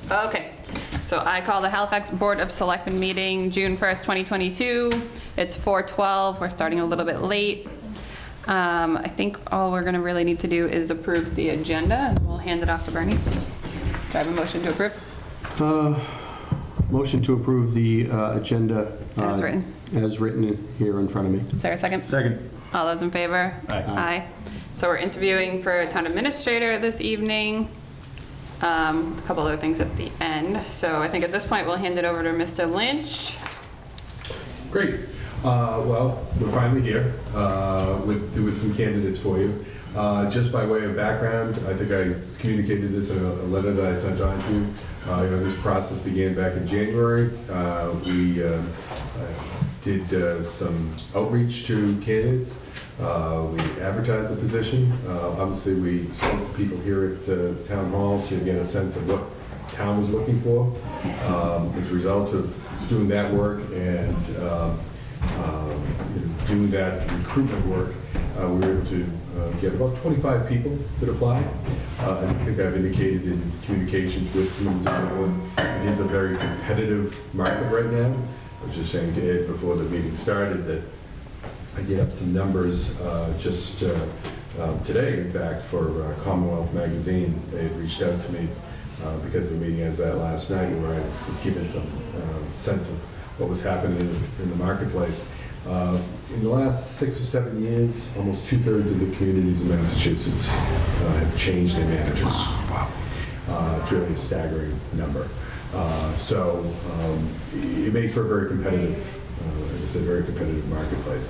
Okay, so I call the Halifax Board of Selectmen meeting June 1st, 2022. It's 4:12, we're starting a little bit late. I think all we're gonna really need to do is approve the agenda, and we'll hand it off to Bernie. Do I have a motion to approve? Motion to approve the agenda. As written. As written here in front of me. Is there a second? Second. All those in favor? Aye. Aye. So we're interviewing for town administrator this evening. A couple other things at the end. So I think at this point, we'll hand it over to Mr. Lynch. Great. Well, we're finally here with some candidates for you. Just by way of background, I think I communicated this in a letter that I sent on to you. This process began back in January. We did some outreach to candidates. We advertised the position. Obviously, we spoke to people here at Town Hall to get a sense of what town was looking for. As a result of doing that work and doing that recruitment work, we were able to get about 25 people that applied. And I think I've indicated in communications with members of the board, it is a very competitive market right now. I was just saying to Ed before the meeting started that I get up some numbers just today, in fact, for Commonwealth Magazine. They had reached out to me because of a meeting I was at last night where I had given some sense of what was happening in the marketplace. In the last 6 or 7 years, almost 2/3 of the communities in Massachusetts have changed their managers. It's really a staggering number. So it makes for a very competitive, as I said, very competitive marketplace.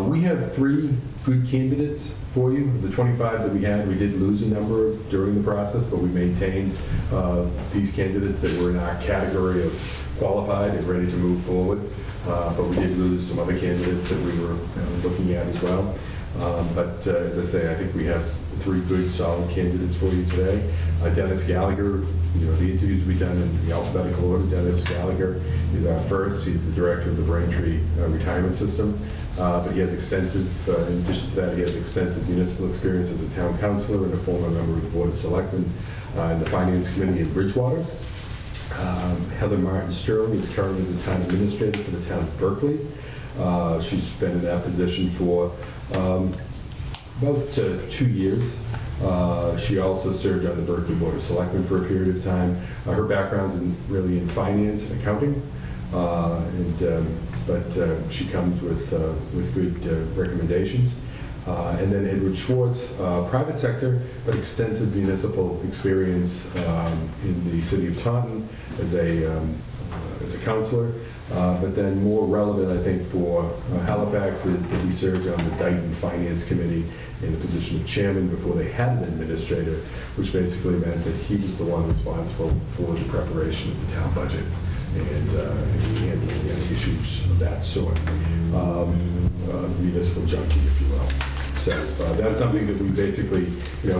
We have 3 good candidates for you. The 25 that we had, we did lose a number during the process, but we maintained these candidates that were in our category of qualified and ready to move forward. But we did lose some other candidates that we were looking at as well. But as I say, I think we have 3 good, solid candidates for you today. Dennis Gallagher, the interviews we've done in the alphabetical order. Dennis Gallagher is our first. He's the director of the Braintree retirement system. But he has extensive, in addition to that, he has extensive municipal experience as a town councilor and a former member of the Board of Selectmen and the Finance Committee in Bridgewater. Heather Martin Sterling is currently the town administrator for the town of Berkeley. She's been in that position for about 2 years. She also served on the Berkeley Board of Selectmen for a period of time. Her background's really in finance and accounting, but she comes with good recommendations. And then Edward Schwartz, private sector, but extensive municipal experience in the city of Taunton as a councilor. But then more relevant, I think, for Halifax is that he served on the Dayton Finance Committee in the position of chairman before they had an administrator, which basically meant that he was the one responsible for the preparation of the town budget and handling any issues of that sort. Municipal junkie, if you will. So that's something that we basically, we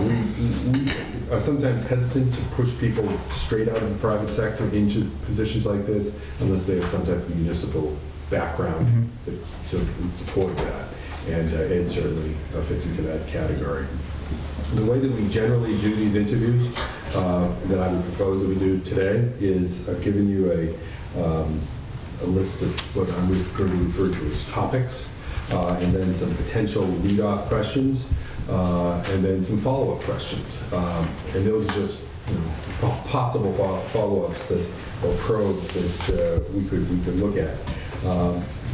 are sometimes hesitant to push people straight out of the private sector into positions like this unless they have some type of municipal background that sort of can support that. And Ed certainly fits into that category. The way that we generally do these interviews that I would propose that we do today is I've given you a list of what I'm going to refer to as topics. And then some potential lead-off questions, and then some follow-up questions. And those are just possible follow-ups or probes that we could look at.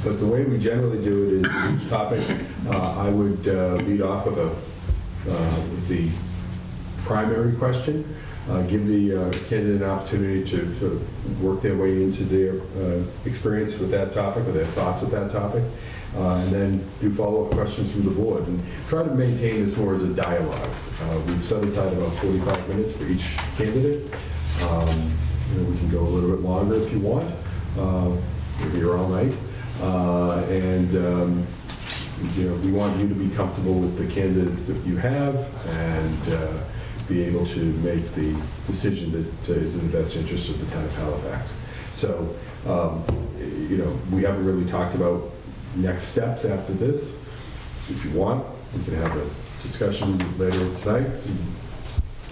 But the way we generally do it is each topic, I would lead off with the primary question, give the candidate an opportunity to sort of work their way into their experience with that topic or their thoughts with that topic. And then do follow-up questions from the board and try to maintain this more as a dialogue. We've set aside about 45 minutes for each candidate. We can go a little bit longer if you want. We're here all night. We want you to be comfortable with the candidates that you have and be able to make the decision that is in the best interest of the town of Halifax. So, we haven't really talked about next steps after this. If you want, we can have a discussion later tonight.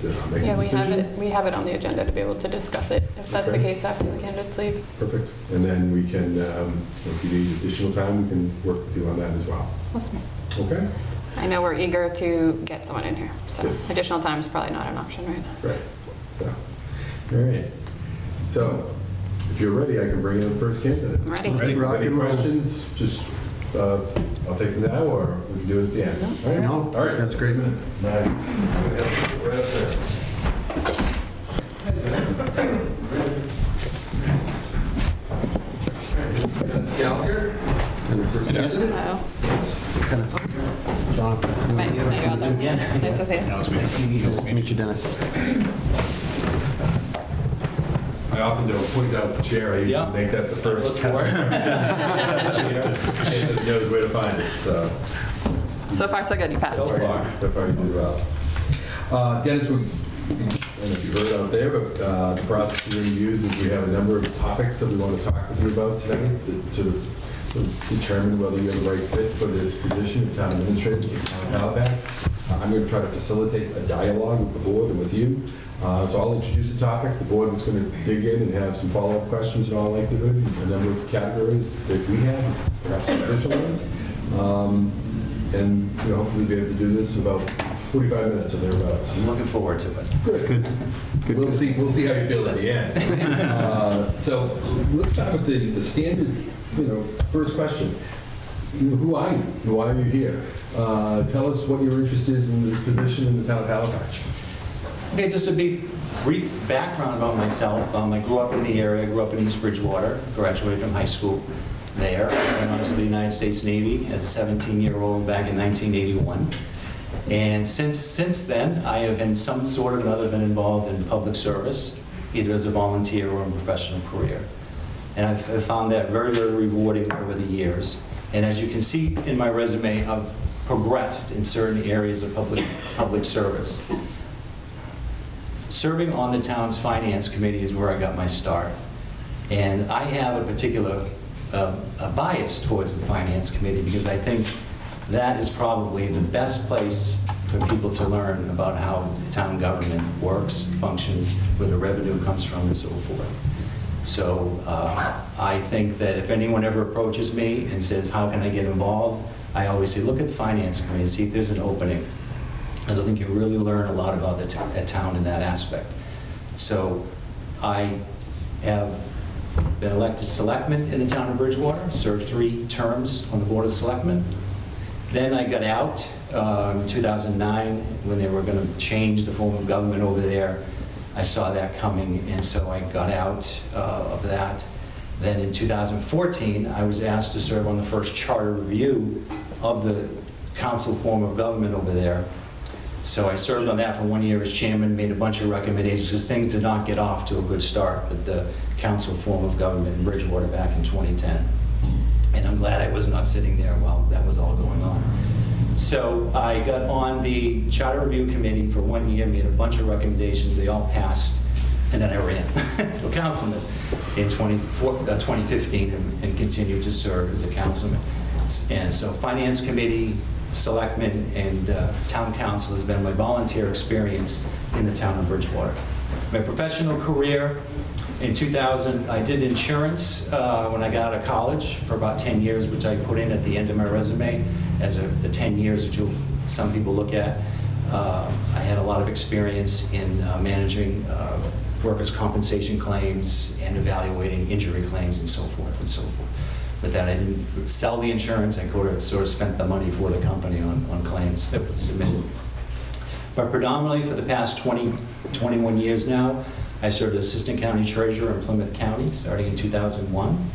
make Yeah, a we have decision. it, we have it on the agenda to be able to discuss it, if that's the Okay. case after the candidates leave. Perfect. And then we can, if you need additional time, we can work with you on that as well. Awesome. Okay? I know we're eager to get someone in here, so Yes. additional time is probably not an option right now. Right. So, all right. So, if you're ready, I can bring in the first candidate. I'm ready. Ready. If there's Rock any and roll. questions, just, I'll take them now, or we can do it at the end. All right? No, All right. that's great. Right up there. Dennis Gallagher. Hello. Jonathan. Hi, nice to see you. Nice to meet you, Dennis. I often don't point out the chair, I usually Yeah. make that the first. Look for He knows where to find it, so. So far, so good, you passed. So far you did well. Dennis, I don't know if you heard out there, but the process we're going to use is we have a number of topics that we want to talk with you about today to sort of determine whether you're the right fit for this position of town administrator in the town of Halifax. I'm going to try to facilitate a dialogue with the board and with you. So I'll introduce the topic. The board is going to dig in and have some follow-up questions in all likelihood, a number of categories that we have, perhaps some additional ones. And hopefully be able to do this in about 45 minutes or thereabouts. I'm looking forward to it. Good. We'll see how you feel at the end. So let's start with the standard, first question. Who are you? Why are you here? Tell us what your interest is in this position in the town of Halifax. Okay, just a brief background about myself. I grew up in the area, I grew up in East Bridgewater, graduated from high school there. I went on to the United States Navy as a 17-year-old back in 1981. And since then, I have in some sort of another been involved in public service, either as a volunteer or in a professional career. And I've found that very, very rewarding over the years. And as you can see in my resume, I've progressed in certain areas of public service. Serving on the town's finance committee is where I got my start. And I have a particular a bias towards the finance committee because I think that is probably the best place for people to learn about how the town government works, functions, where the revenue comes from, and so forth. So I think that if anyone ever approaches me and says, how can I get involved? I always say, look at the finance committee, see if there's an opening. Because I think you really learn a lot about the town in that aspect. So I have been elected selectman in the town of Bridgewater, served 3 terms on the board of selectmen. Then I got out in 2009 when they were going to change the form of government over there. I saw that coming, and so I got out of that. Then in 2014, I was asked to serve on the first charter review of the council form of government over there. So I served on that for 1 year as chairman, made a bunch of recommendations, because things did not get off to a good start with the council form of government in Bridgewater back in 2010. And I'm glad I was not sitting there while that was all going on. So I got on the charter review committee for 1 year, made a bunch of recommendations, they all passed, and then I ran for councilman in 2015 and continued to serve as a councilman. And so finance committee, selectmen, and town council has been my volunteer experience in the town of Bridgewater. My professional career, in 2000, I did insurance when I got out of college for about 10 years, which I put in at the end of my resume as the 10 years that some people look at. I had a lot of experience in managing workers' compensation claims and evaluating injury claims and so forth and so forth. But then I didn't sell the insurance, I sort of spent the money for the company on claims that were submitted. But predominantly for the past 21 years now, I served as Assistant County Treasurer in Plymouth County, starting in 2001.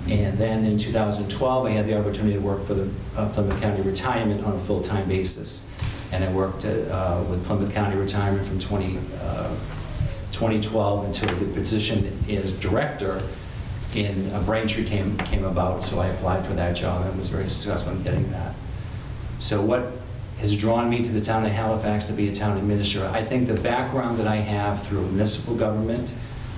And then in 2012, I had the opportunity to work for the Plymouth County Retirement on a full-time basis. And I worked with Plymouth County Retirement from 2012 until the position as director in Braintree came about, so I applied for that job and was very successful in getting that. So what has drawn me to the town of Halifax to be a town administrator? I think the background that I have through municipal government,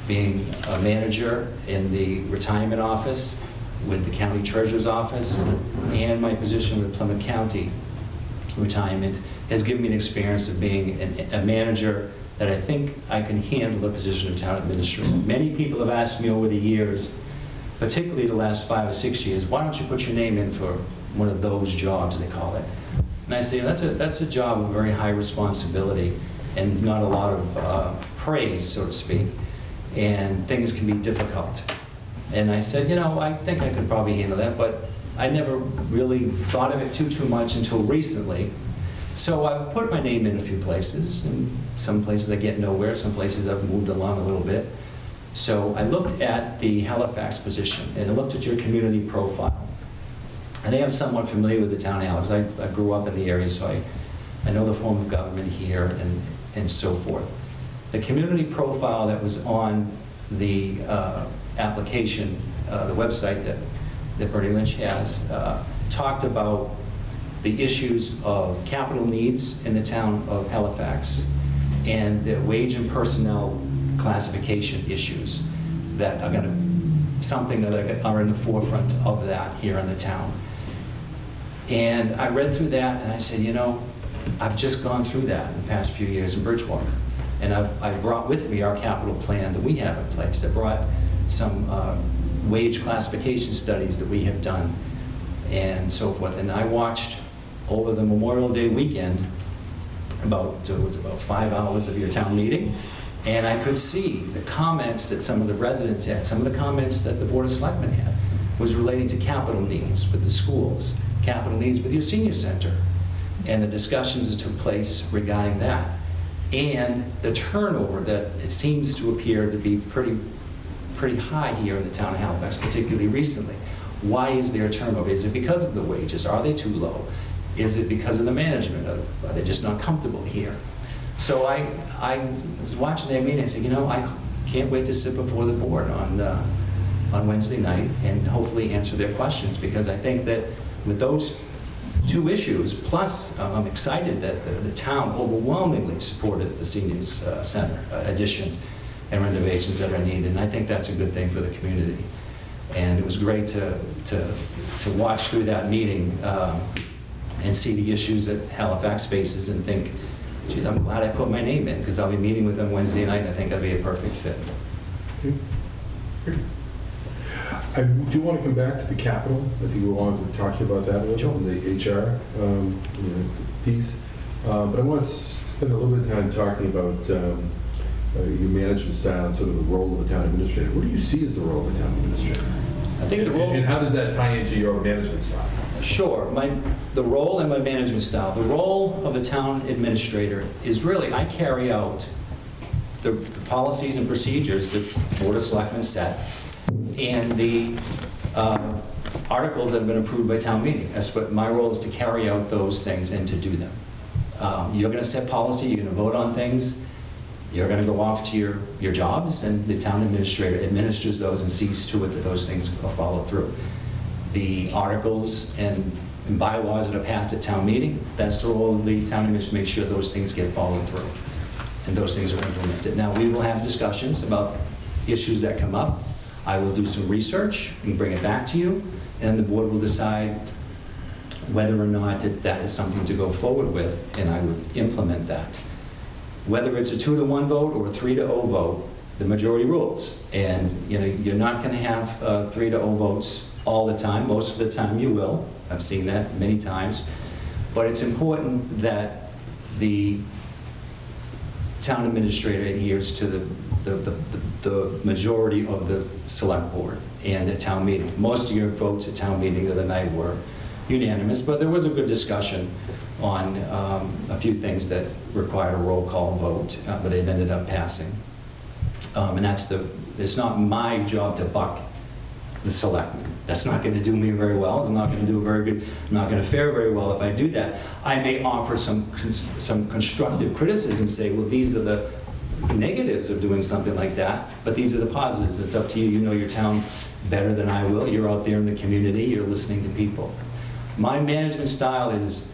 being a manager in the retirement office with the county treasurer's office, and my position with Plymouth County Retirement has given me an experience of being a manager that I think I can handle the position of town administrator. Many people have asked me over the years, particularly the last 5 or 6 years, why don't you put your name in for one of those jobs, they call it. And I say, that's a job of very high responsibility and not a lot of praise, so to speak, and things can be difficult. And I said, I think I could probably handle that, but I never really thought of it too much until recently. So I've put my name in a few places, and some places I get nowhere, some places I've moved along a little bit. So I looked at the Halifax position, and I looked at your community profile. And I am somewhat familiar with the town of Halifax. I grew up in the area, so I know the form of government here and so forth. The community profile that was on the application, the website that Bernie Lynch has, talked about the issues of capital needs in the town of Halifax and the wage and personnel classification issues that are something that are in the forefront of that here in the town. And I read through that and I said, I've just gone through that in the past few years in Bridgewater. And I brought with me our capital plan that we have in place. I brought some wage classification studies that we have done and so forth. And I watched over the Memorial Day weekend, it was about 5 hours of your town meeting, and I could see the comments that some of the residents had, some of the comments that the Board of Selectmen had, was relating to capital needs with the schools, capital needs with your senior center, and the discussions that took place regarding that. And the turnover that it seems to appear to be pretty high here in the town of Halifax, particularly recently. Why is there a turnover? Is it because of the wages? Are they too low? Is it because of the management? Are they just not comfortable here? So I was watching their meeting. I said, I can't wait to sit before the board on Wednesday night and hopefully answer their questions, because I think that with those 2 issues, plus I'm excited that the town overwhelmingly supported the seniors center addition and renovations that are needed, and I think that's a good thing for the community. And it was great to watch through that meeting and see the issues that Halifax faces and think, geez, I'm glad I put my name in, because I'll be meeting with them Wednesday night and I think I'll be a perfect fit. I do want to come back to the capital. I think we wanted to talk to you about that a little, Sure. the HR piece. But I want to spend a little bit of time talking about your management style and sort of the role of a town administrator. What do you see as the role of a town administrator? I think the role... And how does that tie into your management style? Sure. The role and my management style. The role of the town administrator is really, I carry out the policies and procedures that Board of Selectmen set and the articles that have been approved by town meeting. That's what my role is, to carry out those things and to do them. You're going to set policy, you're going to vote on things, you're going to go off to your jobs, and the town administrator administers those and sees to it that those things are followed through. The articles and bylaws that are passed at town meeting, that's the role of the town administrator, to make sure those things get followed through and those things are implemented. Now, we will have discussions about issues that come up. I will do some research and bring it back to you, and the board will decide whether or not that is something to go forward with, and I would implement that. Whether it's a 2-to-1 vote or a 3-to-0 vote, the majority rules. And you're not going to have 3-to-0 votes all the time. Most of the time you will. I've seen that many times. But it's important that the town administrator adheres to the majority of the select board and at town meeting. Most of your votes at town meeting the other night were unanimous, but there was a good discussion on a few things that required a roll call vote, but it ended up passing. And it's not my job to buck the selectmen. That's not going to do me very well. I'm not going to do very good. I'm not going to fare very well if I do that. I may offer some constructive criticism, say, well, these are the negatives of doing something like that, but these are the positives. It's up to you. You know your town better than I will. You're out there in the community. You're listening to people. My management style is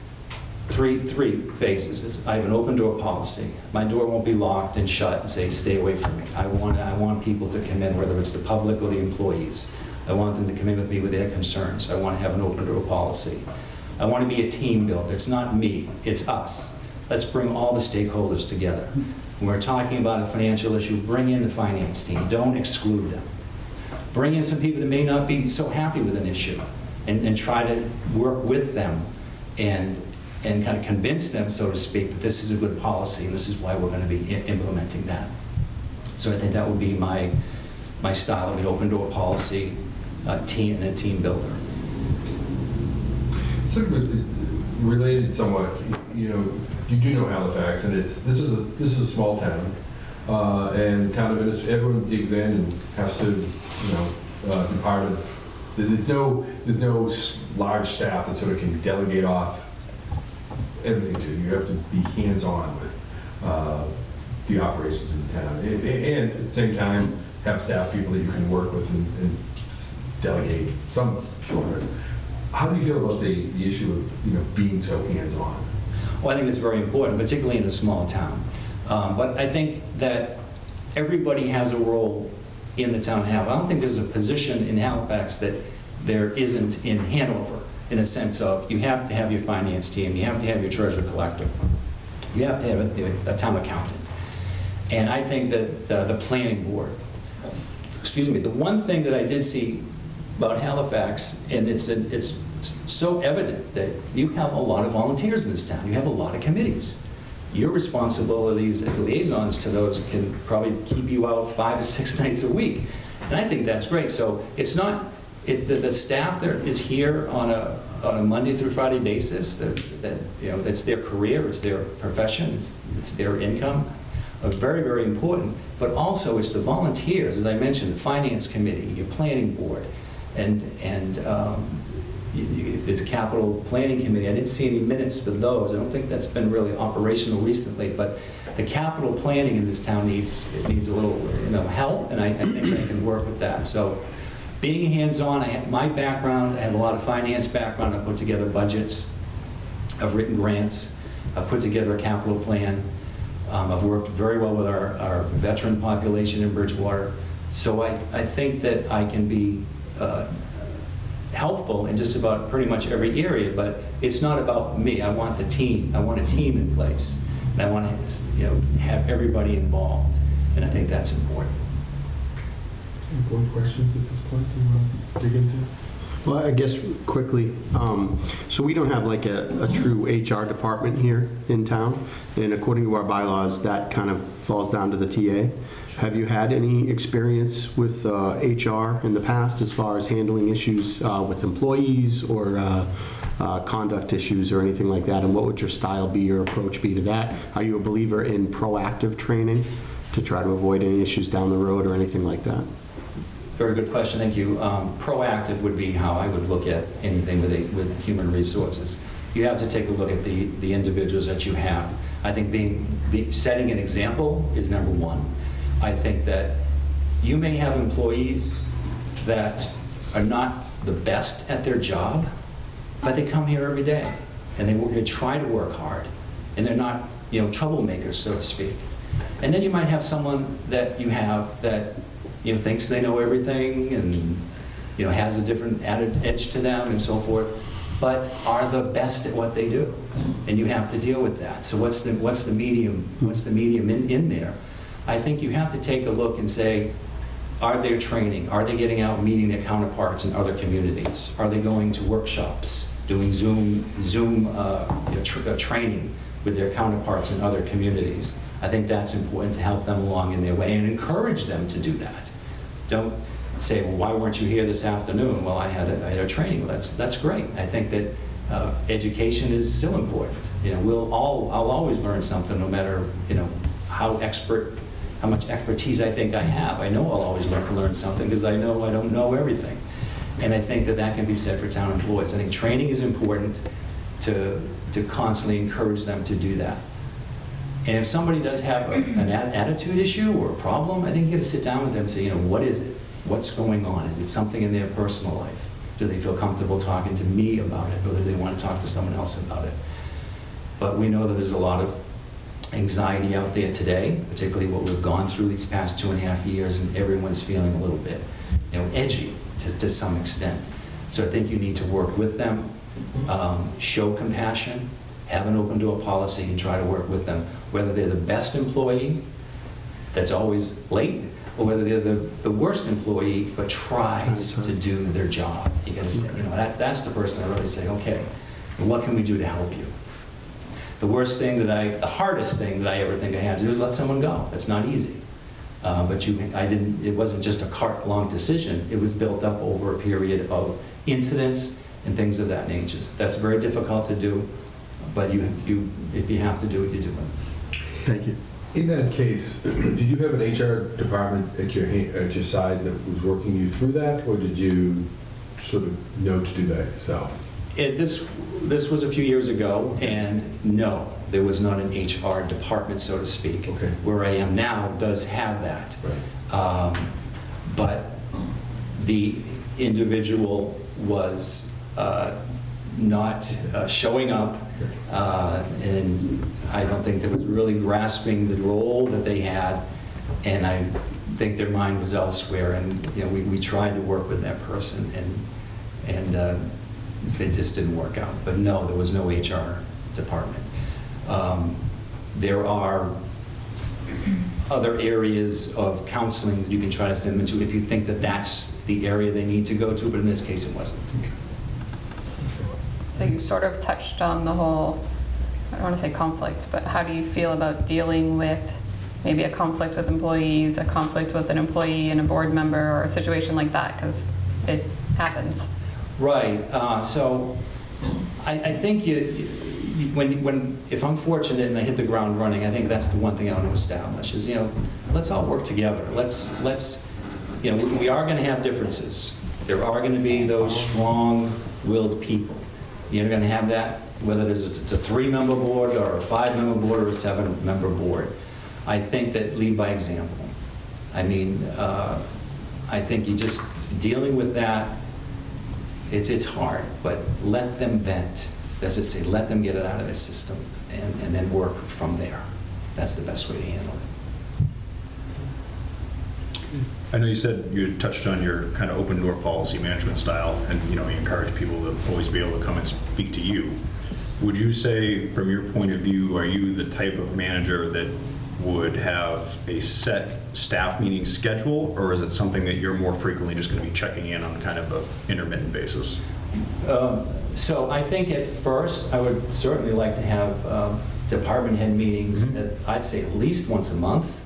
three phases. I have an open door policy. My door won't be locked and shut and say, stay away from me. I want people to come in, whether it's the public or the employees. I want them to come in with me with their concerns. I want to have an open door policy. I want to be a team builder. It's not me, it's us. let's bring all the stakeholders together. When we're talking about a financial issue, bring in the finance team, don't exclude them. Bring in some people that may not be so happy with an issue, and try to work with them and kind of convince them, so to speak, that this is a good policy and this is why we're going to be implementing that. So I think that would be my style of an open door policy, team and a team builder. Sort of related somewhat, you do know Halifax, and this is a small town, and the town everyone digs in and has to, be part of. There's no large staff that sort of can delegate off everything to you. You have to be hands-on with the operations of the town, and at the same time have staff people that you can work with and delegate some children. How do you feel about the issue of being so hands-on? Well, I think it's very important, particularly in a small town. But I think that everybody has a role in the town of Halifax. I don't think there's a position in Halifax that there isn't in Hanover, in a sense of you have to have your finance team, you have to have your treasurer collector, you have to have a town accountant. And I think that the planning board, the one thing that I did see about Halifax, and it's so evident that you have a lot of volunteers in this town. You have a lot of committees. Your responsibilities as liaisons to those can probably keep you out 5 or 6 nights a week. And I think that's great. So it's not, the staff there is here on a Monday through Friday basis, that's their career, it's their profession, it's their income. Very, very important. But also it's the volunteers, as I mentioned, the finance committee, your planning board, and if there's a capital planning committee, I didn't see any minutes for those. I don't think that's been really operational recently, but the capital planning in this town needs a little help, and I think I can work with that. So being hands-on, I have my background, I have a lot of finance background. I've put together budgets, I've written grants, I've put together a capital plan. I've worked very well with our veteran population in Bridgewater. So I think that I can be helpful in just about pretty much every area, but it's not about me. I want the team. I want a team in place, and I want to have everybody involved, and I think that's important. Any board questions at this point you want to dig into? Well, I guess quickly, so we don't have like a true HR department here in town, and according to our bylaws, that kind of falls down to the TA. Have you had any experience with HR in the past as far as handling issues with employees or conduct issues or anything like that? And what would your style be, your approach be to that? Are you a believer in proactive training to try to avoid any issues down the road or anything like that? Very good question, thank you. Proactive would be how I would look at anything with human resources. You have to take a look at the individuals that you have. I think setting an example is number one. I think that you may have employees that are not the best at their job, but they come here every day and they try to work hard, and they're not troublemakers, so to speak. And then you might have someone that you have that thinks they know everything and has a different added edge to them and so forth, but are the best at what they do, and you have to deal with that. So what's the medium in there? I think you have to take a look and say, are they training? Are they getting out and meeting their counterparts in other communities? Are they going to workshops, doing Zoom training with their counterparts in other communities? I think that's important to help them along in their way and encourage them to do that. Don't say, well, why weren't you here this afternoon? Well, I had a training. Well, that's great. I think that education is still important. I'll always learn something, no matter how much expertise I think I have. I know I'll always learn something because I know I don't know everything. And I think that can be said for town employees. I think training is important to constantly encourage them to do that. And if somebody does have an attitude issue or a problem, I think you got to sit down with them and say, what is it? What's going on? Is it something in their personal life? Do they feel comfortable talking to me about it, or do they want to talk to someone else about it? But we know that there's a lot of anxiety out there today, particularly what we've gone through these past 2.5 years, and everyone's feeling a little bit, edgy to some extent. So I think you need to work with them, show compassion, have an open door policy and try to work with them, whether they're the best employee that's always late, or whether they're the worst employee but tries to do their job. You gotta say, that's the person I really say, okay, what can we do to help you? The hardest thing that I ever think I had to do is let someone go. It's not easy. But it wasn't just a carte blanche decision. It was built up over a period of incidents and things of that nature. That's very difficult to do, but if you have to do it, you do it. Thank you. In that case, did you have an HR department at your side that was working you through that, or did you sort of know to do that yourself? This was a few years ago, and no, there was not an HR department, so to speak. Okay. Where I am now does have that. Right. But the individual was not showing up, and I don't think that was really grasping the role that they had, and I think their mind was elsewhere, and we tried to work with that person, and it just didn't work out. But no, there was no HR department. There are other areas of counseling that you can try to send them to if you think that that's the area they need to go to, but in this case it wasn't. So you sort of touched on the whole, I don't want to say conflict, but how do you feel about dealing with maybe a conflict with employees, a conflict with an employee and a board member, or a situation like that, because it happens? Right. So I think if I'm fortunate and I hit the ground running, I think that's the one thing I want to establish is, let's all work together. We are going to have differences. There are going to be those strong-willed people. You're going to have that, whether it's a 3-member board or a 5-member board or a 7-member board. I think that lead by example. I mean, I think you just dealing with that. It's hard, but let them vent. As I say, let them get it out of their system and then work from there. That's the best way to handle it. I know you said you touched on your kind of open door policy management style, and you encourage people to always be able to come and speak to you. Would you say, from your point of view, are you the type of manager that would have a set staff meeting schedule, or is it something that you're more frequently just going to be checking in on kind of an intermittent basis? So I think at first I would certainly like to have department head meetings I'd say at least once a month,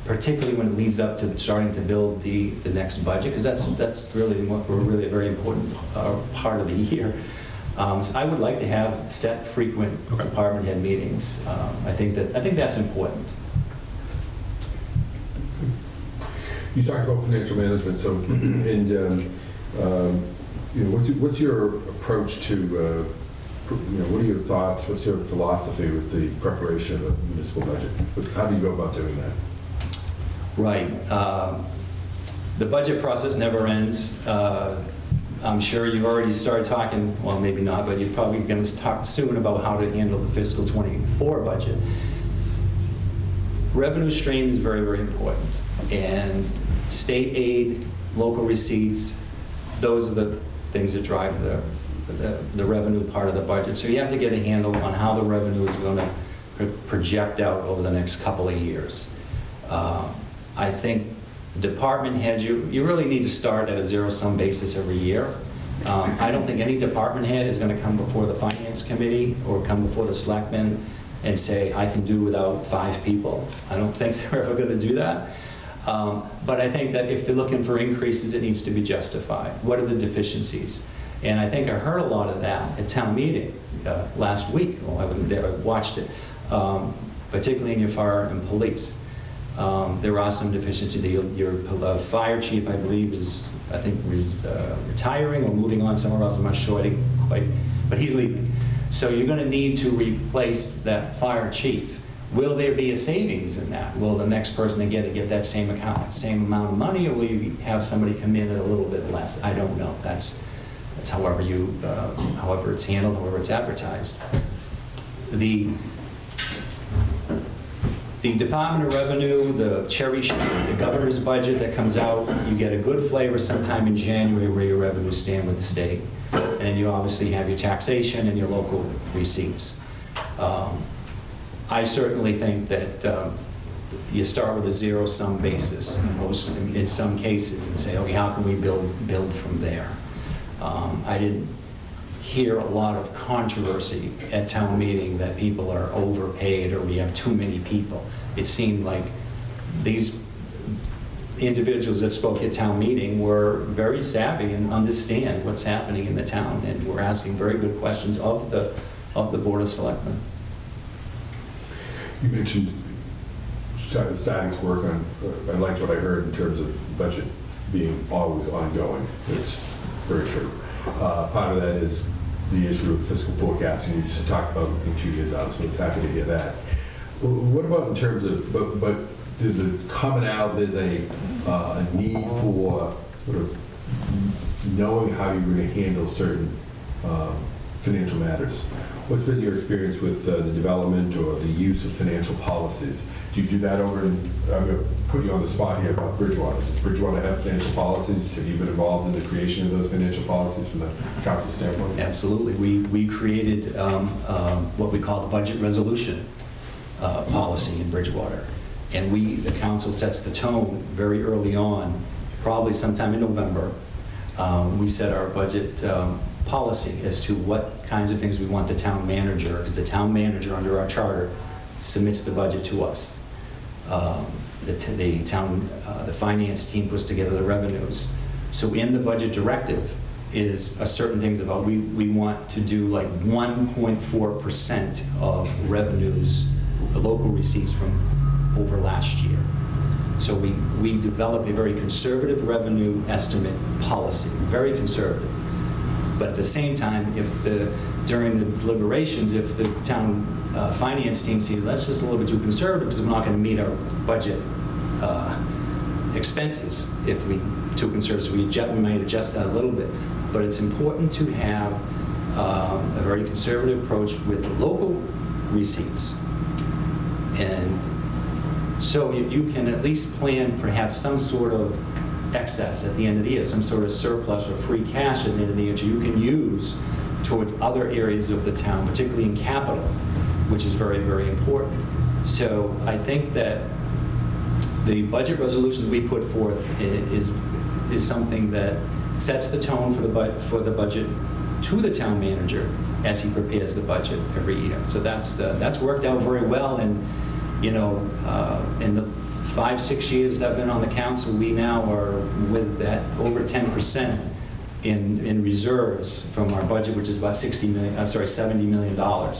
particularly when it leads up to starting to build the next budget, because that's really a very important part of the year. So I would like to have set frequent department head meetings. I think that's important. You talked about financial management, so what's your approach to what are your thoughts? What's your philosophy with the preparation of the municipal budget? How do you go about doing that? Right. The budget process never ends. I'm sure you've already started talking, well, maybe not, but you're probably going to talk soon about how to handle the fiscal 24 budget. Revenue stream is very, very important. And state aid, local receipts, those are the things that drive the revenue part of the budget. So you have to get a handle on how the revenue is going to project out over the next couple of years. I think department heads, you really need to start at a zero-sum basis every year. I don't think any department head is going to come before the finance committee or come before the selectmen and say, I can do without 5 people. I don't think they're ever going to do that. But I think that if they're looking for increases, it needs to be justified. What are the deficiencies? And I think I heard a lot of that at town meeting last week. Well, I wasn't there, I watched it, particularly in your fire and police. There are some deficiencies. Your fire chief, I believe, is retiring or moving on somewhere else. I'm not sure. I didn't quite, but he's leaving. So you're going to need to replace that fire chief. Will there be a savings in that? Will the next person they get that same amount of money, or will you have somebody come in at a little bit less? I don't know. That's however it's handled, however it's advertised. The The Department of Revenue, the cherry sheet, the governor's budget that comes out, you get a good flavor sometime in January where your revenues stand with the state. And then you obviously have your taxation and your local receipts. I certainly think that you start with a zero-sum basis in some cases and say, okay, how can we build from there? I didn't hear a lot of controversy at town meeting that people are overpaid or we have too many people. It seemed like these individuals that spoke at town meeting were very savvy and understand what's happening in the town, and were asking very good questions of the Board of Selectmen. You mentioned starting to work on, I liked what I heard in terms of budget being always ongoing. It's very true. Part of that is the issue of fiscal forecasting. You just talked about looking 2 years out, so I was happy to hear that. What about in terms of, but there's a commonality, there's a need for sort of knowing how you're going to handle certain financial matters. What's been your experience with the development or the use of financial policies? Do you do that over in, I'm going to put you on the spot here about Bridgewater. Does Bridgewater have financial policies? Have you been involved in the creation of those financial policies from the council standpoint? Absolutely. We created what we call the budget resolution policy in Bridgewater. And the council sets the tone very early on, probably sometime in November. We set our budget policy as to what kinds of things we want the town manager, because the town manager under our charter submits the budget to us. The finance team puts together the revenues. So in the budget directive is certain things about, we want to do like 1.4% of revenues, the local receipts from over last year. So we develop a very conservative revenue estimate policy, very conservative. But at the same time, during the deliberations, if the town finance team sees that's just a little bit too conservative because we're not going to meet our budget expenses if we too conservative, so we might adjust that a little bit. But it's important to have a very conservative approach with the local receipts. And so you can at least plan for have some sort of excess at the end of the year, some sort of surplus or free cash at the end of the year, so you can use towards other areas of the town, particularly in capital, which is very, very important. So I think that the budget resolution we put forth is something that sets the tone for the budget to the town manager as he prepares the budget every year. So that's worked out very well. And you know, in the 5-6 years that I've been on the council, we now are with that over 10% in reserves from our budget, which is about $70 million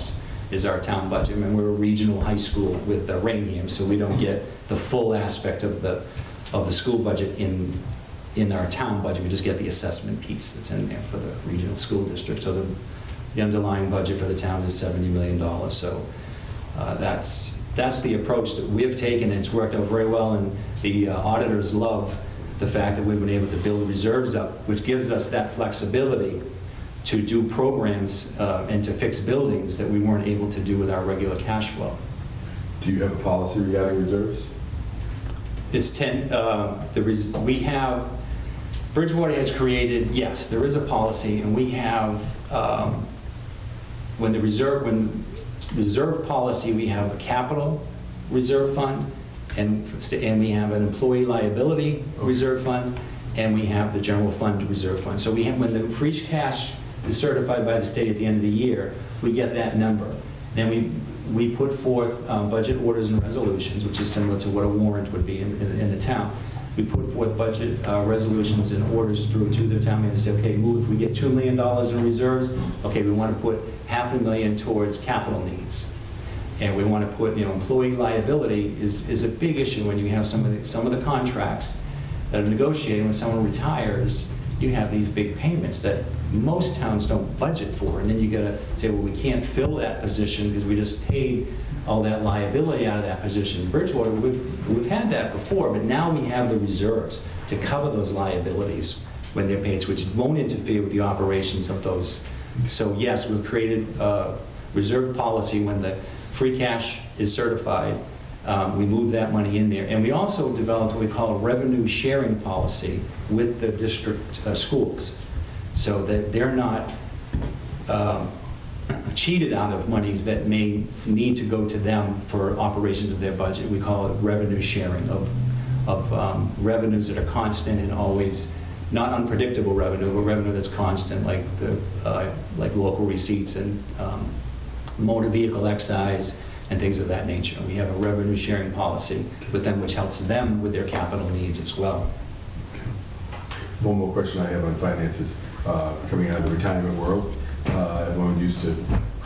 is our town budget. And we're a regional high school with Rainham, so we don't get the full aspect of the school budget in our town budget. We just get the assessment piece that's in there for the regional school district. So the underlying budget for the town is $70 million. So that's the approach that we have taken, and it's worked out very well, and the auditors love the fact that we've been able to build reserves up, which gives us that flexibility to do programs and to fix buildings that we weren't able to do with our regular cash flow. Do you have a policy regarding reserves? It's 10, we have, Bridgewater has created, yes, there is a policy, and we have, when reserve policy, we have a capital reserve fund, and we have an employee liability reserve fund, and we have the general fund reserve fund. So we have, when the free cash is certified by the state at the end of the year, we get that number. Then we put forth budget orders and resolutions, which is similar to what a warrant would be in the town. We put forth budget resolutions and orders through to the town manager to say, okay, if we get $2 million in reserves, okay, we want to put $500,000 towards capital needs. And we want to put, employee liability is a big issue when you have some of the contracts that are negotiated. When someone retires, you have these big payments that most towns don't budget for, and then you got to say, well, we can't fill that position because we just paid all that liability out of that position. In Bridgewater, we've had that before, but now we have the reserves to cover those liabilities when they're paid, which won't interfere with the operations of those. So yes, we've created a reserve policy when the free cash is certified. We moved that money in there. And we also developed what we call a revenue sharing policy with the district schools, so that they're not cheated out of monies that may need to go to them for operations of their budget. We call it revenue sharing of revenues that are constant and always, not unpredictable revenue, but revenue that's constant, like local receipts and motor vehicle excise and things of that nature. We have a revenue sharing policy with them, which helps them with their capital needs as well. One more question I have on finances. Coming out of the retirement world, everyone used to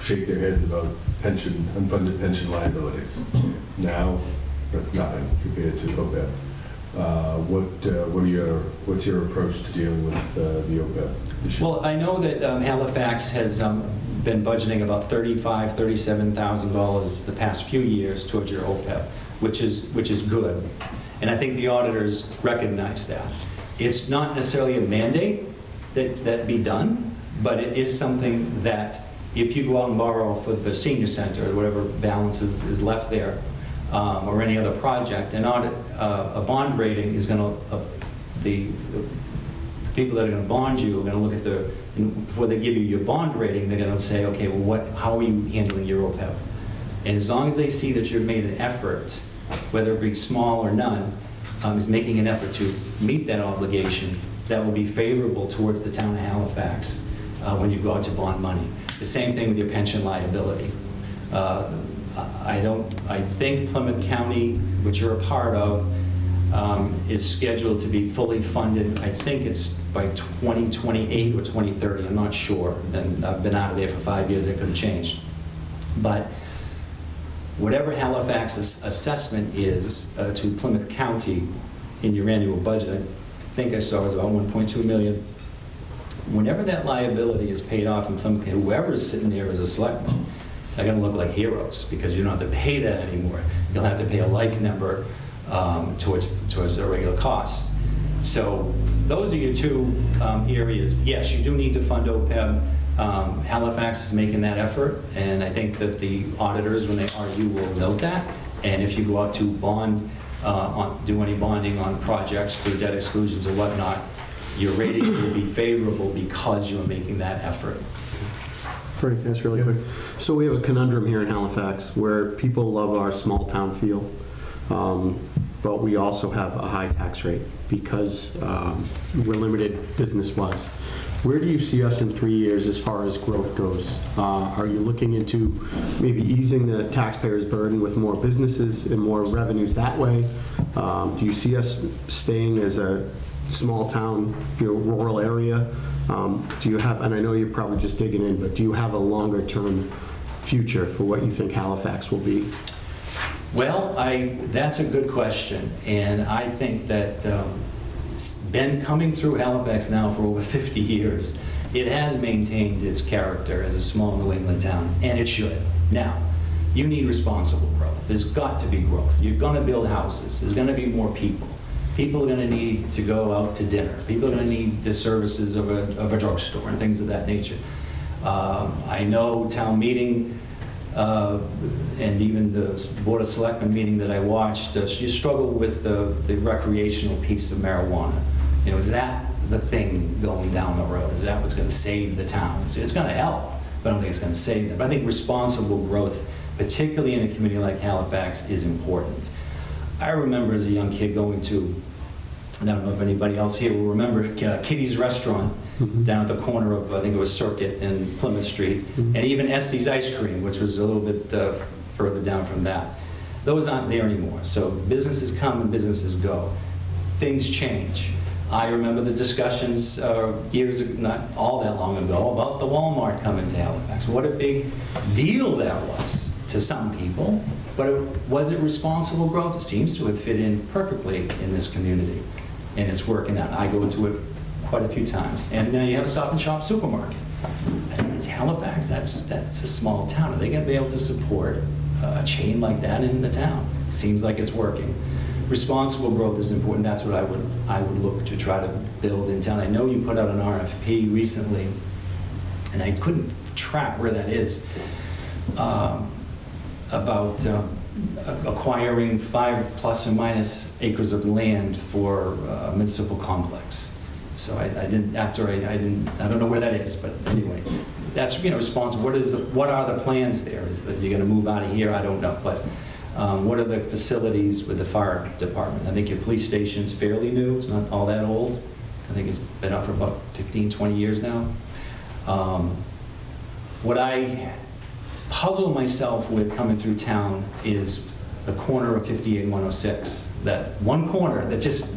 shake their heads about pension, unfunded pension liabilities. Now, that's nothing compared to OPEB. What's your approach to dealing with the OPEB issue? Well, I know that Halifax has been budgeting about $35,000, $37,000 the past few years towards your OPEB, which is good. And I think the auditors recognize that. It's not necessarily a mandate that be done, but it is something that if you go out and borrow for the senior center, or whatever balance is left there, or any other project, an audit, a bond rating is going to, the people that are going to bond you are going to look at before they give you your bond rating, they're going to say, okay, well, how are you handling your OPEB? And as long as they see that you've made an effort, whether it be small or none, is making an effort to meet that obligation, that will be favorable towards the town of Halifax when you go out to bond money. The same thing with your pension liability. I think Plymouth County, which you're a part of, is scheduled to be fully funded. I think it's by 2028 or 2030. I'm not sure. And I've been out of there for 5 years. It could have changed. But whatever Halifax's assessment is to Plymouth County in your annual budget, I think I saw it was about $1.2 million. Whenever that liability is paid off in Plymouth County, whoever's sitting there as a selectman, they're going to look like heroes, because you don't have to pay that anymore. You'll have to pay a like number towards the regular cost. So those are your two areas. Yes, you do need to fund OPEB. Halifax is making that effort, and I think that the auditors, when they argue, will note that. And if you go out to bond, do any bonding on projects through debt exclusions or whatnot, your rating will be favorable because you're making that effort. Great, that's really quick. So we have a conundrum here in Halifax where people love our small town feel, but we also have a high tax rate because we're limited business-wise. Where do you see us in 3 years as far as growth goes? Are you looking into maybe easing the taxpayers' burden with more businesses and more revenues that way? Do you see us staying as a small town, rural area? Do you have, and I know you're probably just digging in, but do you have a longer term future for what you think Halifax will be? Well, that's a good question, and I think that been coming through Halifax now for over 50 years. It has maintained its character as a small New England town, and it should. Now, you need responsible growth. There's got to be growth. You're going to build houses. There's going to be more people. People are going to need to go out to dinner. People are going to need the services of a drugstore and things of that nature. I know town meeting and even the Board of Selectmen meeting that I watched, you struggle with the recreational piece of marijuana. Is that the thing going down the road? Is that what's going to save the town? It's going to help, but I don't think it's going to save them. But I think responsible growth, particularly in a community like Halifax, is important. I remember as a young kid going to, I don't know if anybody else here will remember, Kitty's Restaurant down at the corner of, I think it was Circuit and Plymouth Street, and even Estes Ice Cream, which was a little bit further down from that. Those aren't there anymore. So businesses come and businesses go. Things change. I remember the discussions years, not all that long ago, about the Walmart coming to Halifax. What a big deal that was to some people. But was it responsible growth? It seems to have fit in perfectly in this community, and it's working out. I go to it quite a few times. And now you have a Stop and Shop supermarket. I said, it's Halifax. That's a small town. Are they going to be able to support a chain like that in the town? Seems like it's working. Responsible growth is important. That's what I would look to try to build in town. I know you put out an RFP recently, and I couldn't track where that is, about acquiring 5 plus or minus acres of land for a municipal complex. So I didn't, after I don't know where that is, but anyway, that's, responsible. What are the plans there? Are you going to move out of here? I don't know, but what are the facilities with the fire department? I think your police station's fairly new. It's not all that old. I think it's been up for about 15, 20 years now. What I puzzle myself with coming through town is the corner of 58 and 106. That one corner that just,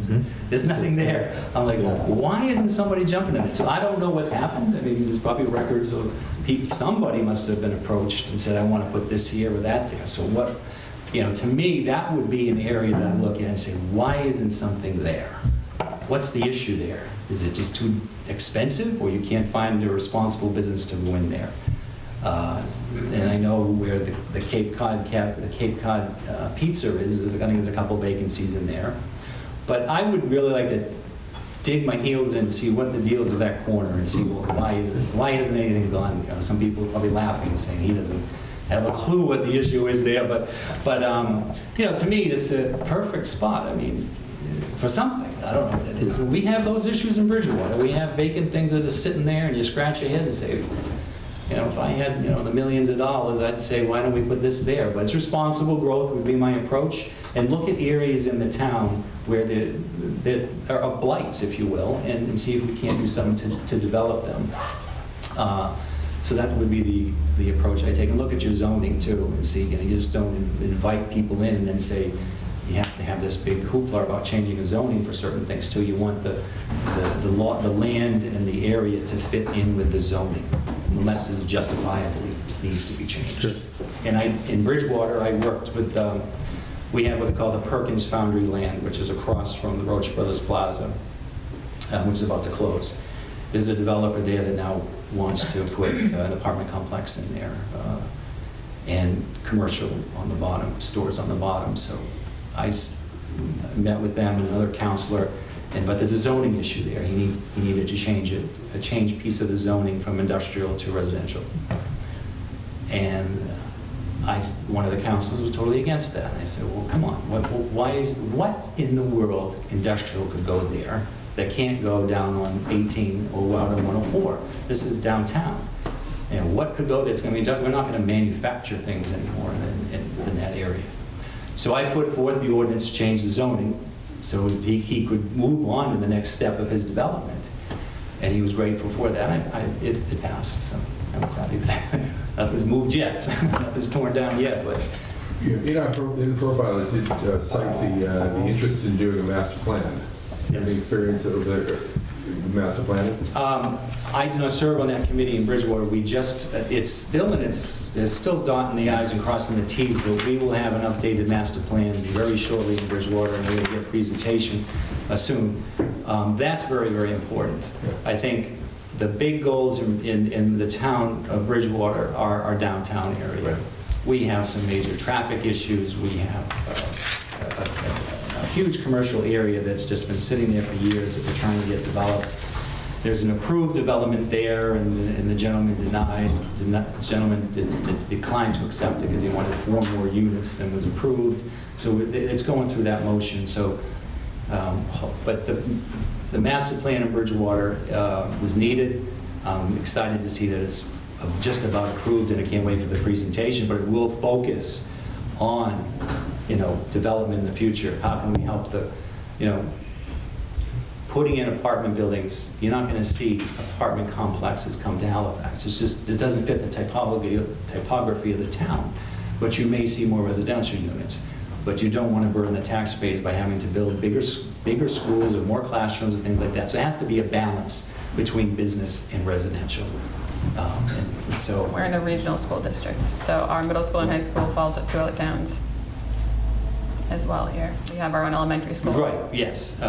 there's nothing there. I'm like, why isn't somebody jumping in it? So I don't know what's happened. I mean, there's probably records of people, somebody must have been approached and said, I want to put this here or that there. So what, to me, that would be an area that I look at and say, why isn't something there? What's the issue there? Is it just too expensive, or you can't find a responsible business to go in there? And I know where the Cape Cod Pizza is, I think there's a couple vacancies in there. But I would really like to dig my heels in and see what the deals of that corner and see, well, why isn't anything done? Some people are probably laughing and saying he doesn't have a clue what the issue is there. But to me, it's a perfect spot. I mean, for something. I don't know what it is. We have those issues in Bridgewater. We have vacant things that are sitting there, and you scratch your head and say, if I had, the millions of dollars, I'd say, why don't we put this there? But it's responsible growth would be my approach. And look at areas in the town where there are blights, if you will, and see if we can't do something to develop them. So that would be the approach I take. And look at your zoning, too, and see, you just don't invite people in and then say, you have to have this big hoopla about changing a zoning for certain things, too. You want the land and the area to fit in with the zoning, unless it justifiably needs to be changed. Sure. And in Bridgewater, I worked with, we have what they call the Perkins Foundry land, which is across from the Roach Brothers Plaza, which is about to close. There's a developer there that now wants to put an apartment complex in there, and commercial on the bottom, stores on the bottom. So I met with them and another counselor, but there's a zoning issue there. He needed to change it, a change piece of the zoning from industrial to residential. And one of the counselors was totally against that. And I said, well, come on, what in the world industrial could go there that can't go down on 18 or out on 104? This is downtown. And what could go that's going to be done? We're not going to manufacture things anymore in that area. So I put forth the ordinance to change the zoning so he could move on to the next step of his development. And he was grateful for that. It passed, so I was happy with that. Nothing's moved yet. Nothing's torn down yet. But In our profile, it did cite the interest in doing a master plan. Any experience of the master planning? I do not serve on that committee in Bridgewater. It's still dotting the i's and crossing the t's, but we will have an updated master plan very shortly in Bridgewater, and we will get a presentation soon. That's very, very important. I think the big goals in the town of Bridgewater are our downtown area. Right. We have some major traffic issues. We have a huge commercial area that's just been sitting there for years that we're trying to get developed. There's an approved development there, and the gentleman declined to accept it because he wanted 4 more units than was approved. So it's going through that motion. So, but the master plan in Bridgewater was needed. I'm excited to see that it's just about approved, and I can't wait for the presentation. But it will focus on, development in the future. How can we help putting in apartment buildings? You're not going to see apartment complexes come to Halifax. It doesn't fit the typography of the town. But you may see more residential units. But you don't want to burden the taxpayers by having to build bigger schools or more classrooms and things like that. So it has to be a balance between business and residential. And so We're in a regional school district, so our middle school and high school falls at 2 other towns as well here. We have our own elementary school. Right, yes.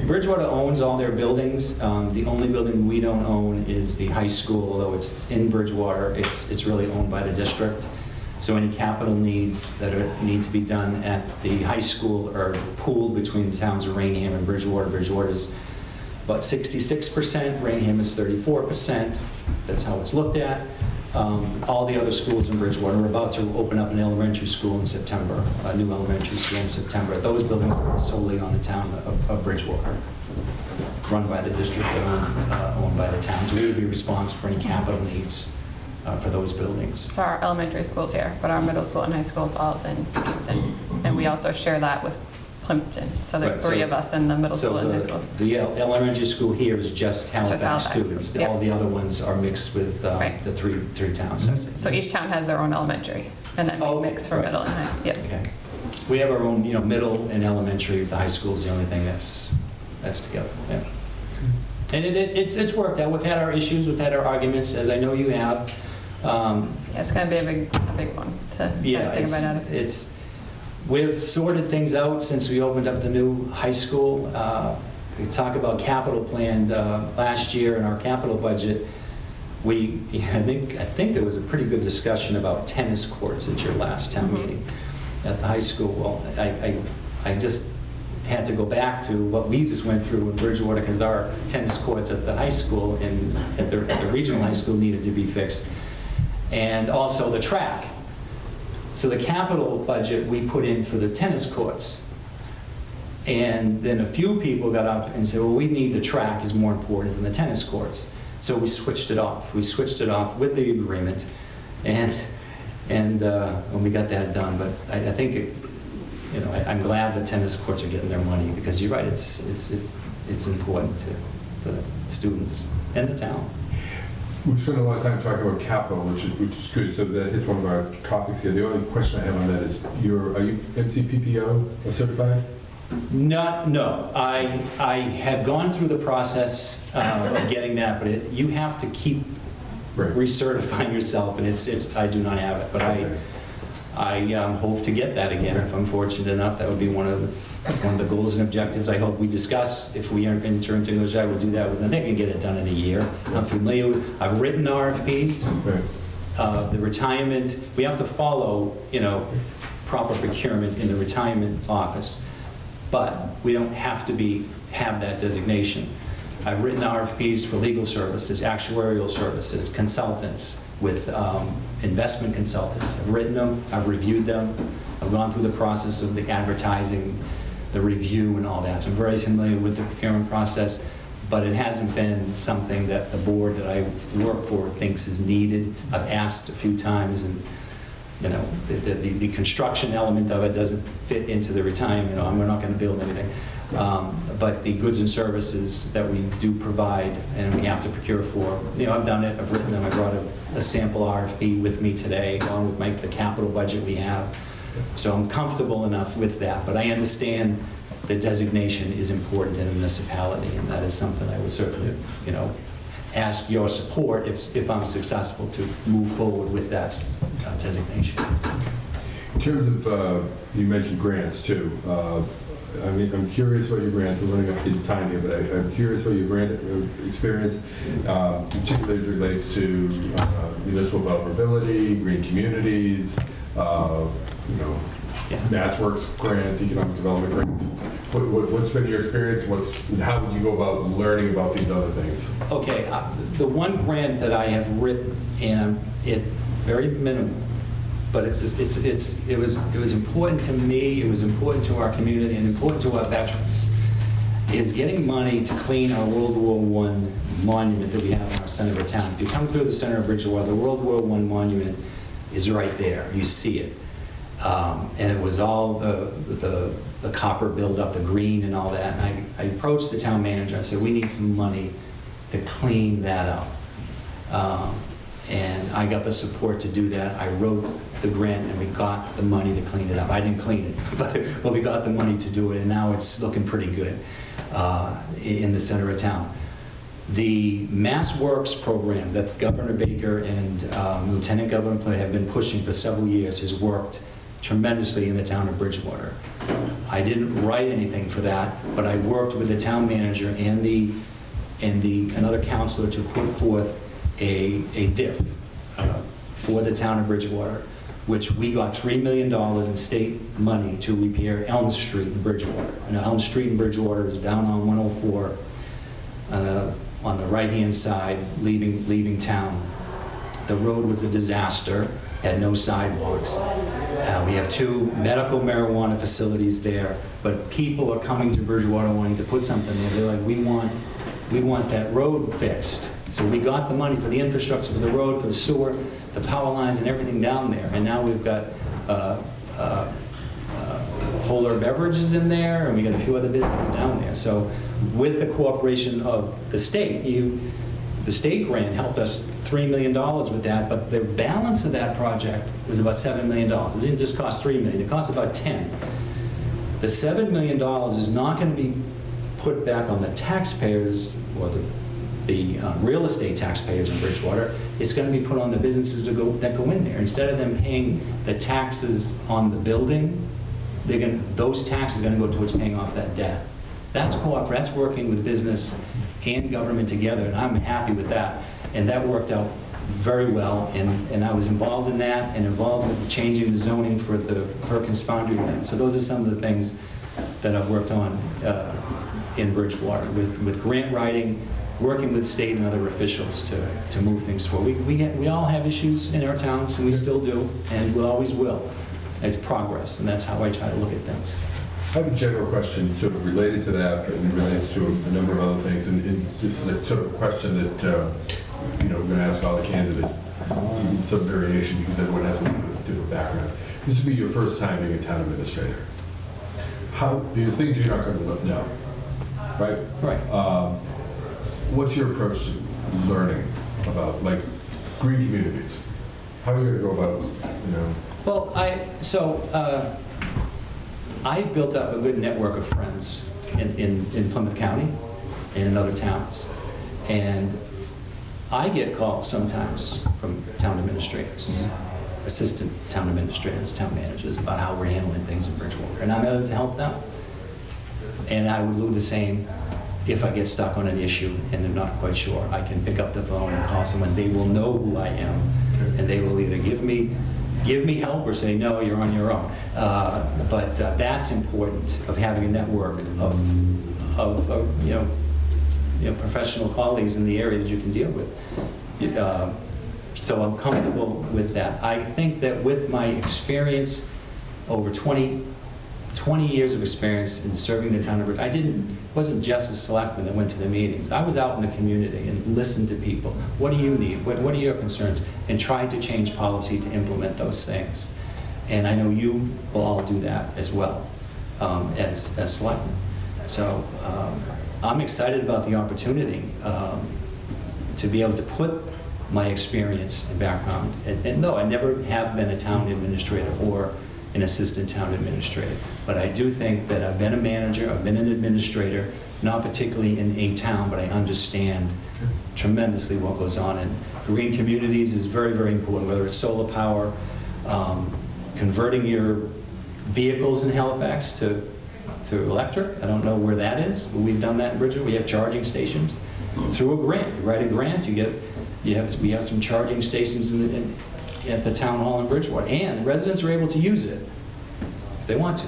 Bridgewater owns all their buildings. The only building we don't own is the high school, although it's in Bridgewater. It's really owned by the district. So any capital needs that need to be done at the high school are pooled between the towns of Rainham and Bridgewater. Bridgewater is about 66%, Rainham is 34%. That's how it's looked at. All the other schools in Bridgewater, we're about to open up an elementary school in September, a new elementary school in September. Those buildings are solely on the town of Bridgewater, run by the district, owned by the town. So we would be responsible for any capital needs for those buildings. So our elementary school's here, but our middle school and high school falls in Kingston. And we also share that with Plimpton. So there's Right, 3 of us in the middle school and high school. The elementary school here is just Halifax Halifax, students. yep. All the other ones are mixed with Right. the three towns. So each town has their own elementary, and then Oh, we mix for right. middle and high. Yep. Okay. We have our own, middle and elementary. The high school is the only thing that's together. Yeah. And it's worked out. We've had our issues, we've had our arguments, as I know you have. Yeah, it's going to be a big one to Yeah, think about out of. we've sorted things out since we opened up the new high school. We talk about capital plan last year in our capital budget. I think there was a pretty good discussion about tennis courts at your last town meeting at the high school. Well, I just had to go back to what we just went through in Bridgewater because our tennis courts at the high school and at the regional high school needed to be fixed. And also the track. So the capital budget we put in for the tennis courts. And then a few people got up and said, well, we need the track is more important than the tennis courts. So we switched it off. We switched it off with the agreement, and when we got that done. But I think, I'm glad the tennis courts are getting their money because you're right, it's important for the students and the town. We've spent a lot of time talking about capital, which is good, so that is one of our topics here. The only question I have on that is, are you MCPPO certified? No. I had gone through the process of getting that, but you have to keep recertifying yourself, and I do not have it, but Okay. I hope to get that again if I'm fortunate enough. That would be one of the goals and objectives I hope we discuss. If we enter into English, I would do that. Then they can get it done in a year. I'm familiar with, I've written RFPs. Right. The retirement, we have to follow, proper procurement in the retirement office, but we don't have to have that designation. I've written RFPs for legal services, actuarial services, consultants with investment consultants. I've written them, I've reviewed them, I've gone through the process of the advertising, the review and all that. So I'm very familiar with the procurement process, but it hasn't been something that the board that I work for thinks is needed. I've asked a few times, and the construction element of it doesn't fit into the retirement. We're not going to build anything. But the goods and services that we do provide and we have to procure for, I've done it, I've written them, I brought a sample RFP with me today, along with the capital budget we have. So I'm comfortable enough with that, but I understand the designation is important in a municipality, and that is something I would certainly, ask your support if I'm successful to move forward with that designation. In terms of, you mentioned grants too. I'm curious about your grants. We're running up kids' time here, but I'm curious about your grant experience, particularly as it relates to municipal vulnerability, green communities, Mass Works grants, economic development grants. What's been your experience? How would you go about learning about these other things? Okay, the one grant that I have written, and it very minimal, but it was important to me, it was important to our community, and important to our veterans, is getting money to clean our World War I monument that we have in our center of town. If you come through the center of Bridgewater, the World War I monument is right there. You see it. And it was all the copper buildup, the green and all that. And I approached the town manager. I said, we need some money to clean that up. And I got the support to do that. I wrote the grant and we got the money to clean it up. I didn't clean it, but we got the money to do it, and now it's looking pretty good in the center of town. The Mass Works program that Governor Baker and Lieutenant Governor Play have been pushing for several years has worked tremendously in the town of Bridgewater. I didn't write anything for that, but I worked with the town manager and another counselor to put forth a DIF for the town of Bridgewater, which we got $3 million in state money to repair Elm Street in Bridgewater. And Elm Street in Bridgewater is down on 104 on the right-hand side, leaving town. The road was a disaster, had no sidewalks. We have 2 medical marijuana facilities there, but people are coming to Bridgewater wanting to put something there. They're like, we want that road fixed. So we got the money for the infrastructure, for the road, for the sewer, the power lines and everything down there. And now we've got Polar Beverages in there, and we got a few other businesses down there. So with the cooperation of the state, the state grant helped us $3 million with that, but the balance of that project was about $7 million. It didn't just cost $3 million, it cost about 10. The $7 million is not going to be put back on the taxpayers or the real estate taxpayers in Bridgewater. It's going to be put on the businesses that go in there. Instead of them paying the taxes on the building, those taxes are going to go towards paying off that debt. That's that's working with business and government together, and I'm happy with that. And that worked out very well, and I was involved in that and involved with changing the zoning for the Perkins Foundry land. So those are some of the things that I've worked on in Bridgewater with grant writing, working with state and other officials to move things forward. We all have issues in our towns, and we still do, and we always will. It's progress, and that's how I try to look at things. I have a general question sort of related to that, but it relates to a number of other things. And this is a sort of a question that, we're going to ask all the candidates, some variation because everyone has a little bit different background. This would be your first time being a town administrator. There are things you're not going to know, right? Right. What's your approach to learning about, like, green communities? How are you going to go about, Well, I built up a good network of friends in Plymouth County and in other towns. And I get calls sometimes from town administrators, assistant town administrators, town managers, about how we're handling things in Bridgewater. And I'm able to help them. And I would do the same if I get stuck on an issue and I'm not quite sure. I can pick up the phone and call someone. They will know who I am, and they will either give me help or say, no, you're on your own. But that's important, of having a network of professional colleagues in the area that you can deal with. So I'm comfortable with that. I think that with my experience, over 20 years of experience in serving the town of Bridgewater, wasn't just a selectman that went to the meetings. I was out in the community and listened to people. What do you need? What are your concerns? And tried to change policy to implement those things. And I know you will all do that as well as selectmen. So I'm excited about the opportunity to be able to put my experience and background. And no, I never have been a town administrator or an assistant town administrator. But I do think that I've been a manager, I've been an administrator, not particularly in a town, but I understand tremendously what goes on. And green communities is very, very important, whether it's solar power, converting your vehicles in Halifax to electric. I don't know where that is, but we've done that in Bridgewater. We have charging stations through a grant. You write a grant, we have some charging stations at the town hall in Bridgewater, and residents are able to use it if they want to,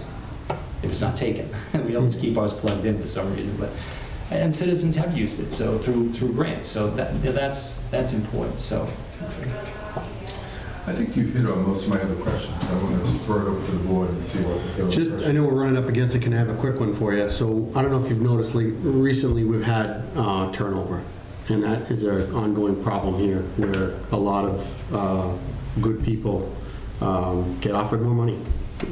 if it's not taken. We always keep ours plugged in for some reason, and citizens have used it, so through grants. So that's important. So I think you've hit on most of my other questions. I want to throw it over to the board and see what the I know we're running up against it. Can I have a quick one for you? So I don't know if you've noticed, recently we've had turnover, and that is an ongoing problem here, where a lot of good people get offered more money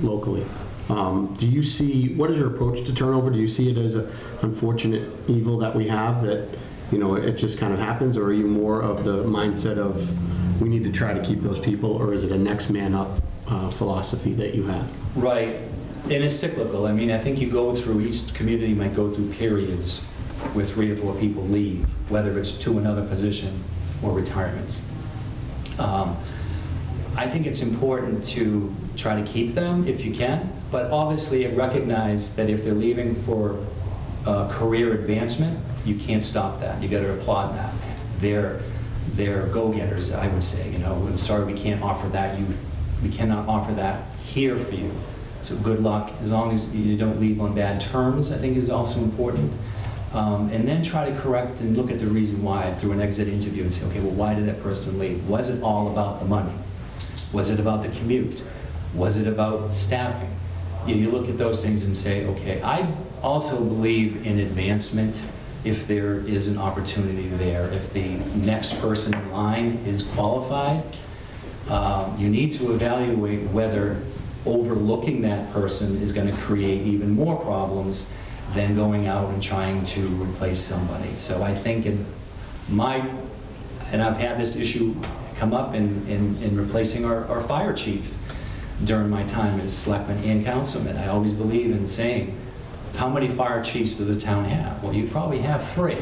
locally. Do you see, what is your approach to turnover? Do you see it as an unfortunate evil that we have, that it just kind of happens, or are you more of the mindset of we need to try to keep those people, or is it a next man up philosophy that you have? Right, and it's cyclical. I mean, I think each community might go through periods where 3 or 4 people leave, whether it's to another position or retirements. I think it's important to try to keep them if you can, but obviously recognize that if they're leaving for career advancement, you can't stop that. You got to applaud that. They're go-getters, I would say. I'm sorry we can't offer that. We cannot offer that here for you. So good luck. As long as you don't leave on bad terms, I think is also important. and then try to correct and look at the reason why through an exit interview and say, okay, well, why did that person leave? Was it all about the money? Was it about the commute? Was it about staffing? You look at those things and say, okay, I also believe in advancement if there is an opportunity there. If the next person in line is qualified, you need to evaluate whether overlooking that person is going to create even more problems than going out and trying to replace somebody. So I think and I've had this issue come up in replacing our fire chief during my time as selectman and councilman. I always believe in saying, how many fire chiefs does a town have? Well, you probably have 3.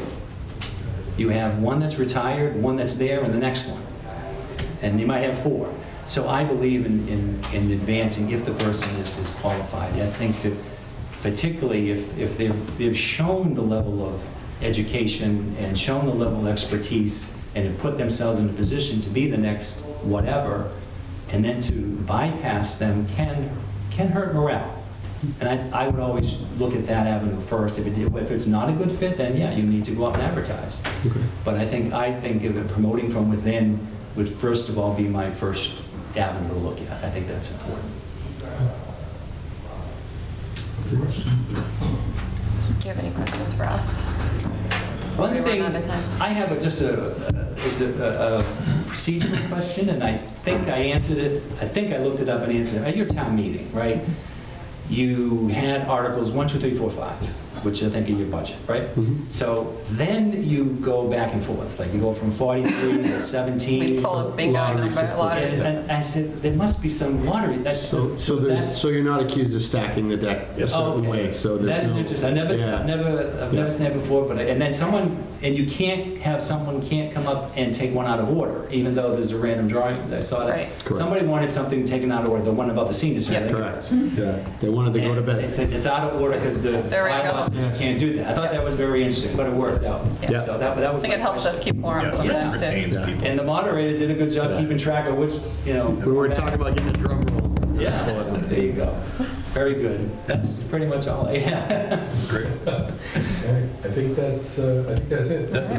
You have one that's retired, one that's there, and the next one. And you might have 4. So I believe in advancing if the person is qualified. I think particularly if they've shown the level of education and shown the level of expertise and have put themselves in a position to be the next whatever, and then to bypass them can hurt morale. And I would always look at that avenue first. If it's not a good fit, then yeah, you need to go out and advertise. Okay. But I think of it promoting from within would first of all be my first avenue to look at. I think that's important. Do you have any questions for us? One We're thing, running out of time. I have it's a procedural question, and I think I answered it. I think I looked it up and answered it. At your town meeting, right? You had articles 1, 2, 3, 4, 5, which I think are your budget, right? Mhm. So then you go back and forth, like you go from 43 to 17. We pull a bingo Lottery number, system. lottery. And I said, there must be some lottery. So you're not accused of stacking the deck a certain way, so there's That is no- interesting. I've never Yeah. seen that before, and then you can't have someone come up and take one out of order, even though there's a random drawing. I saw that. Right. Correct. Somebody wanted something taken out of order, the one about the senior center. Yep. Correct. Yeah, they wanted to go to And bed. It's out of order because the There we go. bylaws says you can't do that. I thought that was very interesting, but it worked out. Yeah. So that I was think my it helps us question. keep quorum Yeah, sometimes too. retains Yeah. people. And the moderator did a good job Yeah. keeping track of which, We were talking about getting a drum roll. Yeah, there you go. Very good. That's pretty much all I have. Great. Okay, I think that's it.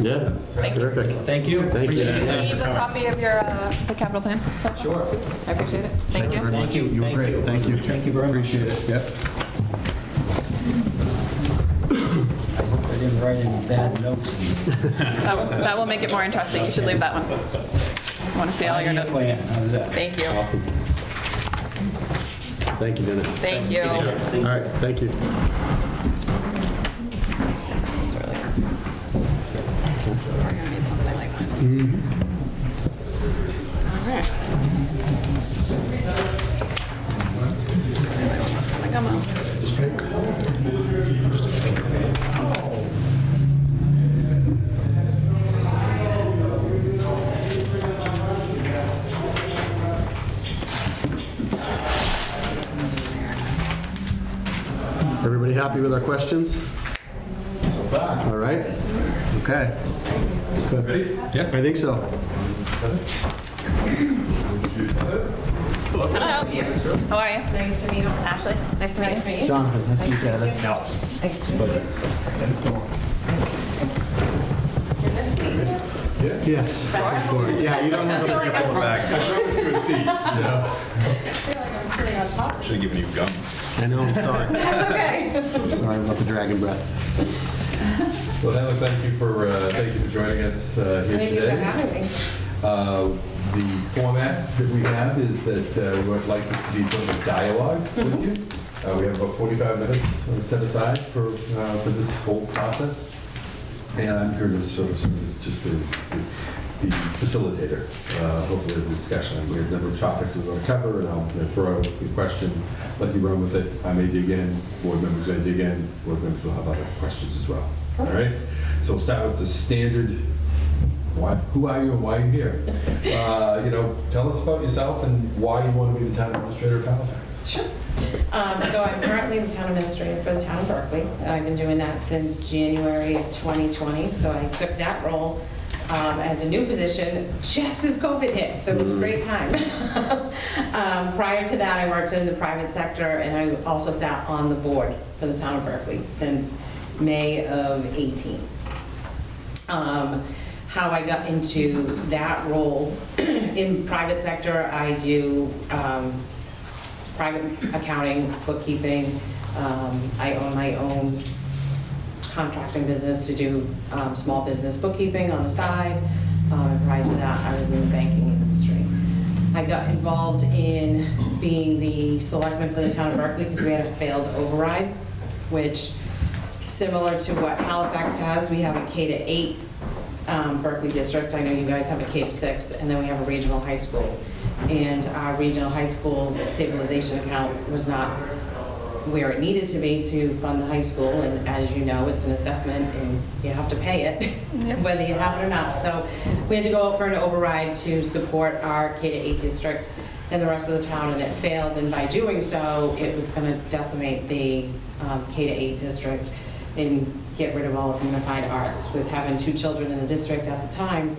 Yeah, Thank you. terrific. Thank you. Thank you. Appreciate Do you it. need a copy of your, the capital plan? Sure. I appreciate it. Thank you. Thank you. You were Thank great. you. Thank you. Thank you very much. Appreciate it. Yep. I hope I didn't write any bad notes. That will make it more interesting. You should leave that one. I want to see all your notes. Plan. How's that? Thank you. Awesome. Thank you, Dennis. Thank you. All right, thank you. This is really good. We're gonna need something like that. All right. Really want to spit my gum out. Everybody happy with our questions? All right, okay. Good. Ready? Yeah. I think so. Hello. How are you? Nice to meet you. Ashley, nice to meet Nice to you. meet you. Jonathan, nice to meet you. Nice to meet you. In this seat? Yes. Yeah, you don't have to. Pull it back. I promised you a seat, so. I feel like I'm sitting on top. Should have given you gum. I know, I'm sorry. That's okay. Sorry about the dragon breath. Well, Helen, thank you for joining us here Thank you for today. having me. The format that we have is that we would like this to be sort of a dialogue with you. We have about 45 minutes set aside for this whole process. And I'm here to sort of serve as just the facilitator, hopefully, of the discussion. We have a number of topics we're going to cover, and I'll throw out a question, let you run with it. I may dig in, board members may dig in, board members will have other questions as well. All right? So we'll start with the standard, who are you and why are you here? Tell us about yourself and why you want to be the town administrator of Halifax. Sure. So I'm currently the town administrator for the town of Berkeley. I've been doing that since January of 2020. So I took that role as a new position just as COVID hit. So it was a great time. Prior to that, I worked in the private sector, and I also sat on the board for the town of Berkeley since May of 18. How I got into that role in private sector, I do private accounting, bookkeeping. I own my own contracting business to do small business bookkeeping on the side. Prior to that, I was in the banking industry. I got involved in being the selectman for the town of Berkeley because we had a failed override, which, similar to what Halifax has, we have a K-8 Berkeley district. I know you guys have a K-6, and then we have a regional high school. And our regional high school's stabilization account was not where it needed to be to fund the high school, and as you know, it's an assessment and you have to pay it, whether you have it or not. So we had to go out for an override to support our K-8 district and the rest of the town, and it failed, and by doing so, it was going to decimate the K-8 district and get rid of all of unified arts. With having 2 children in the district at the time,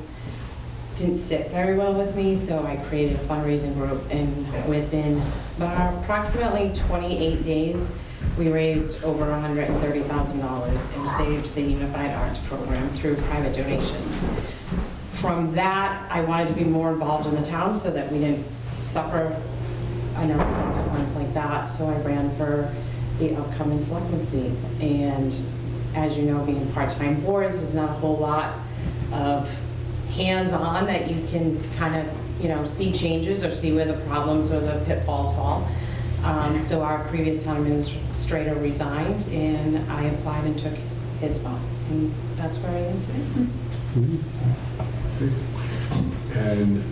didn't sit very well with me, so I created a fundraising group, and within approximately 28 days, we raised over $130,000 and saved the Unified Arts Program through private donations. From that, I wanted to be more involved in the town so that we didn't suffer another consequence like that, so I ran for the upcoming selectman seat. And as you know, being part-time boards, there's not a whole lot of hands-on that you can kind of, see changes or see where the problems or the pitfalls fall. So our previous town administrator resigned, and I applied and took his spot, and that's where I am today. And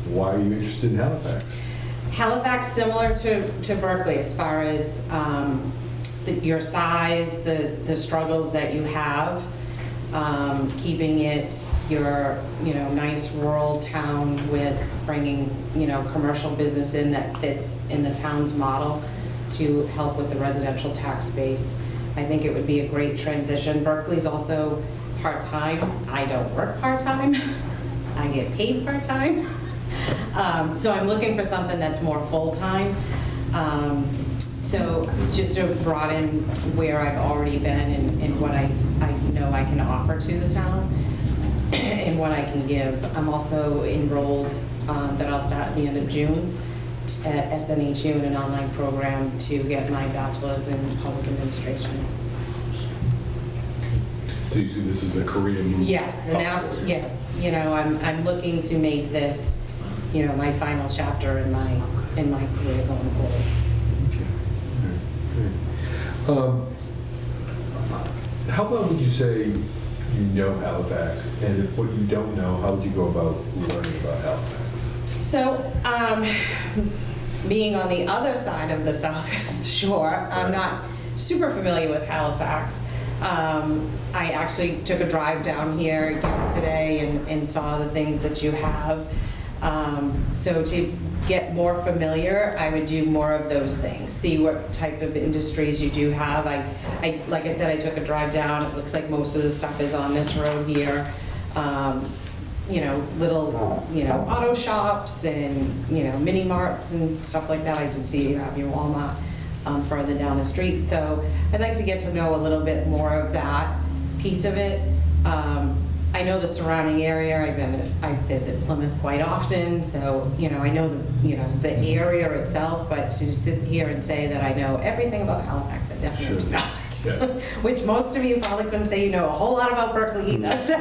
why are you interested in Halifax? Halifax, similar to Berkeley, as far as your size, the struggles that you have. Keeping it your, nice rural town with bringing, commercial business in that fits in the town's model to help with the residential tax base. I think it would be a great transition. Berkeley's also part-time. I don't work part-time. I get paid part-time. So I'm looking for something that's more full-time. So just to broaden where I've already been and what I know I can offer to the town and what I can give. I'm also enrolled, that I'll start at the end of June, at SNHU in an online program to get my bachelor's in public administration. So you see this is a career move? Yes, yes. I'm looking to make this, my final chapter in my career going forward. How well would you say you know Halifax? And if what you don't know, how would you go about learning about Halifax? So, being on the other side of the South Shore, I'm not super familiar with Halifax. I actually took a drive down here yesterday and saw the things that you have. So to get more familiar, I would do more of those things, see what type of industries you do have. Like I said, I took a drive down. It looks like most of the stuff is on this road here. Little, auto shops and, mini marts and stuff like that. I did see you have your Walmart further down the street. So I'd like to get to know a little bit more of that piece of it. I know the surrounding area. I visit Plymouth quite often, so I know the area itself. But to sit here and say that I know everything about Halifax, I definitely do not. Yeah. Which most of you probably couldn't say you know a whole lot about Berkeley either. So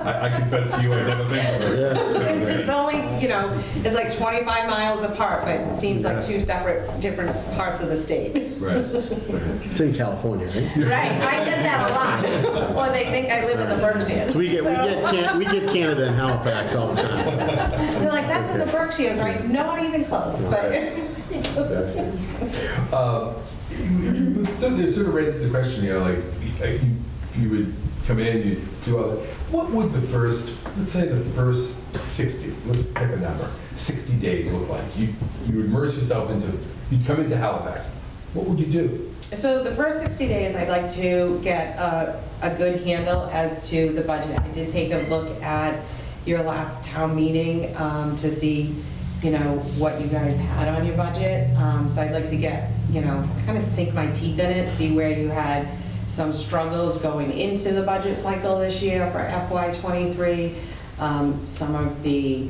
I confess to you, I've never been to Berkeley. It's only it's like 25 miles apart, but it seems like 2 separate, different parts of the state. Right. It's in California, right? Right. I get that a lot. Well, they think I live in the Berkshires. So we get Canada and Halifax all the time. They're like, that's in the Berkshires, right? Not even close, but. It sort of raises the question, you would come in, you do all that. What would let's say the first 60, let's pick a number, 60 days look like? You immerse yourself you'd come into Halifax. What would you do? So the first 60 days, I'd like to get a good handle as to the budget. I did take a look at your last town meeting to see, what you guys had on your budget. So I'd like to get, kind of sink my teeth in it, see where you had some struggles going into the budget cycle this year for FY '23. Some of the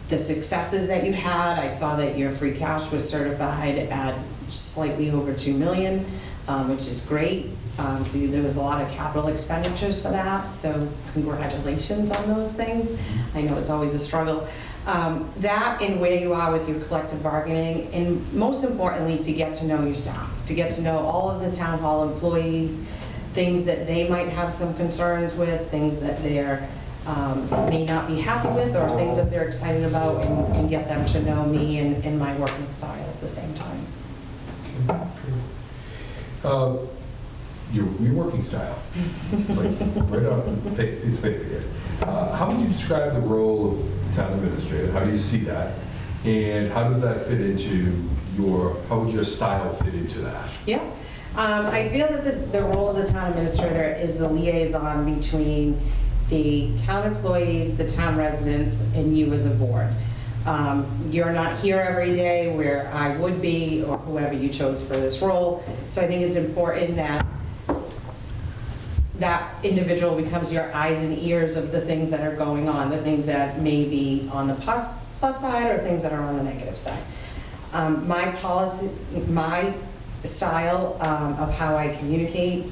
successes that you had. I saw that your free cash was certified at slightly over 2 million, which is great. So there was a lot of capital expenditures for that, so congratulations on those things. I know it's always a struggle. That and where you are with your collective bargaining, and most importantly, to get to know your staff, to get to know all of the town hall employees, things that they might have some concerns with, things that they're may not be happy with, or things that they're excited about, and get them to know me and my working style at the same time. Your working style, it's like right off the piece of paper here. How would you describe the role of town administrator? How do you see that? And how does that fit into how would your style fit into that? Yeah, I feel that the role of the town administrator is the liaison between the town employees, the town residents, and you as a board. You're not here every day where I would be, or whoever you chose for this role. So I think it's important that that individual becomes your eyes and ears of the things that are going on, the things that may be on the plus side or things that are on the negative side. My policy, my style of how I communicate,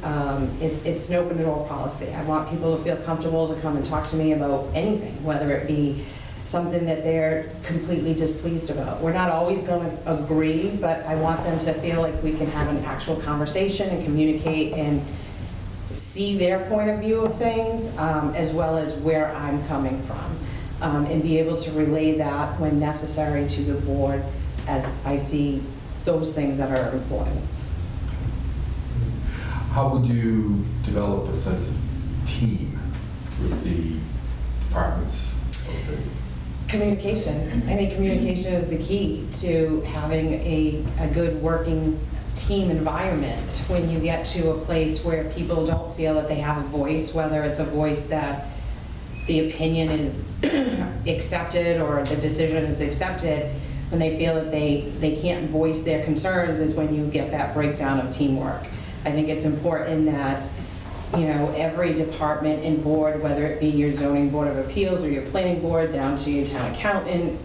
it's an open door policy. I want people to feel comfortable to come and talk to me about anything, whether it be something that they're completely displeased about. We're not always going to agree, but I want them to feel like we can have an actual conversation and communicate and see their point of view of things, as well as where I'm coming from, and be able to relay that when necessary to the board as I see those things that are important. How would you develop a sense of team with the departments? Communication. I think communication is the key to having a good working team environment. When you get to a place where people don't feel that they have a voice, whether it's a voice that the opinion is accepted or the decision is accepted, when they feel that they can't voice their concerns is when you get that breakdown of teamwork. I think it's important that, you know, every department and board, whether it be your zoning board of appeals or your planning board, down to your town accountant,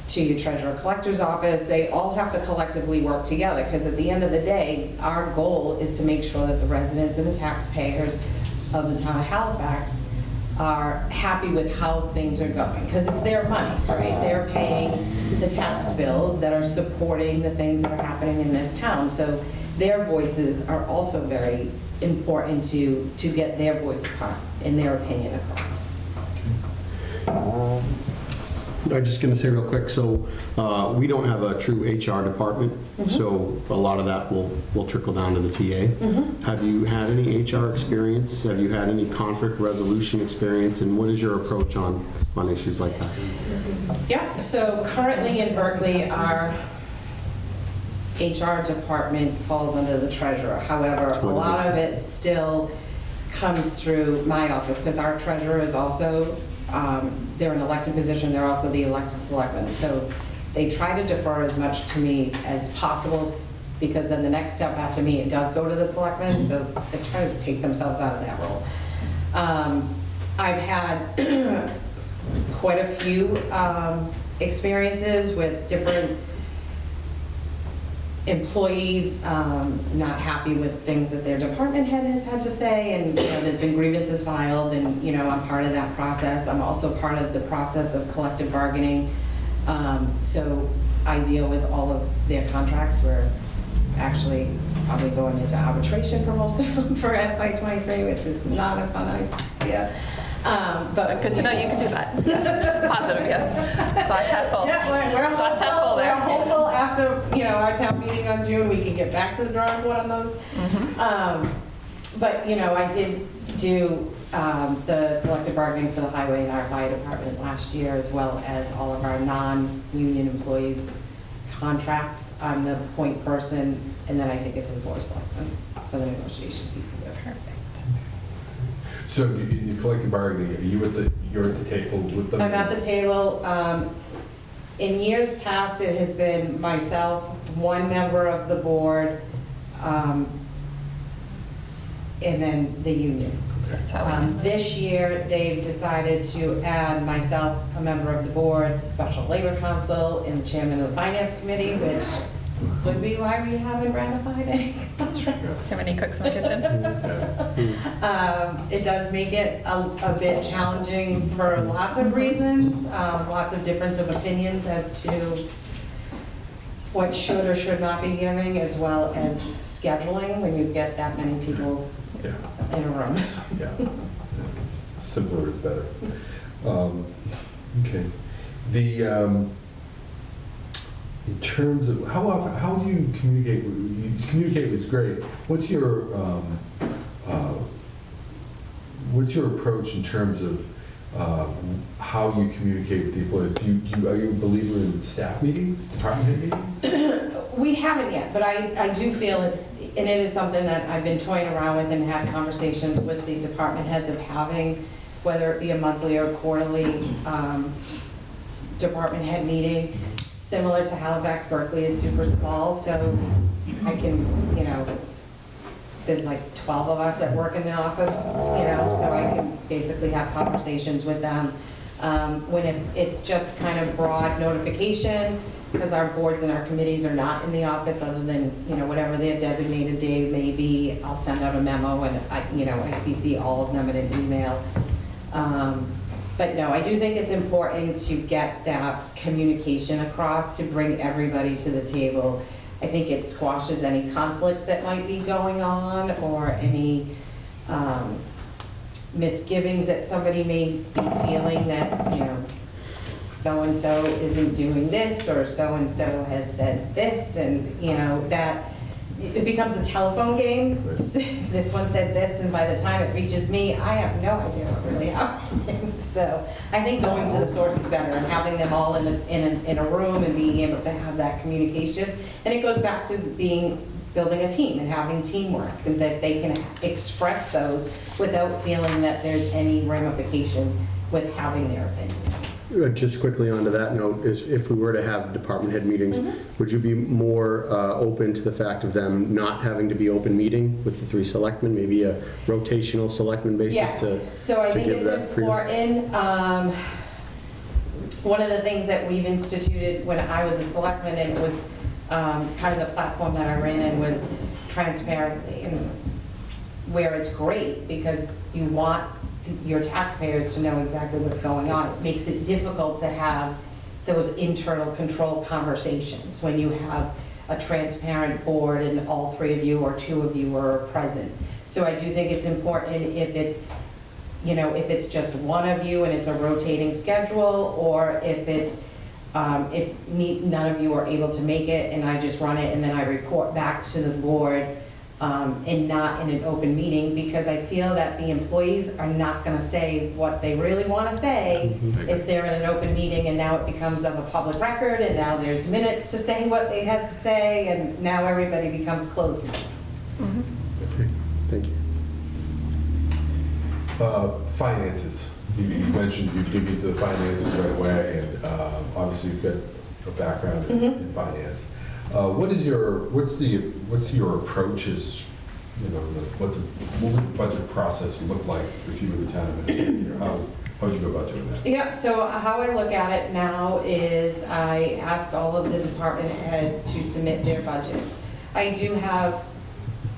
to your treasurer collector's office, they all have to collectively work together, because at the end of the day, our goal is to make sure that the residents and the taxpayers of the town of Halifax are happy with how things are going, because it's their money, right? They're paying the tax bills that are supporting the things that are happening in this town. So their voices are also very important to get their voice across and their opinion across. I'm just going to say real quick, so we don't have a true HR department, so a lot of that will trickle down to the TA. Have you had any HR experience? Have you had any conflict resolution experience? And what is your approach on issues like that? Yeah, so currently in Berkeley, our HR department falls under the treasurer. However, a lot of it still comes through my office, because our treasurer is also, they're an elected position, they're also the elected selectmen. So they try to defer as much to me as possible, because then the next step after me, it does go to the selectmen, so they try to take themselves out of that role. I've had quite a few experiences with different employees not happy with things that their department head has had to say, and you know, there's been grievances filed, and you know, I'm part of that process. I'm also part of the process of collective bargaining. So I deal with all of their contracts. We're actually probably going into arbitration for most of them for FY '23, which is not a fun idea. But Good to know you can do that. Yes. Positive, yes. Glass half full. yeah, we're Glass half full there. hopeful after, you know, our town meeting on June, we can get back to the drawing board on those. But, you know, I did do the collective bargaining for the highway and our fire department last year, as well as all of our non-union employees' contracts. I'm the point person, and then I take it to the board of selectmen for the negotiation piece of it. Perfect. So in the collective bargaining, you're at the table with them? I'm at the table. In years past, it has been myself, one member of the board, and then the union. That's how we handle it. This year, they've decided to add myself, a member of the board, special labor counsel, and chairman of the finance committee, which could be why we haven't ratified any contracts. Too many cooks in the kitchen. It does make it a bit challenging for lots of reasons, lots of difference of opinions as to what should or should not be giving, as well as scheduling when you get that many people Yeah. in a room. Yeah. Simpler is better. Okay. In terms of, how do you communicate? You communicate was great. What's your approach in terms of how you communicate with the employees? Are you a believer in staff meetings, department head meetings? We haven't yet, but I do feel and it is something that I've been toying around with and had conversations with the department heads of having, whether it be a monthly or quarterly department head meeting. Similar to Halifax, Berkeley is super small, so I can, there's like 12 of us that work in the office, so I can basically have conversations with them. When it's just kind of broad notification, because our boards and our committees are not in the office other than, whatever their designated day may be, I'll send out a memo and I CC all of them in an email. But no, I do think it's important to get that communication across to bring everybody to the table. I think it squashes any conflicts that might be going on or any misgivings that somebody may be feeling that, so-and-so isn't doing this or so-and-so has said this, and, that it becomes a telephone game. This one said this, and by the time it reaches me, I have no idea what really happened. So I think going to the source is better and having them all in a room and being able to have that communication. And it goes back to building a team and having teamwork, and that they can express those without feeling that there's any ramification with having their opinion. Just quickly onto that note, if we were to have department head meetings, would you be more open to the fact of them not having to be open meeting with the 3 selectmen, maybe a rotational selectman basis Yes, so I think give it's that freedom? important. One of the things that we've instituted when I was a selectman, and it was kind of the platform that I ran in, was transparency, and where it's great because you want your taxpayers to know exactly what's going on. It makes it difficult to have those internal control conversations when you have a transparent board and all 3 of you or 2 of you are present. So I do think it's important if it's, if it's just 1 of you and it's a rotating schedule, or if it's, none of you are able to make it and I just run it and then I report back to the board, and not in an open meeting, because I feel that the employees are not going to say what they really want to say if they're in an open meeting, and now it becomes of a public record, and now there's minutes to say what they had to say, and now everybody becomes closed mouth. Okay, thank you. Finances. You mentioned you dig into the finances right away, and obviously you've got a background in finance. What's your approach as, what would the budget process look like if you were the town administrator? How would you go about doing that? Yeah, so how I look at it now is I ask all of the department heads to submit their budgets. I do have,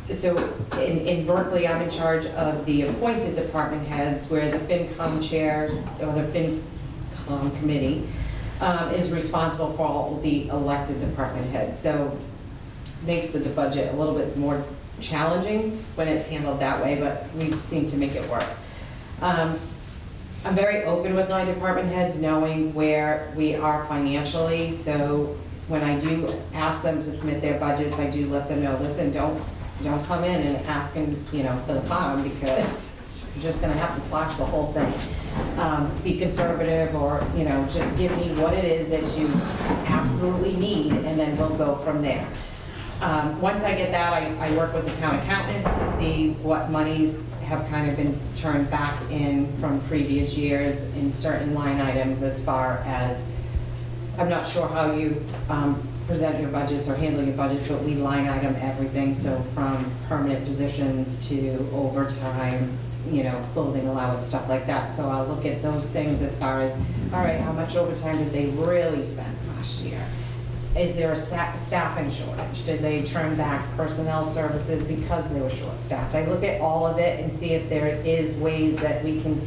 so in Berkeley, I'm in charge of the appointed department heads, where the FinCom chair, or the FinCom committee, is responsible for all the elected department heads. So makes the budget a little bit more challenging when it's handled that way, but we seem to make it work. I'm very open with my department heads, knowing where we are financially. So when I do ask them to submit their budgets, I do let them know, listen, don't come in and ask them, for the farm, because you're just gonna have to slash the whole thing. Be conservative, or, just give me what it is that you absolutely need, and then we'll go from there. Once I get that, I work with the town accountant to see what monies have kind of been turned back in from previous years in certain line items, as far as, I'm not sure how you present your budgets or handle your budgets, but we line item everything, so from permanent positions to overtime, you know, clothing allowance, stuff like that. So I'll look at those things as far as, all right, how much overtime did they really spend last year? Is there a staffing shortage? Did they turn back personnel services because they were short-staffed? I look at all of it and see if there is ways that we can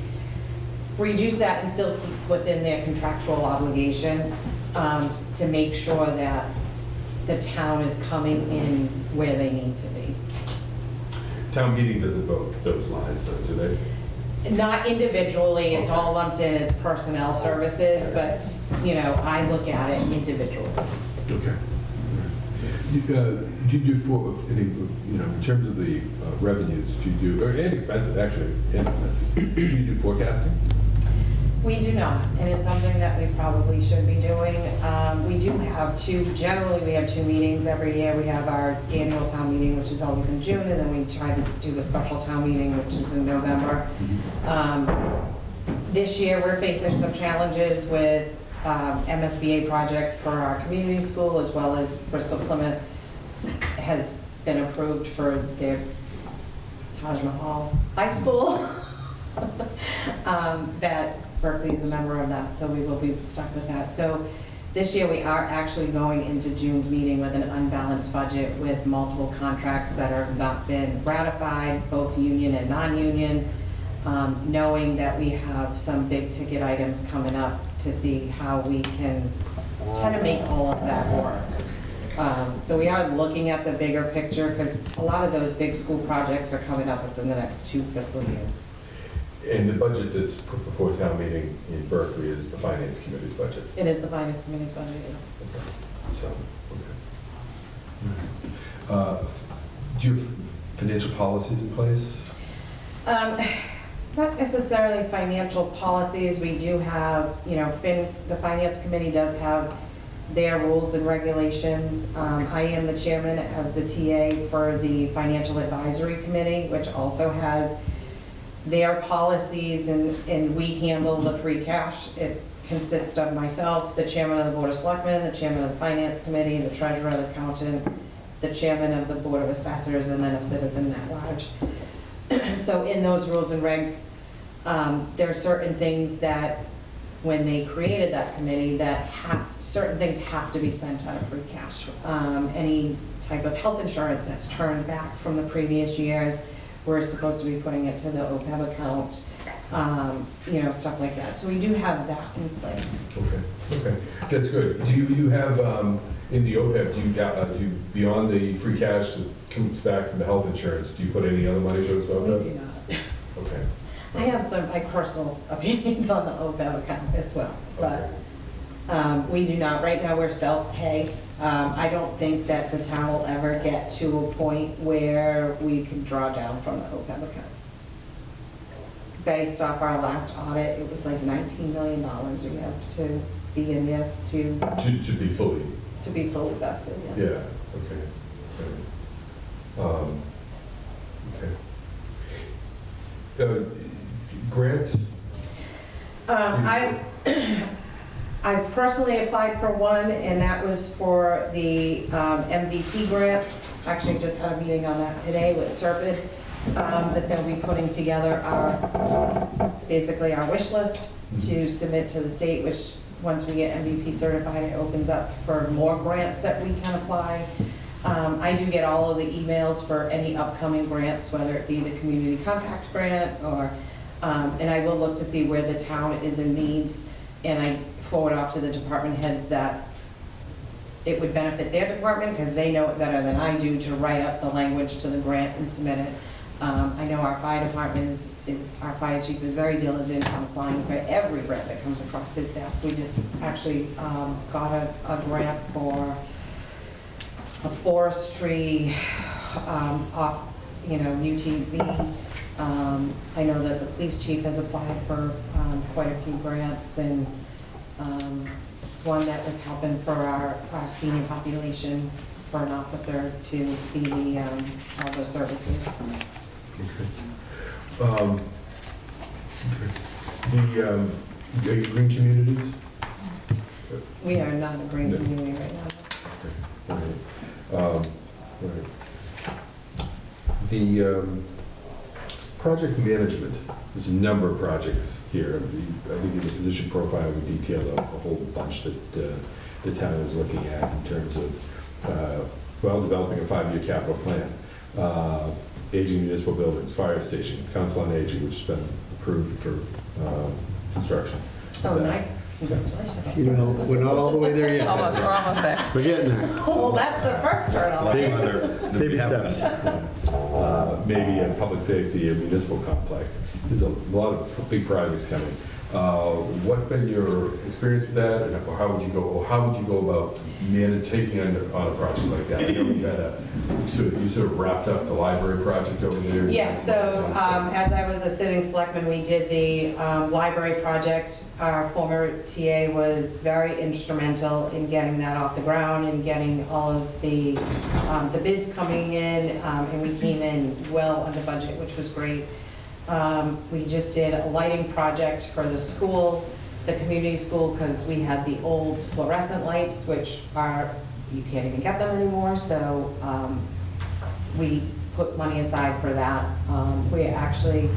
reduce that and still keep within their contractual obligation, to make sure that the town is coming in where they need to be. Town meeting doesn't vote those lines, though, do they? Not individually, it's all lumped in as personnel services, but, you know, I look at it individually. Okay. Do you do for, any, you know, in terms of the revenues, do you do, or and expenses, actually, and expenses, do you do forecasting? We do not, and it's something that we probably should be doing. We do have generally we have two meetings every year. We have our annual town meeting, which is always in June, and then we try to do a special town meeting, which is in November. This year, we're facing some challenges with MSBA project for our community school, as well as Bristol Plymouth has been approved for their Taj Mahal High School. That Berkeley is a member of that, so we will be stuck with that. So this year, we are actually going into June's meeting with an unbalanced budget with multiple contracts that have not been ratified, both union and non-union, knowing that we have some big ticket items coming up to see how we can kind of make all of that work. So we are looking at the bigger picture, because a lot of those big school projects are coming up within the next 2 fiscal years. And the budget that's put before town meeting in Berkeley is the finance committee's budget? It is the finance committee's budget, yeah. Okay. So, okay. Do you have financial policies in place? Not necessarily financial policies. We do have, you know, the finance committee does have their rules and regulations. I am the chairman as the TA for the financial advisory committee, which also has their policies, and we handle the free cash. It consists of myself, the chairman of the Board of Selectmen, the chairman of the finance committee, the treasurer, the accountant, the chairman of the Board of Assessors, and then a citizen at large. So in those rules and regs, there are certain things that when they created that committee certain things have to be spent out of free cash. Any type of health insurance that's turned back from the previous years, we're supposed to be putting it to the OPEB account, you know, stuff like that. So we do have that in place. Okay, that's good. Do you have, in the OPEB, do you, beyond the free cash that comes back from the health insurance, do you put any other money towards OPEB? We do not. Okay. I have some, my personal opinions on the OPEB account as well, but we do not. Right now, we're self-pay. I don't think that the town will ever get to a point where we can draw down from the OPEB account. Based off our last audit, it was like $19 million we have to be in this to be fully. To be fully vested, yeah. Yeah, okay. Grants? I've personally applied for one, and that was for the MVP grant. Actually, just had a meeting on that today with Serpent, that they'll be putting together basically our wish list to submit to the state, which once we get MVP certified, it opens up for more grants that we can apply. I do get all of the emails for any upcoming grants, whether it be the community compact grant or, and I will look to see where the town is in needs, and I forward off to the department heads that it would benefit their department, because they know it better than I do, to write up the language to the grant and submit it. I know our fire department our fire chief is very diligent on applying for every grant that comes across his desk. We just actually got a grant for a forestry off, you know, UTV. I know that the police chief has applied for quite a few grants, and one that was helping for our senior population, for an officer to be the other services. Okay. The green communities? We are not a green community right now. Okay. Right. The project management, there's a number of projects here. I think in the position profile, we detailed a whole bunch that the town is looking at in terms of, well, developing a 5-year capital plan, aging municipal buildings, fire station, council on aging, which has been approved for construction. Oh, That- nice. Congratulations. You know, we're not all the way there yet. Almost, we're almost there. We're getting there. Well, that's the first hurdle. Baby steps. Maybe a public safety or municipal complex. There's a lot of big projects coming. What's been your experience with that, or how would you go about taking on a project like that? I know you sort of wrapped up the library project over there. Yeah, so as I was a sitting selectman, we did the library project. Our former TA was very instrumental in getting that off the ground and getting all of the bids coming in, and we came in well under budget, which was great. We just did a lighting project for the school, the community school, because we had the old fluorescent lights, which you can't even get them anymore, so we put money aside for that. We actually,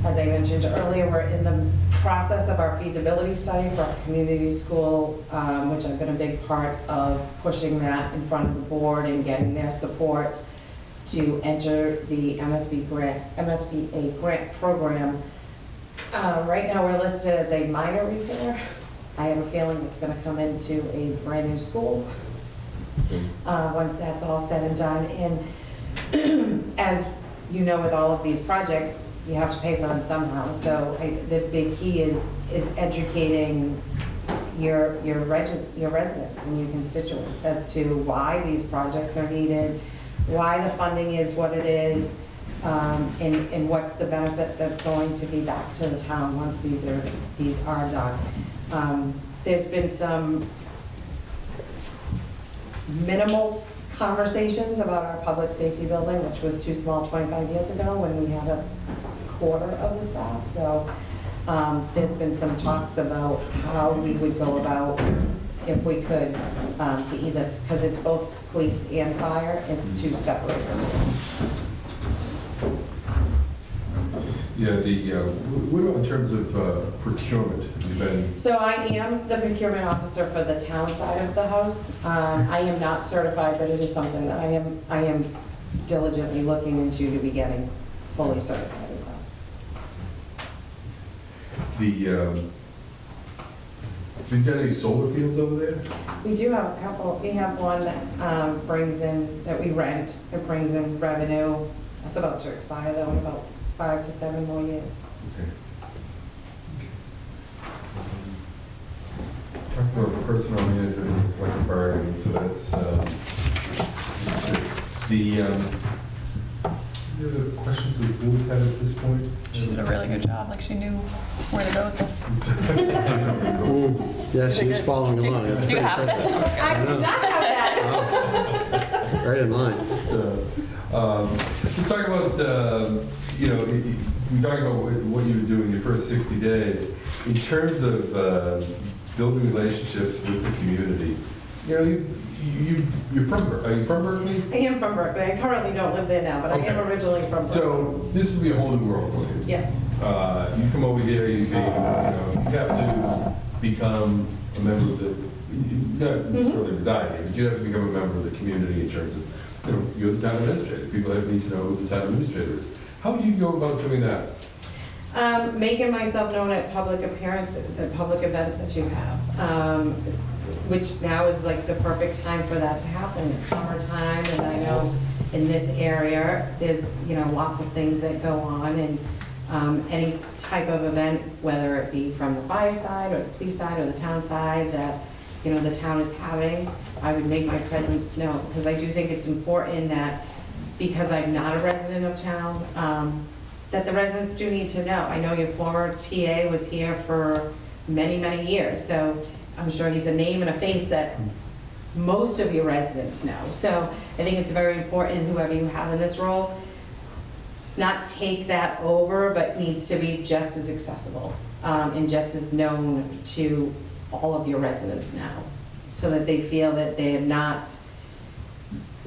as I mentioned earlier, we're in the process of our feasibility study for our community school, which I've been a big part of pushing that in front of the board and getting their support to enter the MSBA grant program. Right now, we're listed as a minor repair. I have a feeling it's gonna come into a brand-new school once that's all said and done. And as you know, with all of these projects, you have to pay for them somehow. So the big key is educating your residents and your constituents as to why these projects are needed, why the funding is what it is, and what's the benefit that's going to be back to the town once these are done. There's been some minimal conversations about our public safety building, which was too small 25 years ago when we had a quarter of the staff. So there's been some talks about how we would go about if we could to either, because it's both police and fire, it's to separate the two. Yeah, what about in terms of procurement? Have you been, So I am the procurement officer for the town side of the house. I am not certified, but it is something that I am diligently looking into to be getting fully certified as well. have you got any solar fields over there? We do have a couple. We have one that brings in, that we rent, it brings in revenue. That's about to expire though in about 5 to 7 more years. Okay. Talk about personnel management and collective bargaining, so that's, the other questions the board's had at this point? She did a really good job, like she knew where to go with this. Yeah, she's following along. It's Do you pretty have this? impressive. I do not have that. Right in line. Let's talk about, we talked about what you would do in your first 60 days. In terms of building relationships with the community, you're from, are you from Berkeley? I am from Berkeley. I currently don't live there now, but I am Okay. originally from Berkeley. So this will be a whole new world for you. Yeah. You come over here, you have to become a member of the, not necessarily reside here, but you have to become a member of the community in terms of, you're the town administrator. People need to know who the town administrator is. How do you go about doing that? Making myself known at public appearances and public events that you have, which now is like the perfect time for that to happen. It's summertime, and I know in this area, there's, lots of things that go on, and any type of event, whether it be from the fire side or the police side or the town side that, the town is having, I would make my presence known, because I do think it's important that, because I'm not a resident of town, that the residents do need to know. I know your former TA was here for many, many years, so I'm sure he's a name and a face that most of your residents know. So I think it's very important, whoever you have in this role, not take that over, but needs to be just as accessible and just as known to all of your residents now, so that they feel that they are not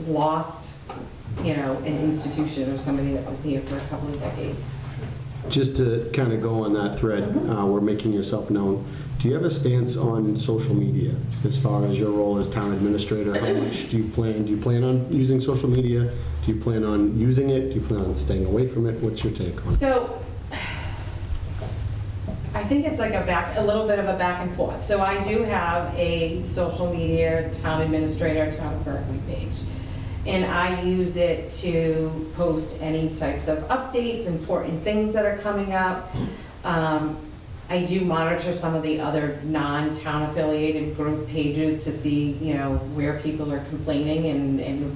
lost, an institution or somebody that was here for a couple of decades. Just to kind of go on that thread, we're making yourself known. Do you have a stance on social media as far as your role as town administrator? How much do you plan? Do you plan on using social media? Do you plan on using it? Do you plan on staying away from it? What's your take on it? So, I think it's like a little bit of a back and forth. So I do have a social media town administrator, town of Berkeley page. And I use it to post any types of updates, important things that are coming up. I do monitor some of the other non-town affiliated group pages to see, where people are complaining and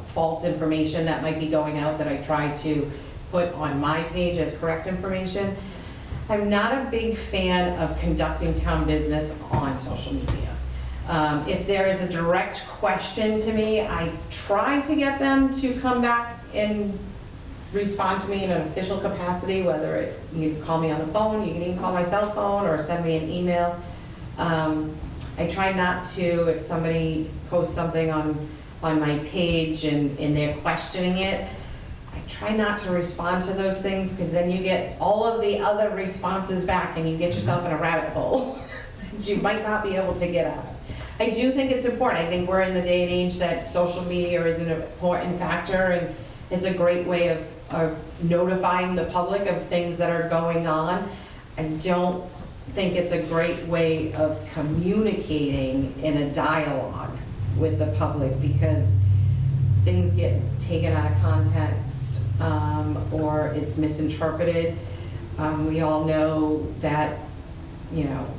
false information that might be going out that I try to put on my page as correct information. I'm not a big fan of conducting town business on social media. If there is a direct question to me, I try to get them to come back and respond to me in an official capacity, whether you call me on the phone, you can even call my cell phone, or send me an email. I try not to, if somebody posts something on my page and they're questioning it, I try not to respond to those things, because then you get all of the other responses back and you get yourself in a rabbit hole that you might not be able to get out of. I do think it's important. I think we're in the day and age that social media is an important factor, and it's a great way of notifying the public of things that are going on. I don't think it's a great way of communicating in a dialogue with the public, because things get taken out of context, or it's misinterpreted. We all know that,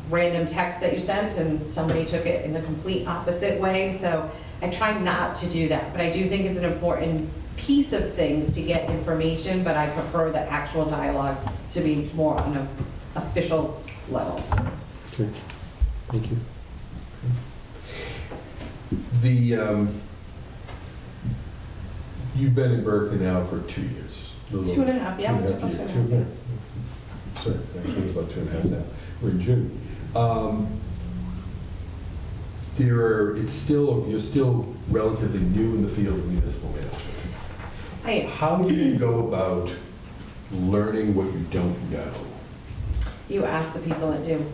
random text that you sent and somebody took it in the complete opposite way. So I try not to do that, but I do think it's an important piece of things to get information, but I prefer the actual dialogue to be more on an official level. Okay, thank you. You've been in Berkeley now for 2 years. 2.5, yeah. 2.5 years. Sorry, actually it's about 2.5 now. We're in June. You're still relatively new in the field of municipal management. I am. How do you go about learning what you don't know? You ask the people that do.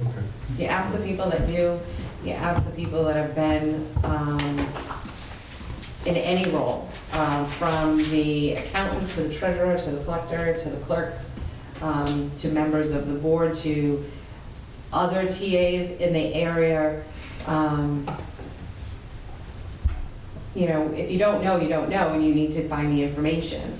Okay. You ask the people that do. You ask the people that have been in any role, from the accountant to the treasurer to the collector to the clerk, to members of the board, to other TAs in the area. If you don't know, you don't know, and you need to find the information.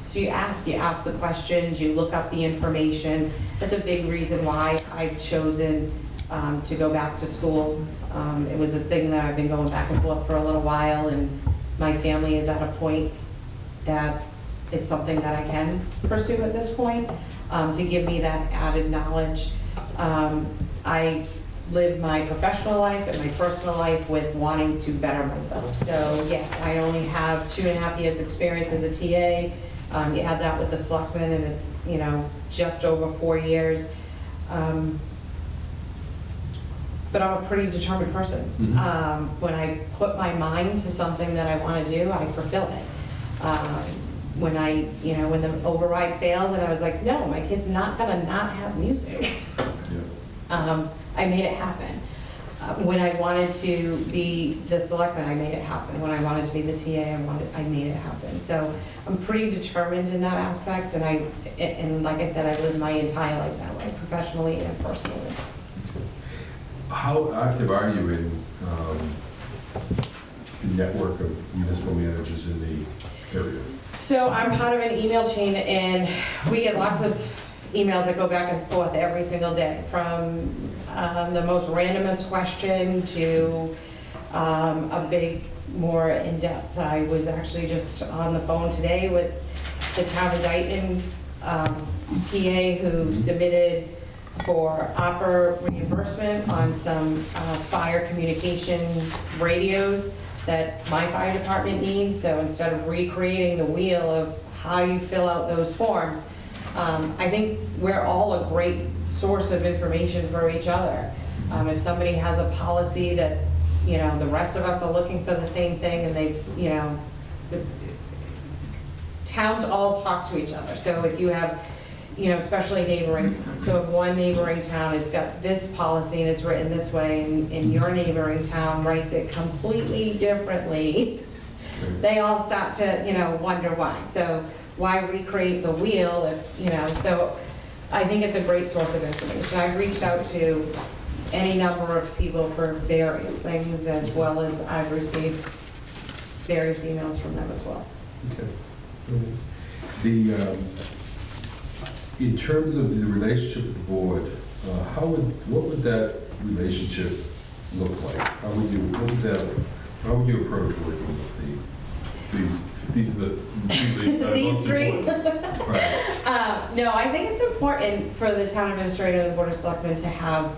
So you ask the questions, you look up the information. That's a big reason why I've chosen to go back to school. It was a thing that I've been going back and forth for a little while, and my family is at a point that it's something that I can pursue at this point, to give me that added knowledge. I live my professional life and my personal life with wanting to better myself. So yes, I only have 2.5 years experience as a TA. You had that with the Selectmen, and it's, just over 4 years. But I'm a pretty determined person. Mm-hmm. When I put my mind to something that I want to do, I fulfill it. When the override failed, and I was like, no, my kid's not gonna not have music. Yeah. I made it happen. When I wanted to be the selectman, I made it happen. When I wanted to be the TA, I made it happen. So I'm pretty determined in that aspect, and like I said, I lived my entire life that way, professionally and personally. How active are you in the network of municipal managers in the area? So I'm part of an email chain, and we get lots of emails that go back and forth every single day, from the most randomest question to a big, more in-depth. I was actually just on the phone today with the town of Dayton TA who submitted for opera reimbursement on some fire communication radios that my fire department needs. So instead of recreating the wheel of how you fill out those forms, I think we're all a great source of information for each other. If somebody has a policy that you know, the rest of us are looking for the same thing, and they've, you know, the towns all talk to each other. So if you have, you know, especially neighboring towns, so if one neighboring town has got this policy and it's written this way, and your neighboring town writes it completely differently, they all start to, you know, wonder why. So why recreate the wheel if, you know, so I think it's a great source of information. I've reached out to any number of people for various things, as well as I've received various emails from them as well. Okay. In terms of the relationship with the board, what would that relationship look like? How would you approach working with these are the These most three? important. Right. No, I think it's important for the town administrator and the board of selectmen to have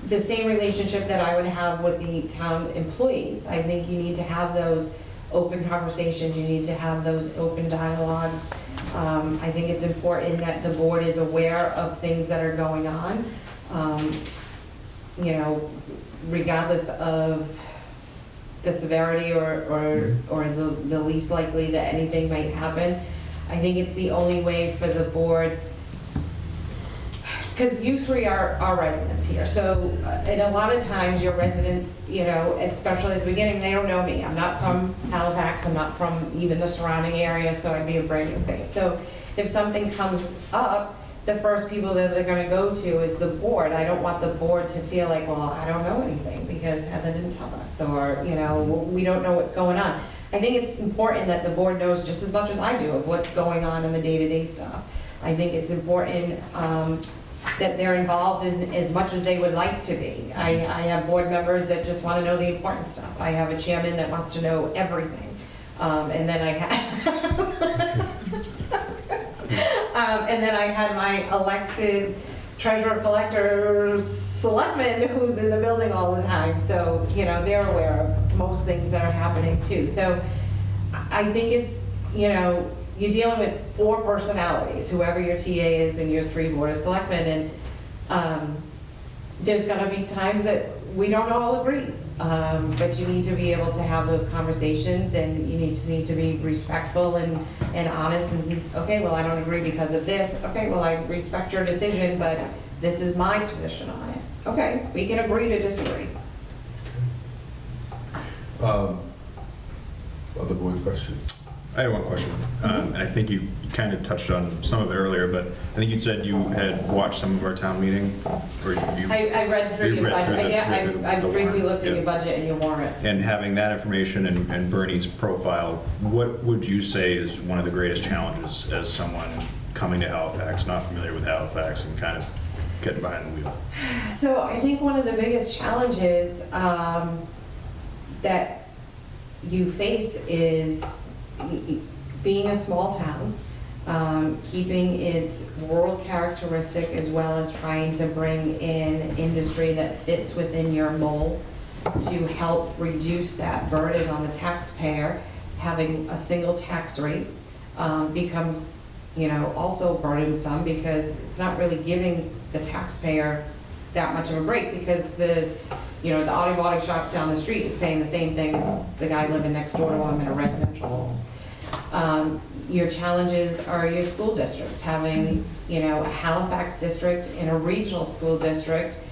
the same relationship that I would have with the town employees. I think you need to have those open conversations, you need to have those open dialogues. I think it's important that the board is aware of things that are going on, you know, regardless of the severity or the least likely that anything might happen. I think it's the only way for the board, because you three are residents here, so and a lot of times your residents, you know, especially at the beginning, they don't know me. I'm not from Halifax, I'm not from even the surrounding area, so I'd be a brand new face. So if something comes up, the first people that they're gonna go to is the board. I don't want the board to feel like, well, I don't know anything because Heather didn't tell us, or, you know, we don't know what's going on. I think it's important that the board knows just as much as I do of what's going on in the day-to-day stuff. I think it's important that they're involved in as much as they would like to be. I have board members that just want to know the important stuff. I have a chairman that wants to know everything. And then I had my elected treasurer collector selectman who's in the building all the time. So, you know, they're aware of most things that are happening too. So I think it's, you know, you're dealing with 4 personalities, whoever your TA is and your 3 board of selectmen, and there's gonna be times that we don't all agree, but you need to be able to have those conversations, and you need to be respectful and honest, and, okay, well, I don't agree because of this, okay, well, I respect your decision, but this is my position on it. Okay, we can agree to disagree. Other board questions? I had one question, and I think you kind of touched on some of it earlier, but I think you said you had watched some of our town meeting, or you... I read through You your read through budget, the- yeah, the I briefly warrant, looked at yeah. your budget and your warrant. And having that information and Bernie's profile, what would you say is one of the greatest challenges as someone coming to Halifax, not familiar with Halifax, and kind of getting behind the wheel? So I think one of the biggest challenges that you face is being a small town, keeping its rural characteristic, as well as trying to bring in industry that fits within your mold to help reduce that burden on the taxpayer. Having a single tax rate becomes, you know, also burdensome, because it's not really giving the taxpayer that much of a break, because the auto body shop down the street is paying the same thing as the guy living next door to him in a residential home. Your challenges are your school districts, having, you know, a Halifax district and a regional school district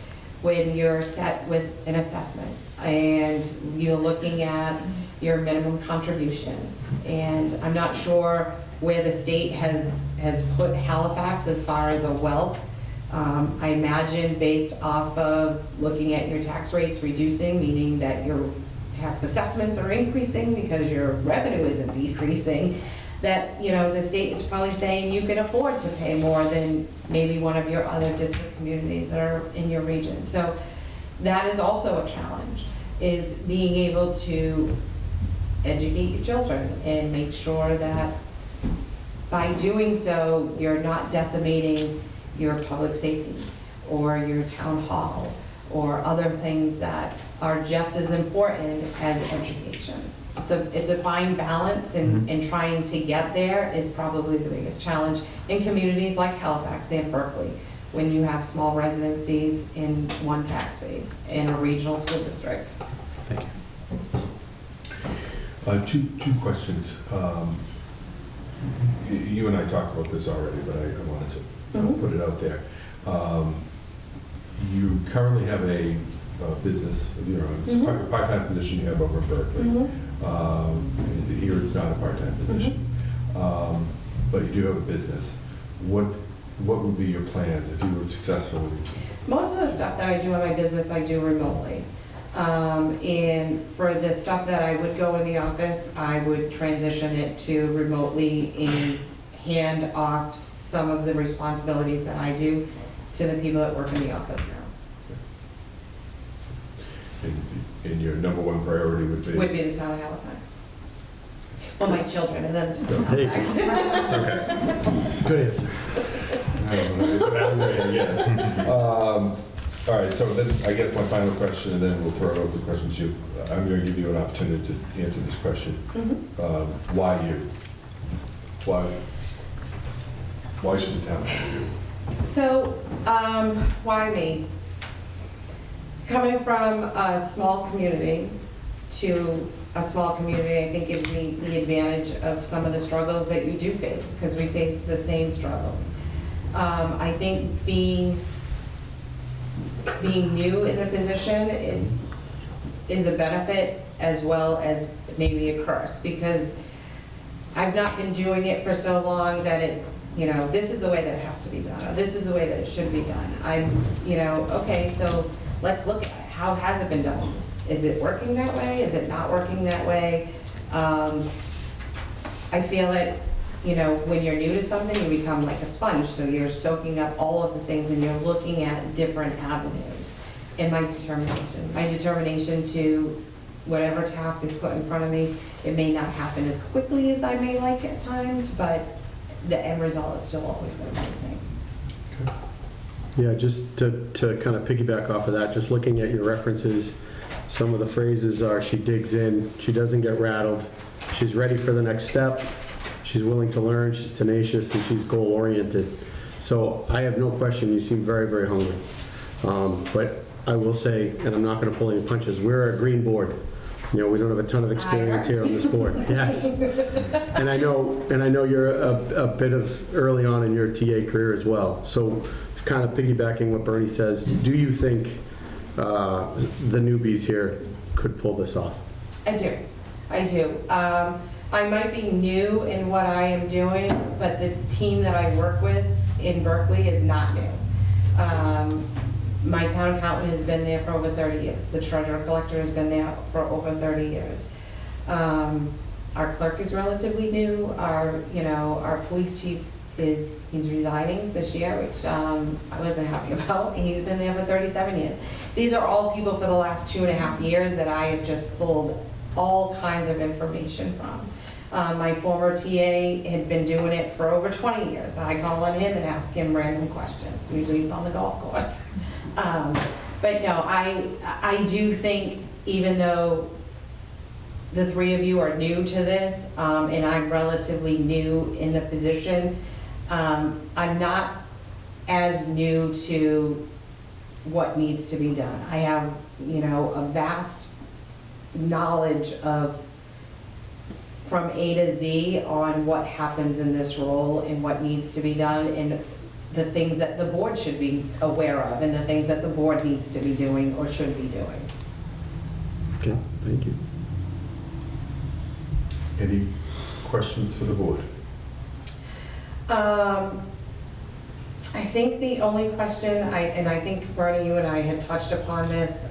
when you're set with an assessment and you're looking at your minimum contribution. And I'm not sure where the state has put Halifax as far as a wealth. I imagine based off of looking at your tax rates reducing, meaning that your tax assessments are increasing because your revenue isn't decreasing, that, you know, the state is probably saying you can afford to pay more than maybe one of your other district communities that are in your region. So that is also a challenge, is being able to educate your children and make sure that by doing so, you're not decimating your public safety or your town hall or other things that are just as important as education. It's a fine balance, and trying to get there is probably the biggest challenge in communities like Halifax and Berkeley, when you have small residencies in one tax base in a regional school district. Thank you. Two questions. You and I talked about this already, but I wanted to put it out there. You currently have a business of your own. It's a part-time position you have over in Berkeley. Here it's not a part-time position. But you do have a business. What would be your plans if you were successful? Most of the stuff that I do in my business, I do remotely. And for the stuff that I would go in the office, I would transition it to remotely and hand off some of the responsibilities that I do to the people that work in the office now. And your number one priority would be? Would be the town of Halifax. Well, my children, and then the town of There you go. Halifax. Okay. Good answer. Yes. All right, so then I guess my final question, and then we'll throw it over to questions to you. I'm going to give you an opportunity to answer this question. Why you? Why should the town hire you? So, why me? Coming from a small community to a small community, I think gives me the advantage of some of the struggles that you do face, because we face the same struggles. I think being new in the position is a benefit as well as maybe a curse, because I've not been doing it for so long that it's, this is the way that it has to be done, or this is the way that it should be done. Okay, so let's look at it. How has it been done? Is it working that way? Is it not working that way? I feel that, when you're new to something, you become like a sponge, so you're soaking up all of the things and you're looking at different avenues. And my determination to whatever task is put in front of me, it may not happen as quickly as I may like at times, but the end result is still always going to be the same. Yeah, just to kind of piggyback off of that, just looking at your references, some of the phrases are, she digs in, she doesn't get rattled, she's ready for the next step, she's willing to learn, she's tenacious, and she's goal-oriented. So I have no question, you seem very, very hungry. But I will say, and I'm not going to pull any punches, we're a green board. We don't have a ton of experience here on this board. Yes. And I know you're a bit of early on in your TA career as well. So kind of piggybacking what Bernie says, do you think the newbies here could pull this off? I do. I might be new in what I am doing, but the team that I work with in Berkeley is not new. My town accountant has been there for over 30 years. The treasurer collector has been there for over 30 years. Our clerk is relatively new. Our police chief he's resigning this year, which I wasn't happy about, and he's been there for 37 years. These are all people for the last 2.5 years that I have just pulled all kinds of information from. My former TA had been doing it for over 20 years. I call on him and ask him random questions. Usually he's on the golf course. But no, I do think, even though the three of you are new to this, and I'm relatively new in the position, I'm not as new to what needs to be done. I have, a vast knowledge from A to Z on what happens in this role and what needs to be done, and the things that the board should be aware of, and the things that the board needs to be doing or should be doing. Okay, thank you. Any questions for the board? I think the only question, and I think Bernie, you and I had touched upon this,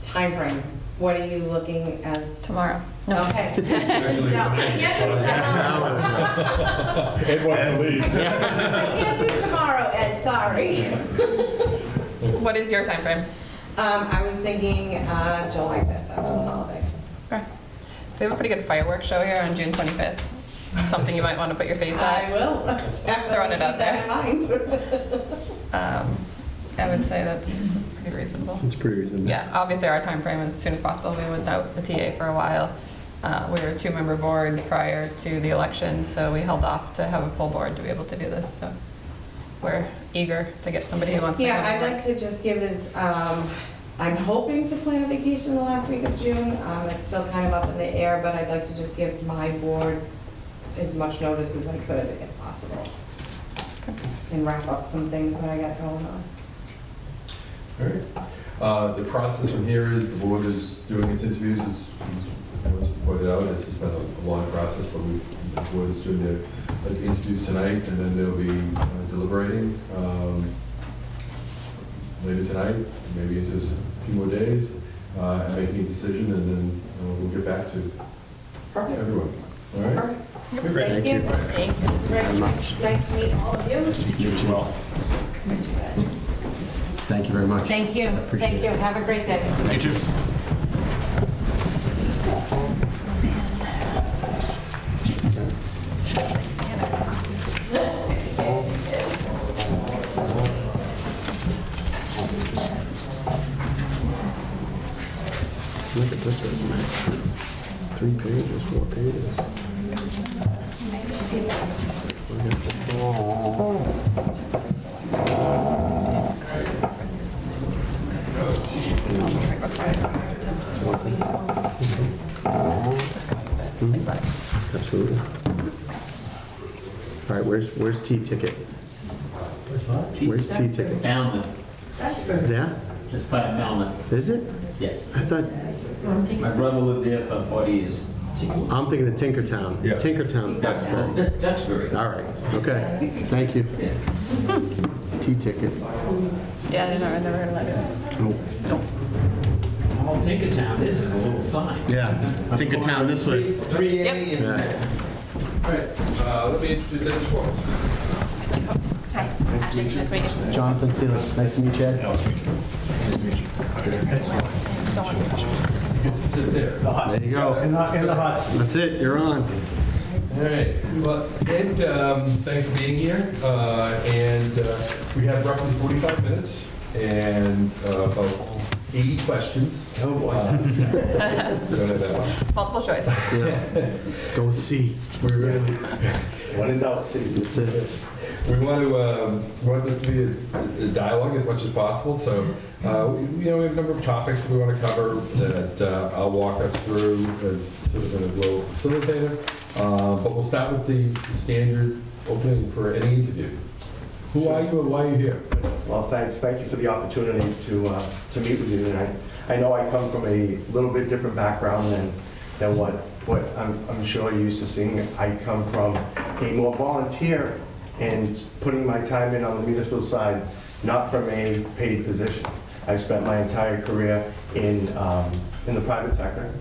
timeframe. What are you looking as? Tomorrow. No, Okay. No, I can't do tomorrow. Ed wants to leave. I can't do tomorrow, Ed, sorry. What is your time frame? I was thinking July 5th after the holiday. Okay. We have a pretty good fireworks show here on June 25th. Something you might want to put your face I at. will. Throwing it out there. Keep that in mind. I would say that's pretty reasonable. It's pretty reasonable. Yeah, obviously our time frame is as soon as possible. We were without a TA for a while. We were a 2-member board prior to the election, so we held off to have a full board to be able to do this. So we're eager to get somebody who wants to. Yeah, come I'd and work. like to just give his, I'm hoping to plan a vacation the last week of June. It's still kind of up in the air, but I'd like to just give my board as much notice as I could, if possible. And wrap up some things that I got going on. All right. The process from here is the board is doing its interviews, as was pointed out. This has been a long process, but the board is doing their interviews tonight, and then they'll be deliberating later tonight, maybe into a few more days, and making a decision, and then we'll get back to Perfect. everyone. All right? Perfect. Yep, Great. Thank you. Thank you. very much. Nice to meet all of you. Nice to meet you as well. Thank you very much. Thank you. Appreciate Thank you. Have a great day. You too. Look at this resume. 3 pages, 4 pages. Absolutely. All right, where's T-ticket? Where's T-ticket? Falmouth. Yeah? It's by Falmouth, Is it? yes. I thought, My brother lived there for 40 years. I'm thinking of Tinkertown. Yeah. Tinkertown's Duxbury. That's Duxbury. All right, okay, thank you. T-ticket. Yeah, I never heard of that. All Tinkertown, this is a little sign. Yeah, Tinkertown this way. 3A and... Yeah. All right, let me introduce Ed Schwartz. Hi. Nice to meet you. Jonathan Seelig, nice to meet you, Ed. Nice to meet you. So unprofessional. Sit there. There you go. In the hot seat. That's it, you're on. All right, well, Ed, thanks for being here, and we have roughly 45 minutes and about 80 questions. Oh, boy. We don't have that much. Multiple choice. Yeah. Go with C. We really, When in doubt, see. That's it. we want this to be a dialogue as much as possible, so, we have a number of topics that we want to cover that I'll walk us through as sort of a little facilitator, but we'll start with the standard opening for any interview. Who are you and why are you here? Well, thanks. Thank you for the opportunity to meet with you tonight. I know I come from a little bit different background than what I'm sure you're used to seeing. I come from a more volunteer and putting my time in on the municipal side, not from a paid position. I spent my entire career in the private sector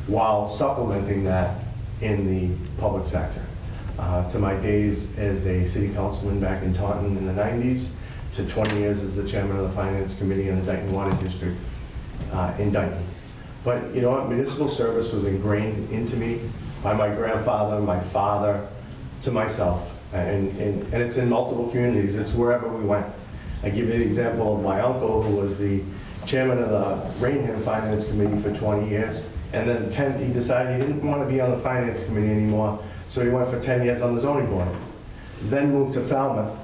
while supplementing that in the public sector. To my days as a city councilman back in Taunton in the 90s, to 20 years as the chairman of the Finance Committee in the Dayton Water District in Dayton. But you know what, municipal service was ingrained into me by my grandfather, my father, to myself. And it's in multiple communities, it's wherever we went. I give you an example of my uncle, who was the chairman of the Rainham Finance Committee for 20 years. And then he decided he didn't want to be on the Finance Committee anymore, so he went for 10 years on the zoning board. Then moved to Falmouth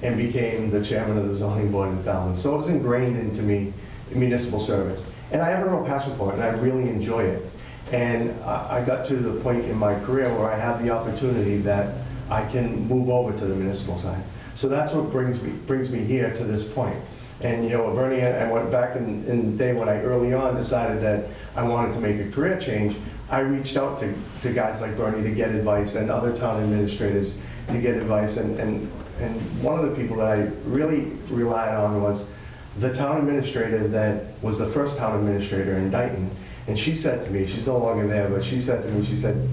and became the chairman of the zoning board in Falmouth. So it was ingrained into me, municipal service. And I have a real passion for it, and I really enjoy it. And I got to the point in my career where I have the opportunity that I can move over to the municipal side. So that's what brings me here to this point. And you know, Bernie, I went back in the day when I early on decided that I wanted to make a career change. I reached out to guys like Bernie to get advice, and other town administrators to get advice. And one of the people that I really relied on was the town administrator that was the first town administrator in Dayton. And she said to me, she's no longer there, but she said to me, she said,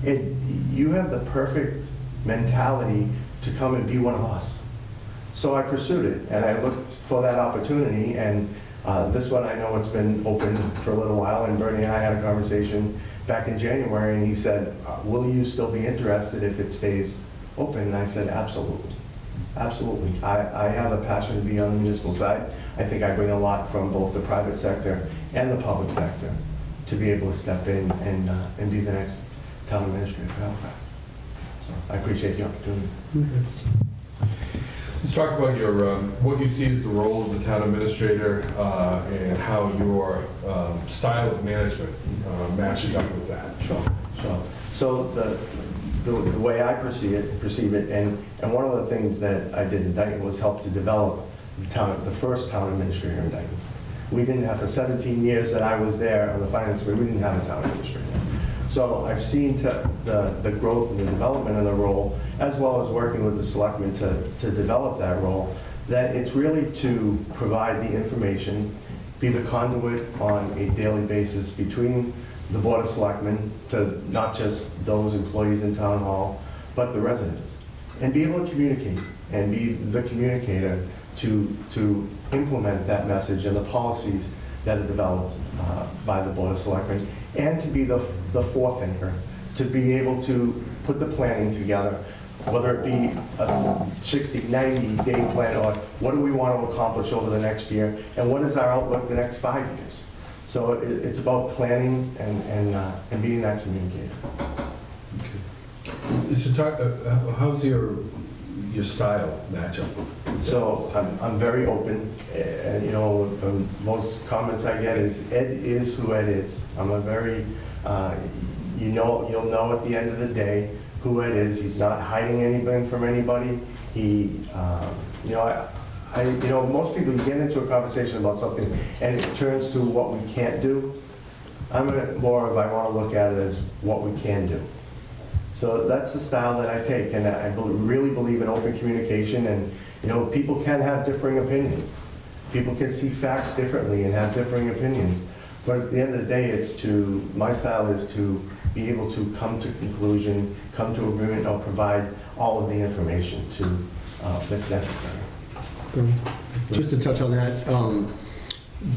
Ed, you have the perfect mentality to come and be one of us. So I pursued it, and I looked for that opportunity, and this one I know it's been open for a little while, and Bernie and I had a conversation back in January, and he said, will you still be interested if it stays open? And I said, absolutely. Absolutely. I have a passion to be on the municipal side. I think I bring a lot from both the private sector and the public sector to be able to step in and be the next town administrator for Halifax. So I appreciate the opportunity. Let's talk about your, what you see as the role of the town administrator and how your style of management matches up with that. Sure, sure. So the way I perceive it, and one of the things that I did in Dayton was help to develop the first town administrator in Dayton. We didn't have, for 17 years that I was there on the finance committee, we didn't have a town administrator. So I've seen the growth and the development of the role, as well as working with the selectmen to develop that role, that it's really to provide the information, be the conduit on a daily basis between the Board of Selectmen, to not just those employees in Town Hall, but the residents, and be able to communicate and be the communicator to implement that message and the policies that are developed by the Board of Selectmen, and to be the forethinker, to be able to put the planning together, whether it be a 60, 90-day plan, or what do we want to accomplish over the next year, and what is our outlook the next 5 years. So it's about planning and being that communicator. Okay. So how's your style match up? So I'm very open, and the most comments I get is, Ed is who Ed is. I'm a very, you'll know at the end of the day who Ed is. He's not hiding anything from anybody. He, most people, you get into a conversation about something and it turns to what we can't do. I'm more of, I want to look at it as what we can do. So that's the style that I take, and I really believe in open communication, and people can have differing opinions. People can see facts differently and have differing opinions. But at the end of the day, my style is to be able to come to conclusion, come to agreement, or provide all of the information that's necessary. Just to touch on that,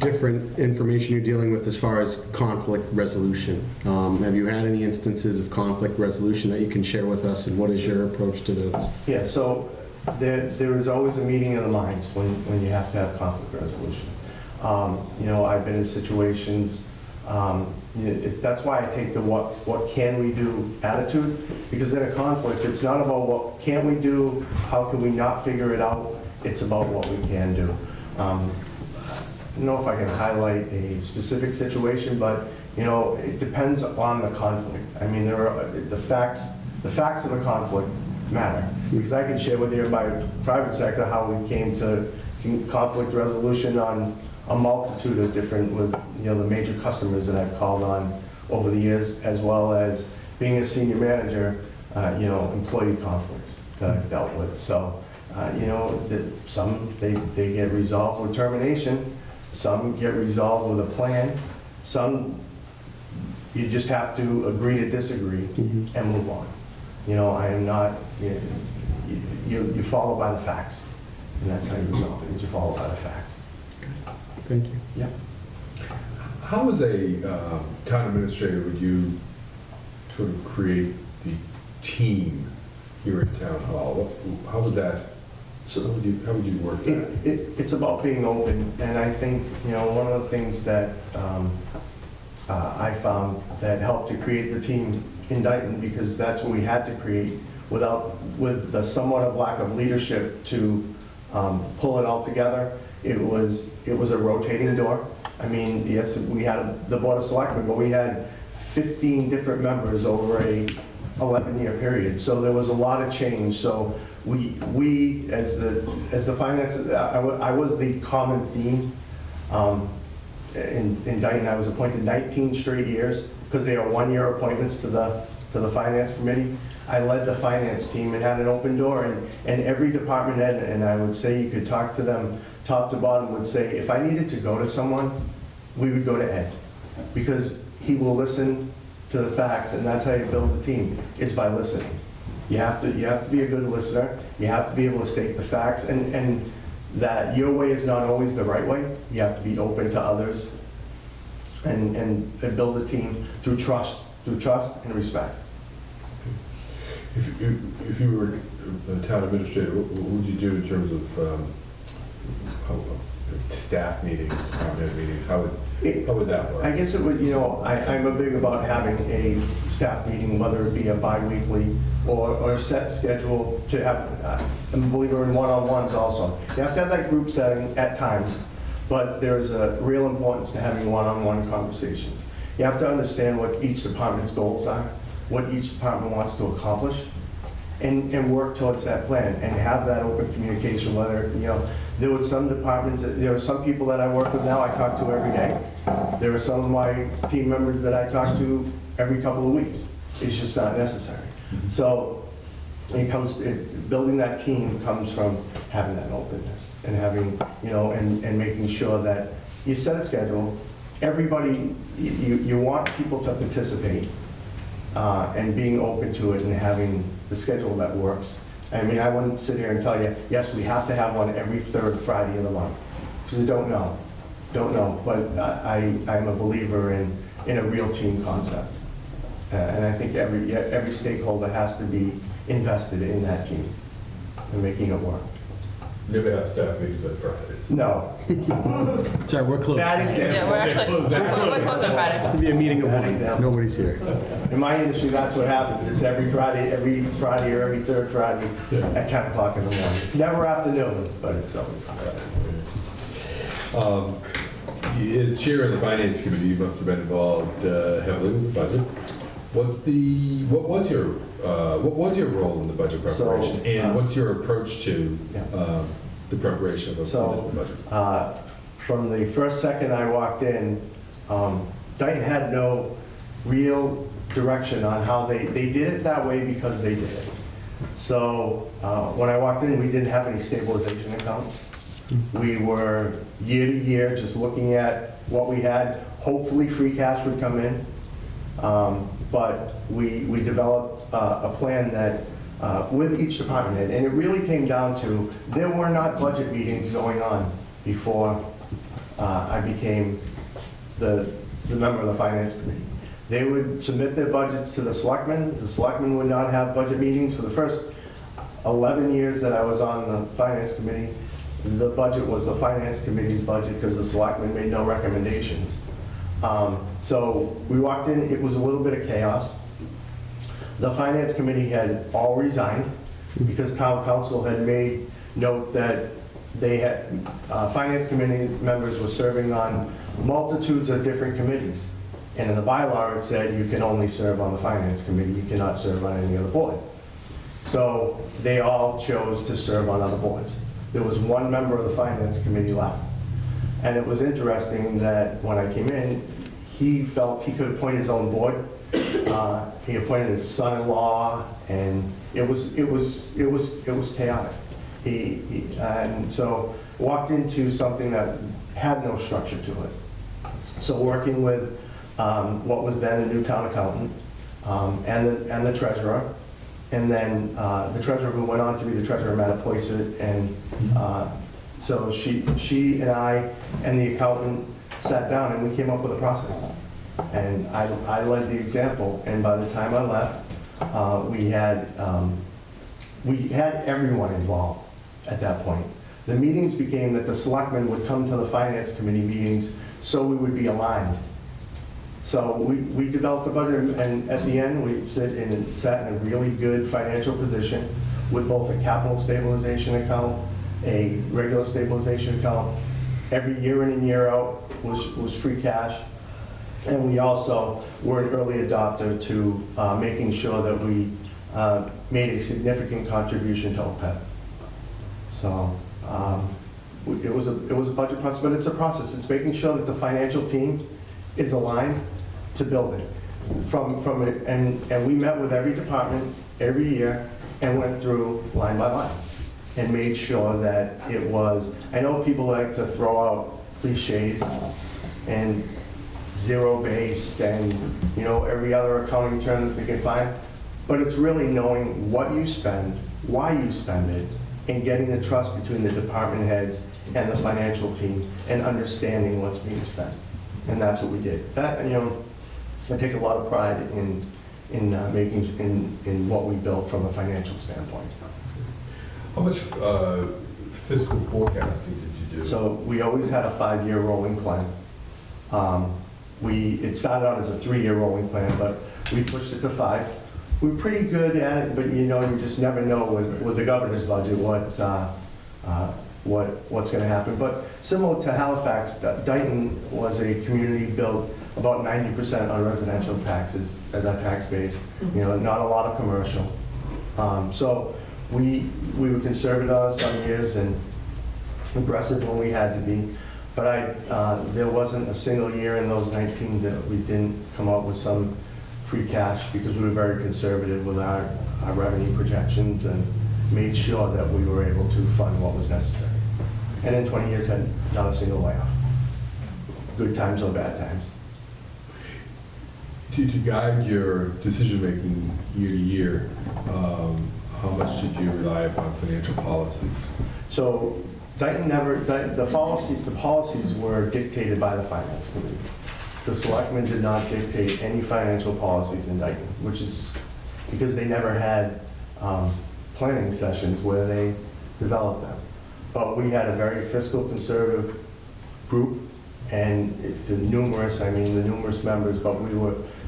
different information you're dealing with as far as conflict resolution. Have you had any instances of conflict resolution that you can share with us, and what is your approach to those? Yeah, so there is always a meeting of the minds when you have to have conflict resolution. I've been in situations, that's why I take the what can we do attitude, because in a conflict, it's not about what can we do, how can we not figure it out, it's about what we can do. I don't know if I can highlight a specific situation, but it depends on the conflict. I mean, there are the facts of the conflict matter, because I can share with you in my private sector how we came to conflict resolution on a multitude of different, with the major customers that I've called on over the years, as well as being a senior manager, employee conflicts that I've dealt with. So, some they get resolved with termination. Some get resolved with a plan. Some, you just have to agree to disagree and move on. I am not, you follow by the facts. And that's how you resolve it, is you follow by the facts. Thank you. Yeah. How as a town administrator would you sort of create the team here at Town Hall? How would that, how would you work that? It's about being open, and I think, one of the things that I found that helped to create the team in Dayton, because that's what we had to create with the somewhat of lack of leadership to pull it all together. It was a rotating door. I mean, yes, we had the Board of Selectmen, but we had 15 different members over a 11-year period. So there was a lot of change. So we as the finance, I was the common theme. In Dayton, I was appointed 19 straight years, because they are one-year appointments to the finance committee. I led the finance team and had an open door, and every department head, and I would say you could talk to them top to bottom, would say, if I needed to go to someone, we would go to Ed, because he will listen to the facts, and that's how you build the team, is by listening. You have to be a good listener. You have to be able to state the facts, and that your way is not always the right way. You have to be open to others, and build a team through trust and respect. If you were a town administrator, what would you do in terms of staff meetings, department meetings, how would that work? I guess it would, I'm a big about having a staff meeting, whether it be a bi-weekly or a set schedule to have, and believe it or not, one-on-ones also. You have to have that group setting at times, but there's a real importance to having one-on-one conversations. You have to understand what each department's goals are, what each department wants to accomplish, and work towards that plan, and have that open communication, whether, there were some departments, there are some people that I work with now I talk to every day. There are some of my team members that I talk to every couple of weeks. It's just not necessary. So building that team comes from having that openness and having, and making sure that you set a schedule. Everybody, you want people to participate and being open to it and having the schedule that works. I mean, I wouldn't sit here and tell you, yes, we have to have one every third Friday of the month, because I don't know. But I'm a believer in a real team concept. And I think every stakeholder has to be invested in that team and making it work. Never have staff meetings on Fridays. No. Sorry, we're closed. Bad example. Yeah, we're actually, we're closed on Friday. It'll be a meeting of Bad one. example. Nobody's here. In my industry, that's what happens. It's every Friday or every third Friday at 10 o'clock in the morning. It's never afternoon, but it's always As chair of the finance committee, you must have been involved heavily with the budget. What was your role in the budget preparation, and what's your approach to the preparation of a municipal budget? From the first second I walked in, Dayton had no real direction on how they did it that way because they did it. So when I walked in, we didn't have any stabilization accounts. We were year to year just looking at what we had. Hopefully free cash would come in. But we developed a plan that with each department head, and it really came down to, there were not budget meetings going on before I became the member of the finance committee. They would submit their budgets to the selectmen. The selectmen would not have budget meetings. For the first 11 years that I was on the finance committee, the budget was the finance committee's budget because the selectmen made no recommendations. So we walked in, it was a little bit of chaos. The finance committee had all resigned because town council had made note that they had, finance committee members were serving on multitudes of different committees. And in the bylaw, it said you can only serve on the finance committee, you cannot serve on any other board. So they all chose to serve on other boards. There was one member of the finance committee left. And it was interesting that when I came in, he felt he could appoint his own board. He appointed his son-in-law, and it was chaotic. And so walked into something that had no structure to it. So working with what was then a new town accountant and the treasurer, and then the treasurer who went on to be the treasurer of Mattapoisett, and so she and I and the accountant sat down and we came up with a process. And I led the example, and by the time I left, we had everyone involved at that point. The meetings became that the selectmen would come to the finance committee meetings so we would be aligned. So we developed a budget, and at the end, we sat in a really good financial position with both a capital stabilization account, a regular stabilization account. Every year in and year out was free cash. And we also were an early adopter to making sure that we made a significant contribution to OPEB. So it was a budget process, but it's a process. It's making sure that the financial team is aligned to build it. From it, and we met with every department every year and went through line by line and made sure that it was. I know people like to throw out cliches and zero-based and, every other accounting term that they can find, but it's really knowing what you spend, why you spend it, and getting the trust between the department heads and the financial team and understanding what's being spent. And that's what we did. That, I take a lot of pride in what we built from a financial standpoint. How much fiscal forecasting did you do? So we always had a 5-year rolling plan. It started out as a 3-year rolling plan, but we pushed it to 5. We're pretty good at it, but you just never know with the governor's budget what's going to happen. But similar to Halifax, Dayton was a community built about 90% on residential taxes as our tax base. Not a lot of commercial. So we were conservative some years and aggressive when we had to be. But there wasn't a single year in those 19 that we didn't come up with some free cash because we were very conservative with our revenue projections and made sure that we were able to fund what was necessary. And in 20 years, had not a single layoff. Good times or bad times. To guide your decision-making year to year, how much did you rely upon financial policies? So Dayton the policies were dictated by the Finance Committee. The Selectmen did not dictate any financial policies in Dayton, which is because they never had planning sessions where they developed them. But we had a very fiscal conservative group, and the numerous members, but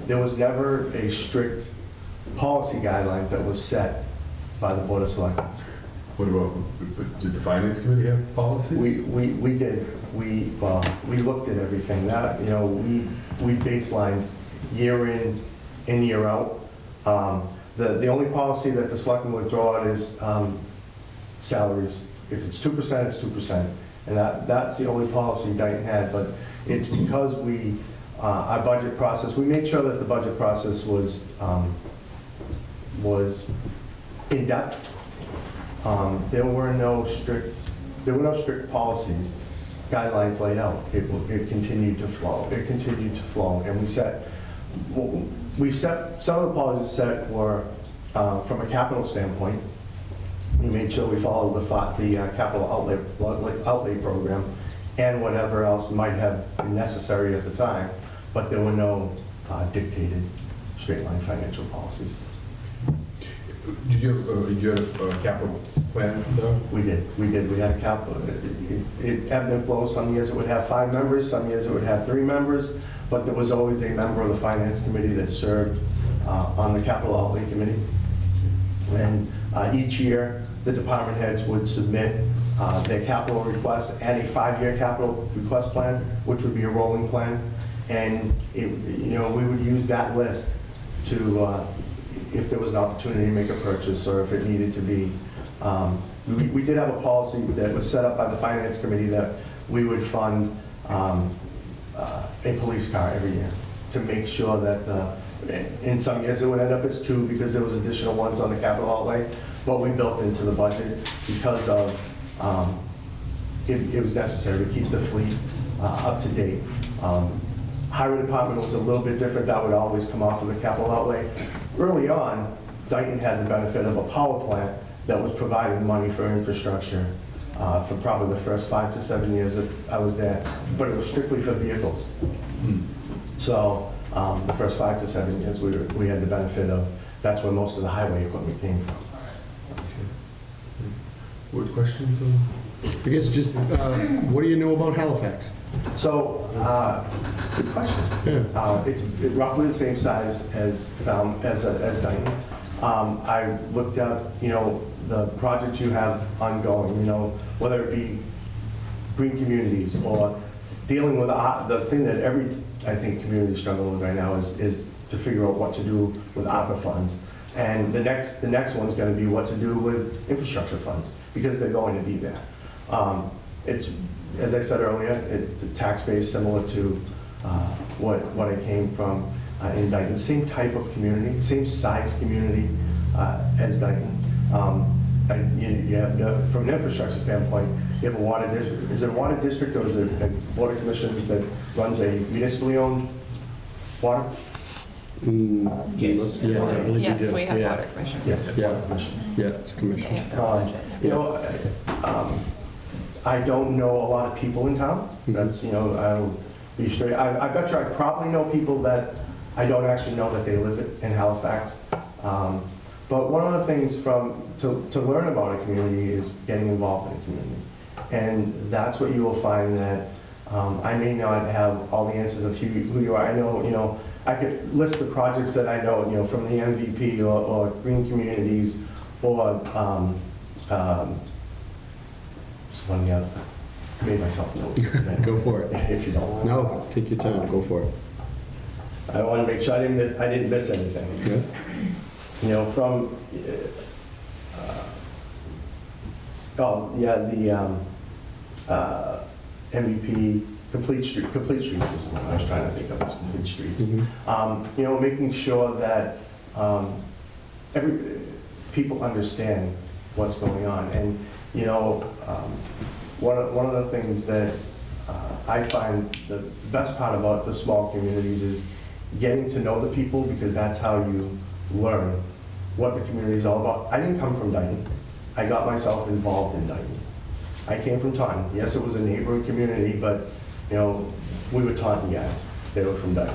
there was never a strict policy guideline that was set by the Board of Selectmen. What about, did the Finance Committee have policies? We did. We looked at everything. That, we baselined year in and year out. The only policy that the Selectmen would throw out is salaries. If it's 2%, it's 2%. And that's the only policy Dayton had, but it's because our budget process, we made sure that the budget process was in-depth. There were no strict policies, guidelines laid out. It continued to flow. And we set some of the policies set were from a capital standpoint. We made sure we followed the capital outlay program and whatever else might have been necessary at the time, but there were no dictated straight line financial policies. Did you have a capital plan though? We did. We had a capital. It ebbed and flowed. Some years it would have 5 members, some years it would have 3 members, but there was always a member of the Finance Committee that served on the Capital Outlay Committee. And each year, the department heads would submit their capital requests and a 5-year capital request plan, which would be a rolling plan. And we would use that list to, if there was an opportunity to make a purchase or if it needed to be. We did have a policy that was set up by the Finance Committee that we would fund a police car every year to make sure that in some years it would end up as 2 because there was additional ones on the capital outlay, but we built into the budget because of it was necessary to keep the fleet up to date. Highway department was a little bit different. That would always come off of the capital outlay. Early on, Dayton had the benefit of a power plant that was providing money for infrastructure for probably the first 5 to 7 years that I was there, but it was strictly for vehicles. So the first 5 to 7 years, we had the benefit of, that's where most of the highway equipment came from. What questions? I guess just, what do you know about Halifax? So, good question. Yeah. It's roughly the same size as Dayton. I looked at, the projects you have ongoing, whether it be green communities or dealing with the thing that I think community is struggling with right now is to figure out what to do with ARPA funds. And the next one's going to be what to do with infrastructure funds, because they're going to be there. It's, as I said earlier, the tax base similar to what I came from in Dayton. Same type of community, same size community as Dayton. You have, from an infrastructure standpoint, you have a water district. Is it a water district or is it a water commission that runs a municipally owned water? Yes. Yes, I believe we Yes, do. we have Yeah. water commission. Yeah. Water commission. Yeah, it's a commission. I don't know a lot of people in town. That's, I'll be straight. I bet you I probably know people that I don't actually know that they live in Halifax. But one of the things to learn about a community is getting involved in a community. And that's what you will find that I may not have all the answers of who you are. I know, I could list the projects that I know, from the MVP or Green Communities or just one of the other. I made myself notes. Go for it. If you don't. No, take your time, go for it. I want to make sure I didn't miss anything. Yeah. From, the MVP, Complete Streets is what I was trying to think of, was Complete Streets. Making sure that people understand what's going on. And, one of the things that I find the best part about the small communities is getting to know the people, because that's how you learn what the community is all about. I didn't come from Dayton. I got myself involved in Dayton. I came from Taunton. Yes, it was a neighboring community, but, we were Taunton guys. They were from Dayton.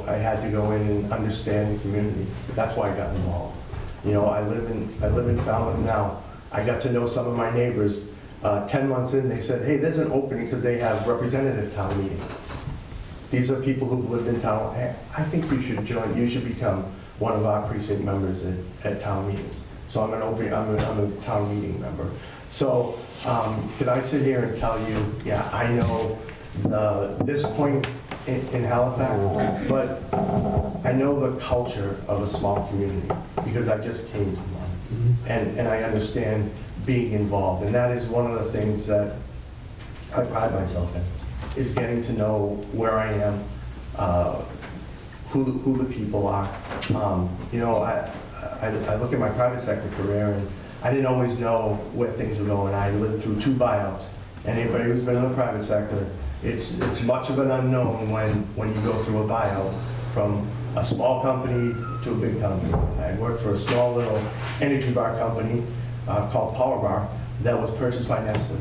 I had to go in and understand the community. That's why I got involved. I live in Falmouth now. I got to know some of my neighbors. 10 months in, they said, hey, there's an opening because they have representative town meeting. These are people who've lived in town. Hey, I think you should join, you should become one of our precinct members at town meeting. So I'm a town meeting member. So could I sit here and tell you, yeah, I know this point in Halifax, but I know the culture of a small community because I just came from one. And I understand being involved. And that is one of the things that I pride myself in, is getting to know where I am, who the people are. I look at my private sector career, and I didn't always know where things were going. I lived through 2 buyouts. And anybody who's been in the private sector, it's much of an unknown when you go through a buyout from a small company to a big company. I worked for a small little energy bar company called Power Bar that was purchased by Nestle.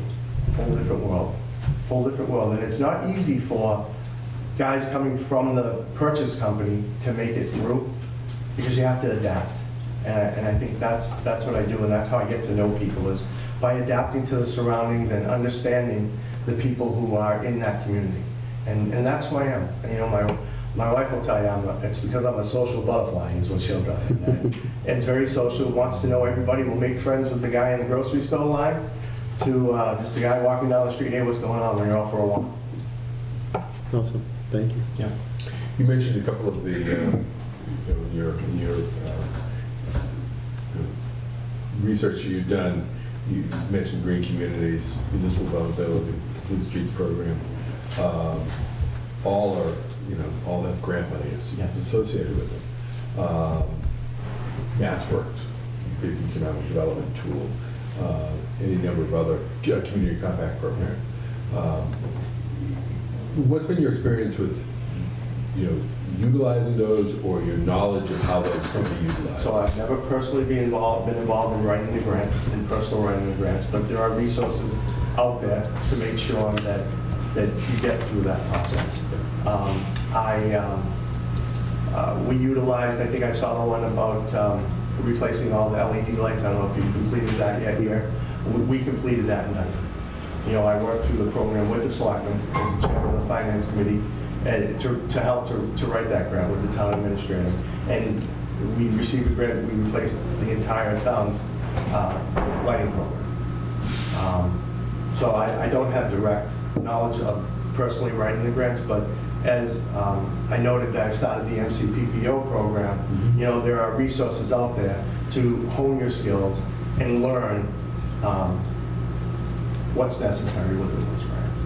Whole different world. And it's not easy for guys coming from the purchase company to make it through, because you have to adapt. And I think that's what I do, and that's how I get to know people, is by adapting to the surroundings and understanding the people who are in that community. And that's who I am. My wife will tell you it's because I'm a social butterfly, is what she'll tell you. It's very social, wants to know everybody, will make friends with the guy in the grocery store line to just the guy walking down the street. Hey, what's going on when you're out for a walk? Awesome, thank you. Yeah. You mentioned a couple of the, your research you've done. You mentioned green communities, municipal vulnerability, Complete Streets program. All have grant money associated with them. MassWorks, big economic development tool, any number of other community compact programs. What's been your experience with, utilizing those, or your knowledge of how those can be utilized? So I've never personally been involved in writing the grants, in personal writing the grants, but there are resources out there to make sure that you get through that process. We utilized, I think I saw the one about replacing all the LED lights. I don't know if you completed that yet here. We completed that in Dayton. I worked through the program with the Selectmen as the chairman of the Finance Committee, and to help to write that grant with the town administrator. And we received a grant, we replaced the entire town's lighting program. So I don't have direct knowledge of personally writing the grants, but as I noted that I've started the MCPPO program, there are resources out there to hone your skills and learn what's necessary within those grants.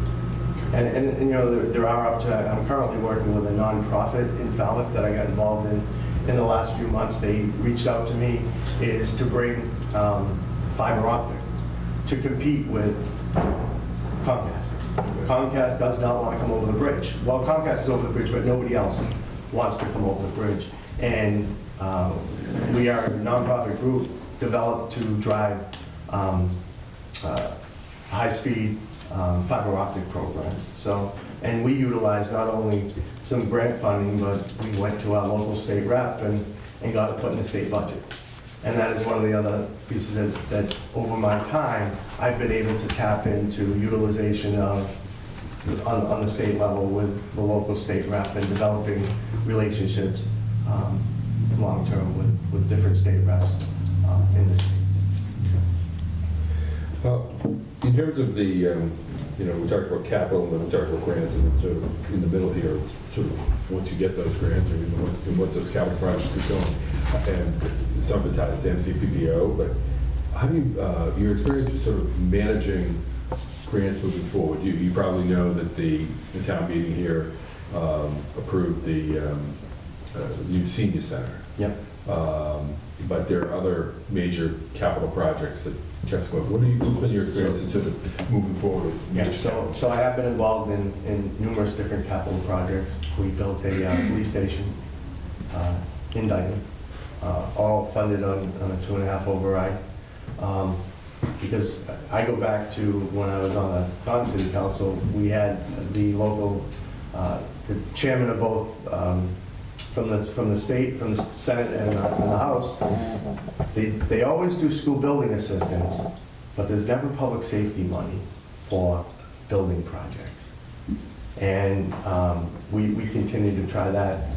And there are I'm currently working with a nonprofit in Falmouth that I got involved in the last few months. They reached out to me is to bring fiber optic to compete with Comcast. Comcast does not want to come over the bridge. Well, Comcast is over the bridge, but nobody else wants to come over the bridge. And we are a nonprofit group developed to drive high-speed fiber optic programs. And we utilize not only some grant funding, but we went to our local state rep and got it put in the state budget. And that is one of the other pieces that over my time, I've been able to tap into utilization of, on the state level with the local state rep and developing relationships long-term with different state reps in the state. In terms of the, we talked about capital, and then we talked about grants, and then sort of in the middle here, it's sort of once you get those grants, and once those capital projects are going, and some of it ties to MCPPO, but how do you, your experience with sort of managing grants moving forward? You probably know that the town meeting here approved the new senior center. Yep. But there are other major capital projects that what's been your experience in sort of moving forward? Yeah, so I have been involved in numerous different capital projects. We built a police station in Dayton, all funded on a 2.5 override. Because I go back to when I was on the Taunton City Council, we had the local, the chairman of both, from the state, from the Senate and the House, they always do school building assistance, but there's never public safety money for building projects. And we continue to try that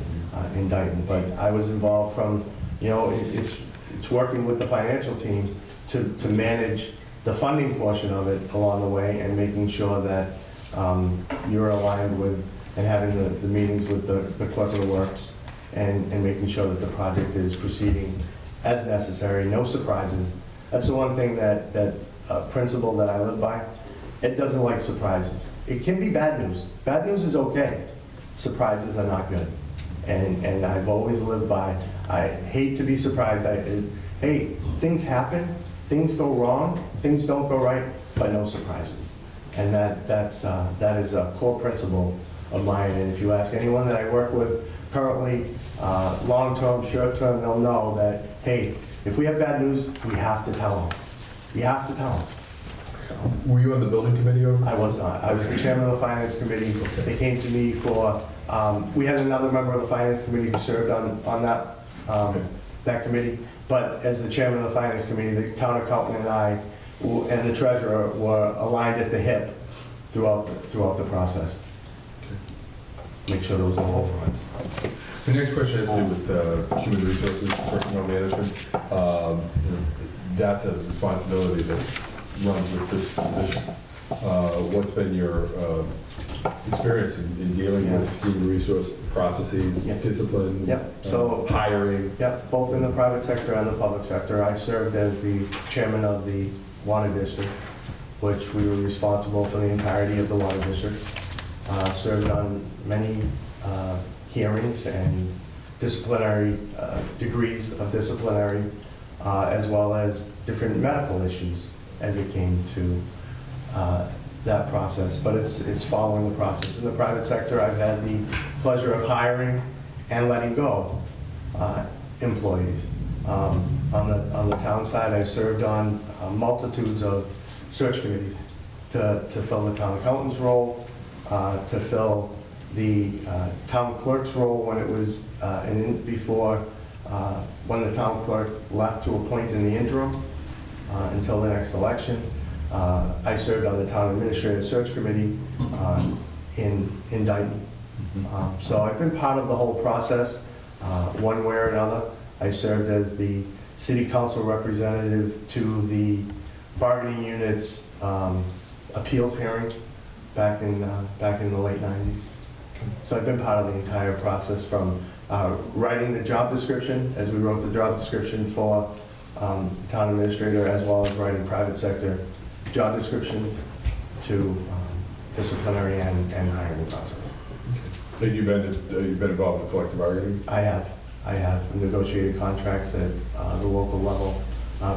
in Dayton. But I was involved from, it's working with the financial team to manage the funding portion of it along the way and making sure that you're aligned with and having the meetings with the clerk of the works and making sure that the project is proceeding as necessary, no surprises. That's the one thing that principle that I live by. It doesn't like surprises. It can be bad news. Bad news is okay. Surprises are not good. And I've always lived by, I hate to be surprised. Hey, things happen, things go wrong, things don't go right, but no surprises. And that is a core principle of mine. And if you ask anyone that I work with currently, long-term, short-term, they'll know that, hey, if we have bad news, we have to tell them. We have to tell them. Were you on the building committee over? I was not. I was the chairman of the finance committee. They came to me for, we had another member of the finance committee who served on that committee. But as the chairman of the finance committee, the town accountant and I and the treasurer were aligned at the hip throughout the process. Make sure there was no overruns. The next question has to do with human resources, personnel management. That's a responsibility that runs with this position. What's been your experience in dealing with human resource processes, discipline, hiring? Yep, both in the private sector and the public sector. I served as the chairman of the water district, which we were responsible for the entirety of the water district. Served on many hearings and disciplinary degrees of disciplinary, as well as different medical issues as it came to that process. But it's following the process. In the private sector, I've had the pleasure of hiring and letting go employees. On the town side, I've served on multitudes of search committees to fill the town accountant's role, to fill the town clerk's role when it was before when the town clerk left to appoint in the interim until the next election. I served on the town administrative search committee in Dayton. So I've been part of the whole process one way or another. I served as the city council representative to the bargaining unit's appeals hearing back in the late 90s. So I've been part of the entire process from writing the job description, as we wrote the job description for the town administrator, as well as writing private sector job descriptions to disciplinary and hiring process. Have you been involved in collective bargaining? I have negotiated contracts at the local level,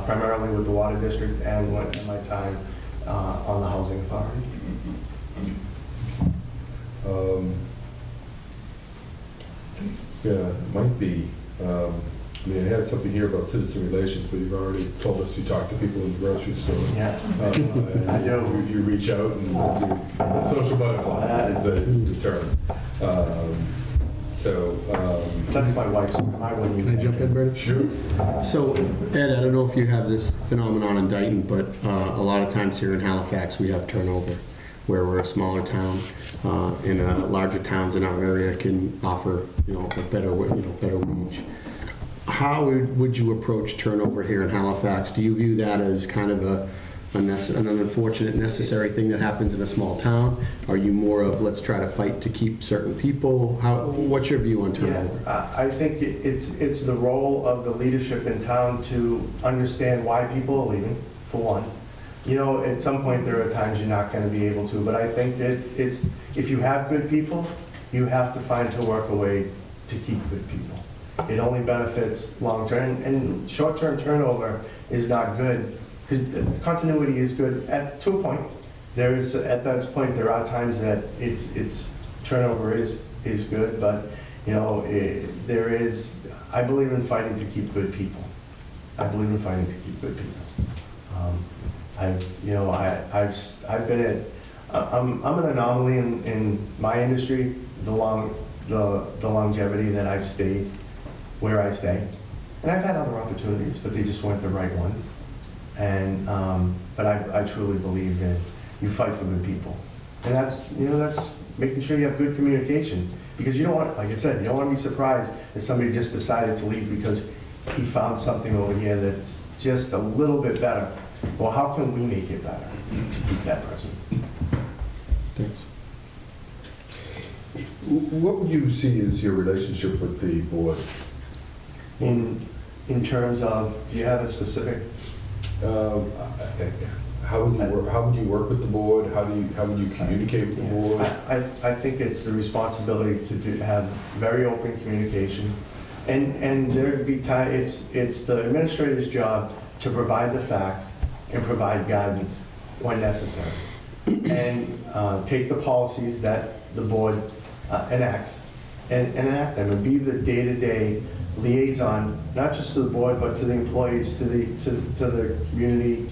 primarily with the water district and in my time on the housing authority. Yeah, it might be. I had something here about citizen relations, but you've already told us you talk to people in the grocery store. Yeah, I do. You reach out and the social butterfly is the term. So, That's my wife's, I wouldn't use Can I that. jump in, Bertie? sure. So, Ed, I don't know if you have this phenomenon in Dayton, but a lot of times here in Halifax, we have turnover, where we're a smaller town, and larger towns in our area can offer, a better wage. How would you approach turnover here in Halifax? Do you view that as kind of an unfortunate, necessary thing that happens in a small town? Are you more of, let's try to fight to keep certain people? What's your view on turnover? Yeah, I think it's the role of the leadership in town to understand why people are leaving, for one. At some point, there are times you're not going to be able to, but I think it's, if you have good people, you have to find to work a way to keep good people. It only benefits long-term, and short-term turnover is not good. Continuity is good to a point. At that point, there are times that it's turnover is good, but there is. I believe in fighting to keep good people. I've been at. I'm an anomaly in my industry. The longevity that I've stayed where I stay, and I've had other opportunities, but they just weren't the right ones. And but I truly believe in you fight for good people, and that's making sure you have good communication, because you don't want, like I said, you don't want to be surprised that somebody just decided to leave because he found something over here that's just a little bit better. Well, how can we make it better to keep that person? Thanks. What would you see as your relationship with the board? In terms of, do you have a specific? How would you work with the board? How would you communicate with the board? I think it's the responsibility to have very open communication, and there'd be time. It's the administrator's job to provide the facts and provide guidance when necessary, and take the policies that the board enacts and enact them, and be the day-to-day liaison, not just to the board, but to the employees, to the community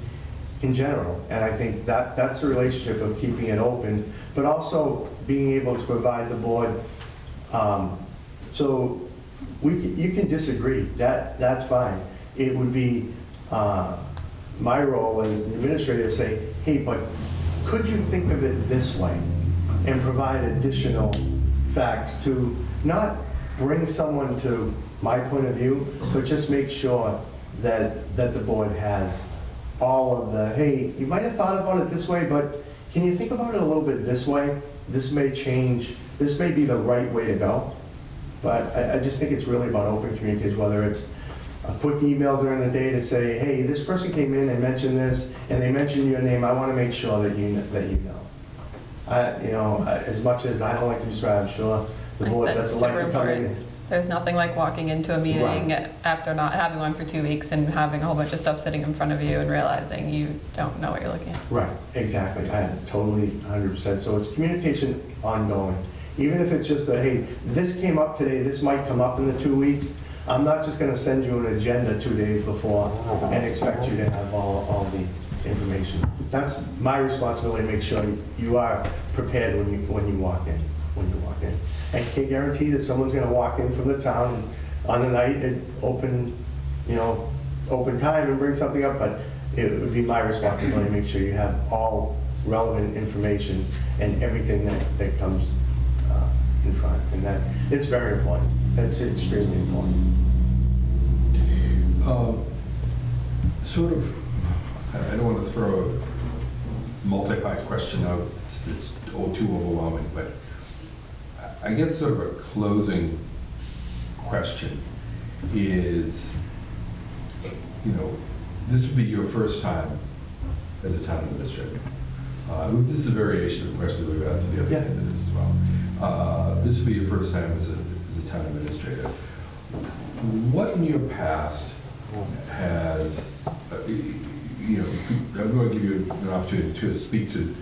in general. And I think that's the relationship of keeping it open, but also being able to provide the board. So you can disagree. That's fine. It would be my role as the administrator to say, hey, but could you think of it this way, and provide additional facts to not bring someone to my point of view, but just make sure that the board has all of the, hey, you might have thought about it this way, but can you think about it a little bit this way? This may change, this may be the right way to go. But I just think it's really about open communication, whether it's a quick email during the day to say, hey, this person came in and mentioned this, and they mentioned your name, I want to make sure that you know. As much as I don't like to be described, I'm sure the I think board that's doesn't like to super come in. important. There's nothing like walking into a meeting Right. after not having one for 2 weeks and having a whole bunch of stuff sitting in front of you and realizing you don't know what you're looking at. Right, exactly. I totally 100%. So it's communication ongoing. Even if it's just a, hey, this came up today, this might come up in the 2 weeks. I'm not just going to send you an agenda 2 days before and expect you to have all the information. That's my responsibility to make sure you are prepared when you walk in. I can't guarantee that someone's going to walk in from the town on the night at open time and bring something up, but it would be my responsibility to make sure you have all relevant information and everything that comes in front. And that it's very important. It's extremely important. I don't want to throw a multi-part question out. It's all too overwhelming, but I guess sort of a closing question is, this would be your first time as a town administrator. This is a variation of the question that we've asked the other candidates as well. This would be your first time as a town administrator. What in your past has, I'm going to give you an opportunity to speak to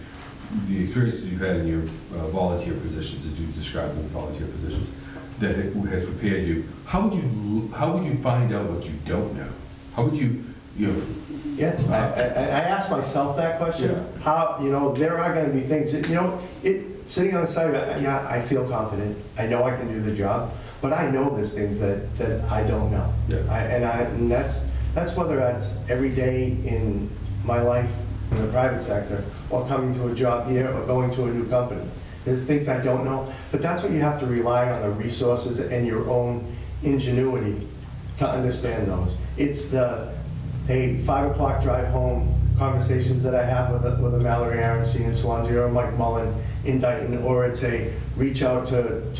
the experiences you've had in your volunteer positions, as you've described in volunteer positions, that has prepared you. How would you find out what you don't know? How would you you know, Yeah, I asked myself that question. Yeah. How, there are gonna be things, that, sitting on the side, yeah, I feel confident. I know I can do the job, but I know there's things that I don't know. Yeah. And that's whether that's every day in my life in the private sector, or coming to a job here, or going to a new company. There's things I don't know, but that's what you have to rely on, the resources and your own ingenuity to understand those. It's the, hey, 5 o'clock drive home conversations that I have with a Mallory Aronson in Swansea, or Mike Mullen in Dayton, or it's a reach out to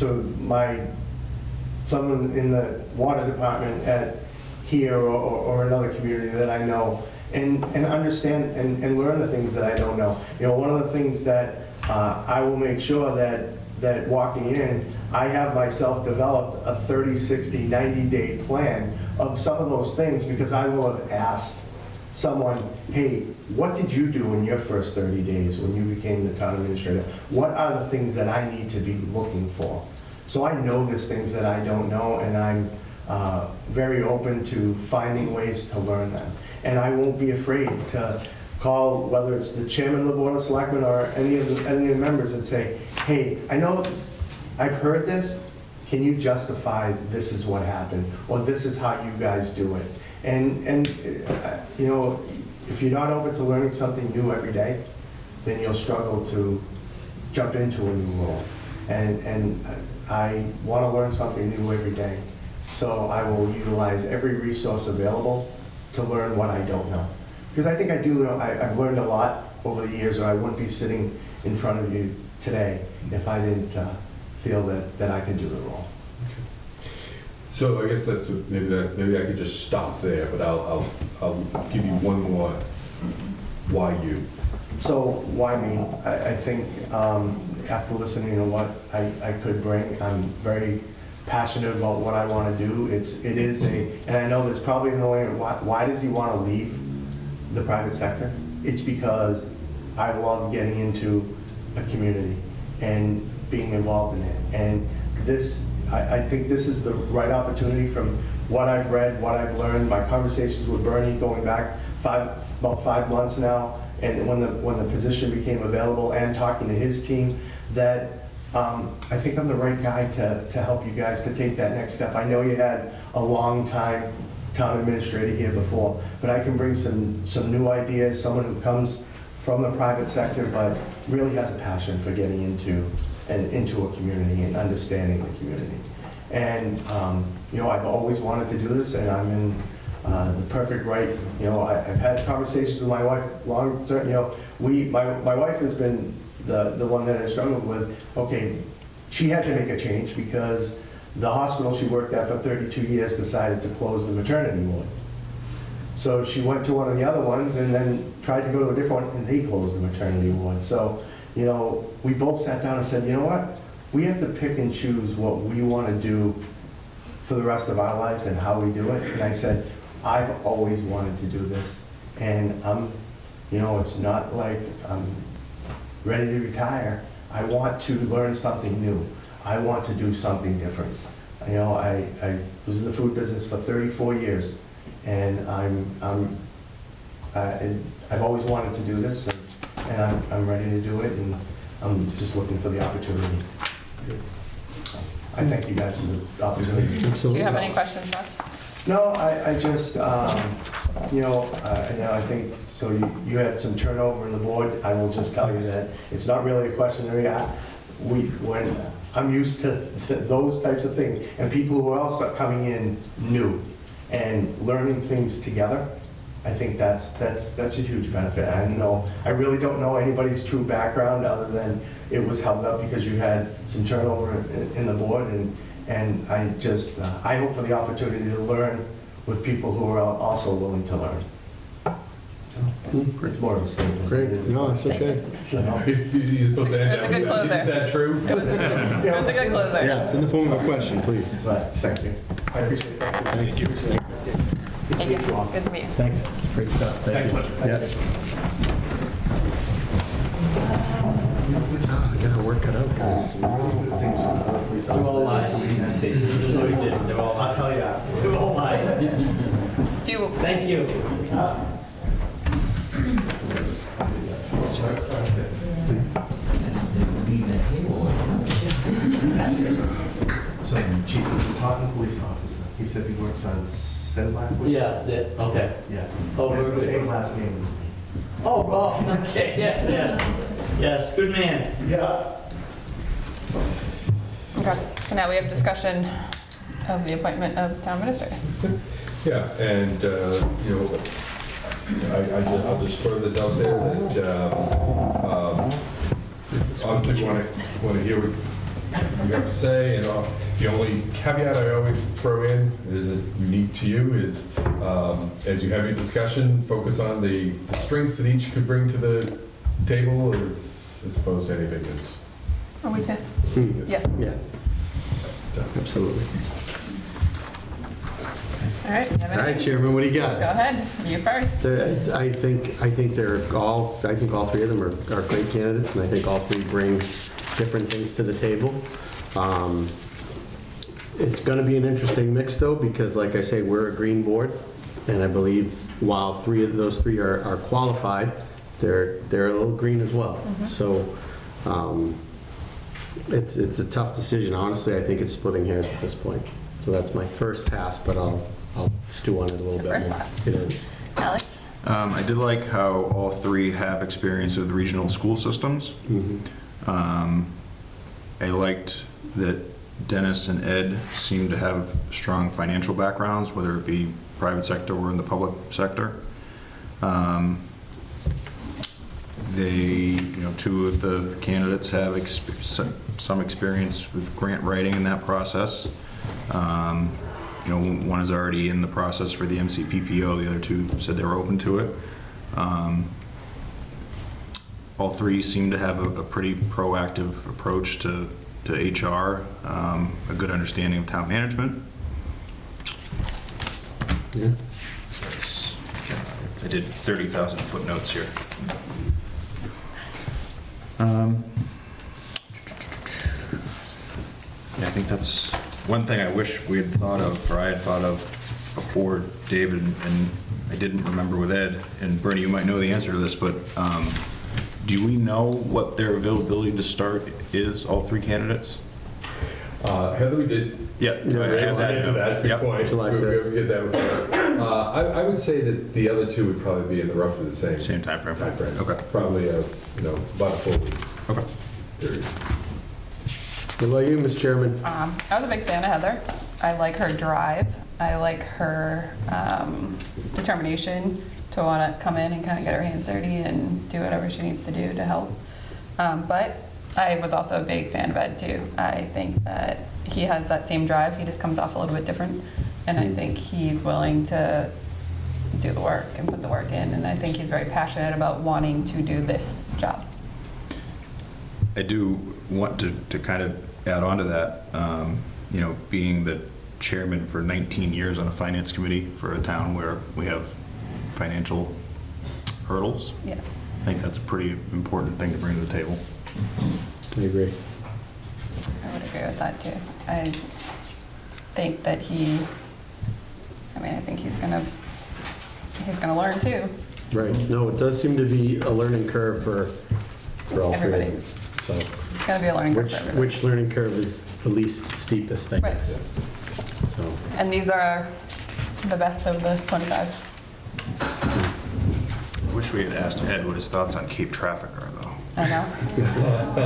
someone in the water department at here, or another community that I know, and understand and learn the things that I don't know. One of the things that I will make sure that walking in, I have myself developed a 30, 60, 90-day plan of some of those things, because I will have asked someone, hey, what did you do in your first 30 days when you became the town administrator? What are the things that I need to be looking for? So I know there's things that I don't know, and I'm very open to finding ways to learn them. And I won't be afraid to call, whether it's the chairman of the Board of Selectmen or any of the members, and say, hey, I know I've heard this, can you justify this is what happened, or this is how you guys do it? And if you're not open to learning something new every day, then you'll struggle to jump into a new role. And I want to learn something new every day, so I will utilize every resource available to learn what I don't know. Because I think I do know, I've learned a lot over the years, or I wouldn't be sitting in front of you today if I didn't feel that I can do the role. so I guess that's, maybe I could just stop there, but I'll give you one more, why you? So why me? I think after listening to what I could bring, I'm very passionate about what I want to do. And I know there's probably an only, why does he want to leave the private sector? It's because I love getting into a community and being involved in it. And I think this is the right opportunity, from what I've read, what I've learned, my conversations with Bernie going back about 5 months now, and when the position became available, and talking to his team, that I think I'm the right guy to help you guys to take that next step. I know you had a long time town administrator here before, but I can bring some new ideas, someone who comes from the private sector but really has a passion for getting into a community and understanding the community. And I've always wanted to do this, and I'm in the perfect right. I've had conversations with my wife long term. My wife has been the one that I struggled with. Okay, she had to make a change because the hospital she worked at for 32 years decided to close the maternity ward. So she went to one of the other ones and then tried to go to a different one, and they closed the maternity ward. So, we both sat down and said, you know what? We have to pick and choose what we want to do for the rest of our lives and how we do it. And I said, I've always wanted to do this. And it's not like I'm ready to retire. I want to learn something new. I want to do something different. I was in the food business for 34 years, and I've always wanted to do this, and I'm ready to do it, and I'm just looking for the opportunity. I thank you guys for the opportunity. Do you have any questions, Russ? No, I just, I think, so you had some turnover in the board. I will just tell you that it's not really a question to me. When I'm used to those types of things, and people who are also coming in new and learning things together, I think that's a huge benefit. I really don't know anybody's true background other than it was held up because you had some turnover in the board, and I hope for the opportunity to learn with people who are also willing to learn. It's more of a statement. Great. No, it's okay. So, You're supposed to end That's a good closer. Isn't that true? It was a good closer. Yes, in the form of a question, please. but thank you. I appreciate it. Thanks. Thank you. Good to meet you. Thanks. Great stuff. Thank you. Yeah. I got our work cut out, guys. They're all lies. No, you didn't. They're all lies. I'll tell you. They're all lies. Do you, Thank you. So, Chief, the Taunton police officer, he says he works on Sedlak. Yeah, okay. Yeah. Oh, He has the very same good. last name as me. Oh, okay, yeah, yes, good man. Yeah. Okay, so now we have discussion of the appointment of town administrator. Yeah, and, you know, I'll just throw this out there that, honestly, want to hear what you have to say, and the only caveat I always throw in, is it unique to you, is as you have your discussion, focus on the strengths that each could bring to the table as opposed to anything that's. A weakness? weakness. Yes. Yeah, absolutely. All right, you have All right, any? Chairman, what do you Go got? ahead, you first. I think they're all, I think all three of them are great candidates, and I think all three bring different things to the table. It's going to be an interesting mix, though, because like I say, we're a green board, and I believe while those three are qualified, they're a little green as well. So it's a tough decision. Honestly, I think it's splitting hairs at this point. So that's my first pass, but I'll stew on it a little bit First more. pass. It is. Alex? I did like how all three have experience with regional school systems. I liked that Dennis and Ed seemed to have strong financial backgrounds, whether it be private sector or in the public sector. Two of the candidates have some experience with grant writing in that process. One is already in the process for the MCPPO. The other two said they were open to it. All three seem to have a pretty proactive approach to HR, a good understanding of town management. Yeah. I did 30,000 footnotes here. I think that's one thing I wish we had thought of, or I had thought of before David, and I didn't remember with Ed. And Bernie, you might know the answer to this, but do we know what their availability to start is, all three candidates? Heather, we did. Yeah. Yeah, I did answer that, good Yep. point. July We 5th. get that with I would say that the other two would probably be in the roughly the same. Same timeframe. Timeframe. Okay. Probably, about a full week Okay. period. What about you, Mr. Chairman? I was a big fan of Heather. I like her drive. I like her determination to want to come in and kind of get her hands dirty and do whatever she needs to do to help. But I was also a big fan of Ed too. I think that he has that same drive. He just comes off a little bit different. And I think he's willing to do the work and put the work in. And I think he's very passionate about wanting to do this job. I do want to kind of add on to that, being the chairman for 19 years on a finance committee for a town where we have financial hurdles. Yes. I think that's a pretty important thing to bring to the table. I agree. I would agree with that too. I think that I think he's gonna learn too. Right. No, it does seem to be a learning curve for all three Everybody. of them. So, It's gonna be a learning curve for everybody. which learning curve is the least steepest, I Right. guess? So, And these are the best of the 25. I wish we had asked Ed what his thoughts on Cape traffic are, though. I know.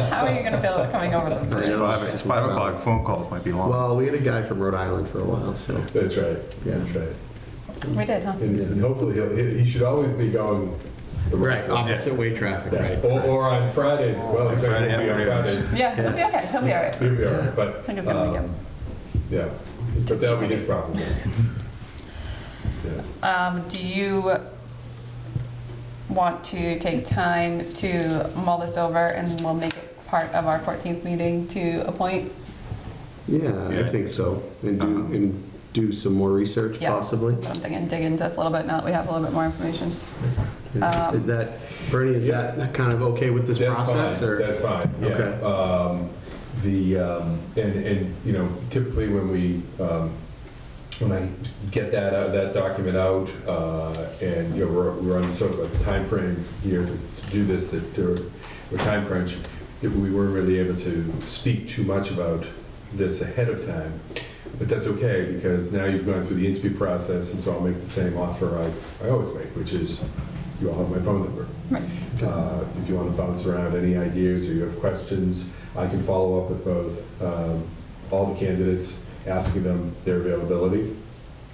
How are you gonna feel about coming over them? I know. It's 5 o'clock, phone calls might be long. well, we had a guy from Rhode Island for a while, so. That's right. Yeah. That's right. We did, huh? And hopefully he should always be going the Right, way. opposite way traffic, Yeah. right. Or on Fridays. Well, he Friday might be on afternoons. Fridays. Yeah, he'll be Yes. okay. He'll be all right. He'll be all right, but. I think it's gonna be good. Yeah, but that'll be his problem. Yeah. Do you want to take time to mull this over and we'll make it part of our 14th meeting to appoint? Yeah, I Yeah. think so. And do some more research Yeah. possibly. That's what I'm thinking, dig into this a little bit now that we have a little bit more information. Yeah. Is that, Bernie, is that kind of okay with this That's process? fine, or that's fine, yeah. Okay. And typically when we when I get that document out, and, you know, we're on sort of a time frame here to do this, that we're time crunch, that we weren't really able to speak too much about this ahead of time. But that's okay, because now you've gone through the interview process, and so I'll make the same offer I always make, which is, you all have my phone number. Right. If you want to bounce around any ideas or you have questions, I can follow up with both all the candidates, asking them their availability.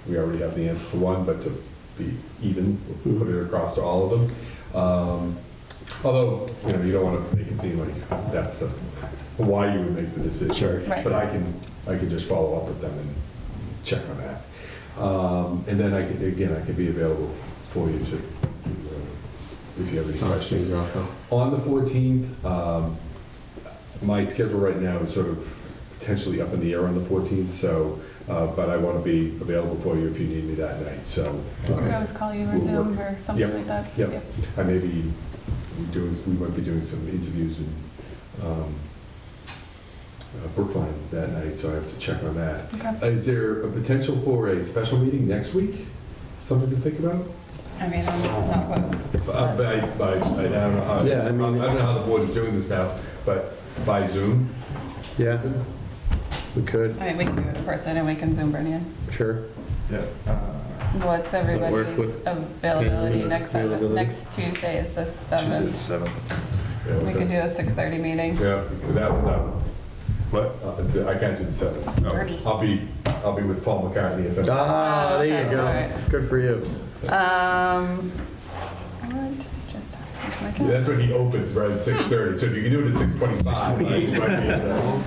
We already have the answer for one, but to be even, we'll put it across to all of them. Although, you know, you don't want to make it seem like that's the why you would make the decision. Sure. Right. But I can just follow up with them and check on that. And then I can be available for you to, if you have any questions. On the 14th, my schedule right now is sort of potentially up in the air on the 14th, so, but I want to be available for you if you need me that night, so. We could always call you or we'll Zoom work. or something Yep. like that. Yep. I may be we might be doing some interviews in Brookline that night, so I have to check on that. Okay. Is there a potential for a special meeting next week? Something to think about? I mean, I'm not opposed. But I don't know how, Yeah, I I mean- don't know how the board is doing this now, but by Zoom? Yeah, we could, I mean, we can do it in person and we can Zoom Bernie in. sure. Yeah. What's that work everybody's with availability next availability? next Tuesday is the Tuesday the 7th. 7th. Yeah, We could do a 6:30 meeting. Yeah, that one's out. What? I can't do the 7th. Oh. Bernie. I'll be with Paul McCartney if I'm. Ah, there you Okay, go. alright. Good for you. What? Just into my Yeah, calendar. that's when he opens, right, at 6:30, so if you can do it at 6:25. you might be able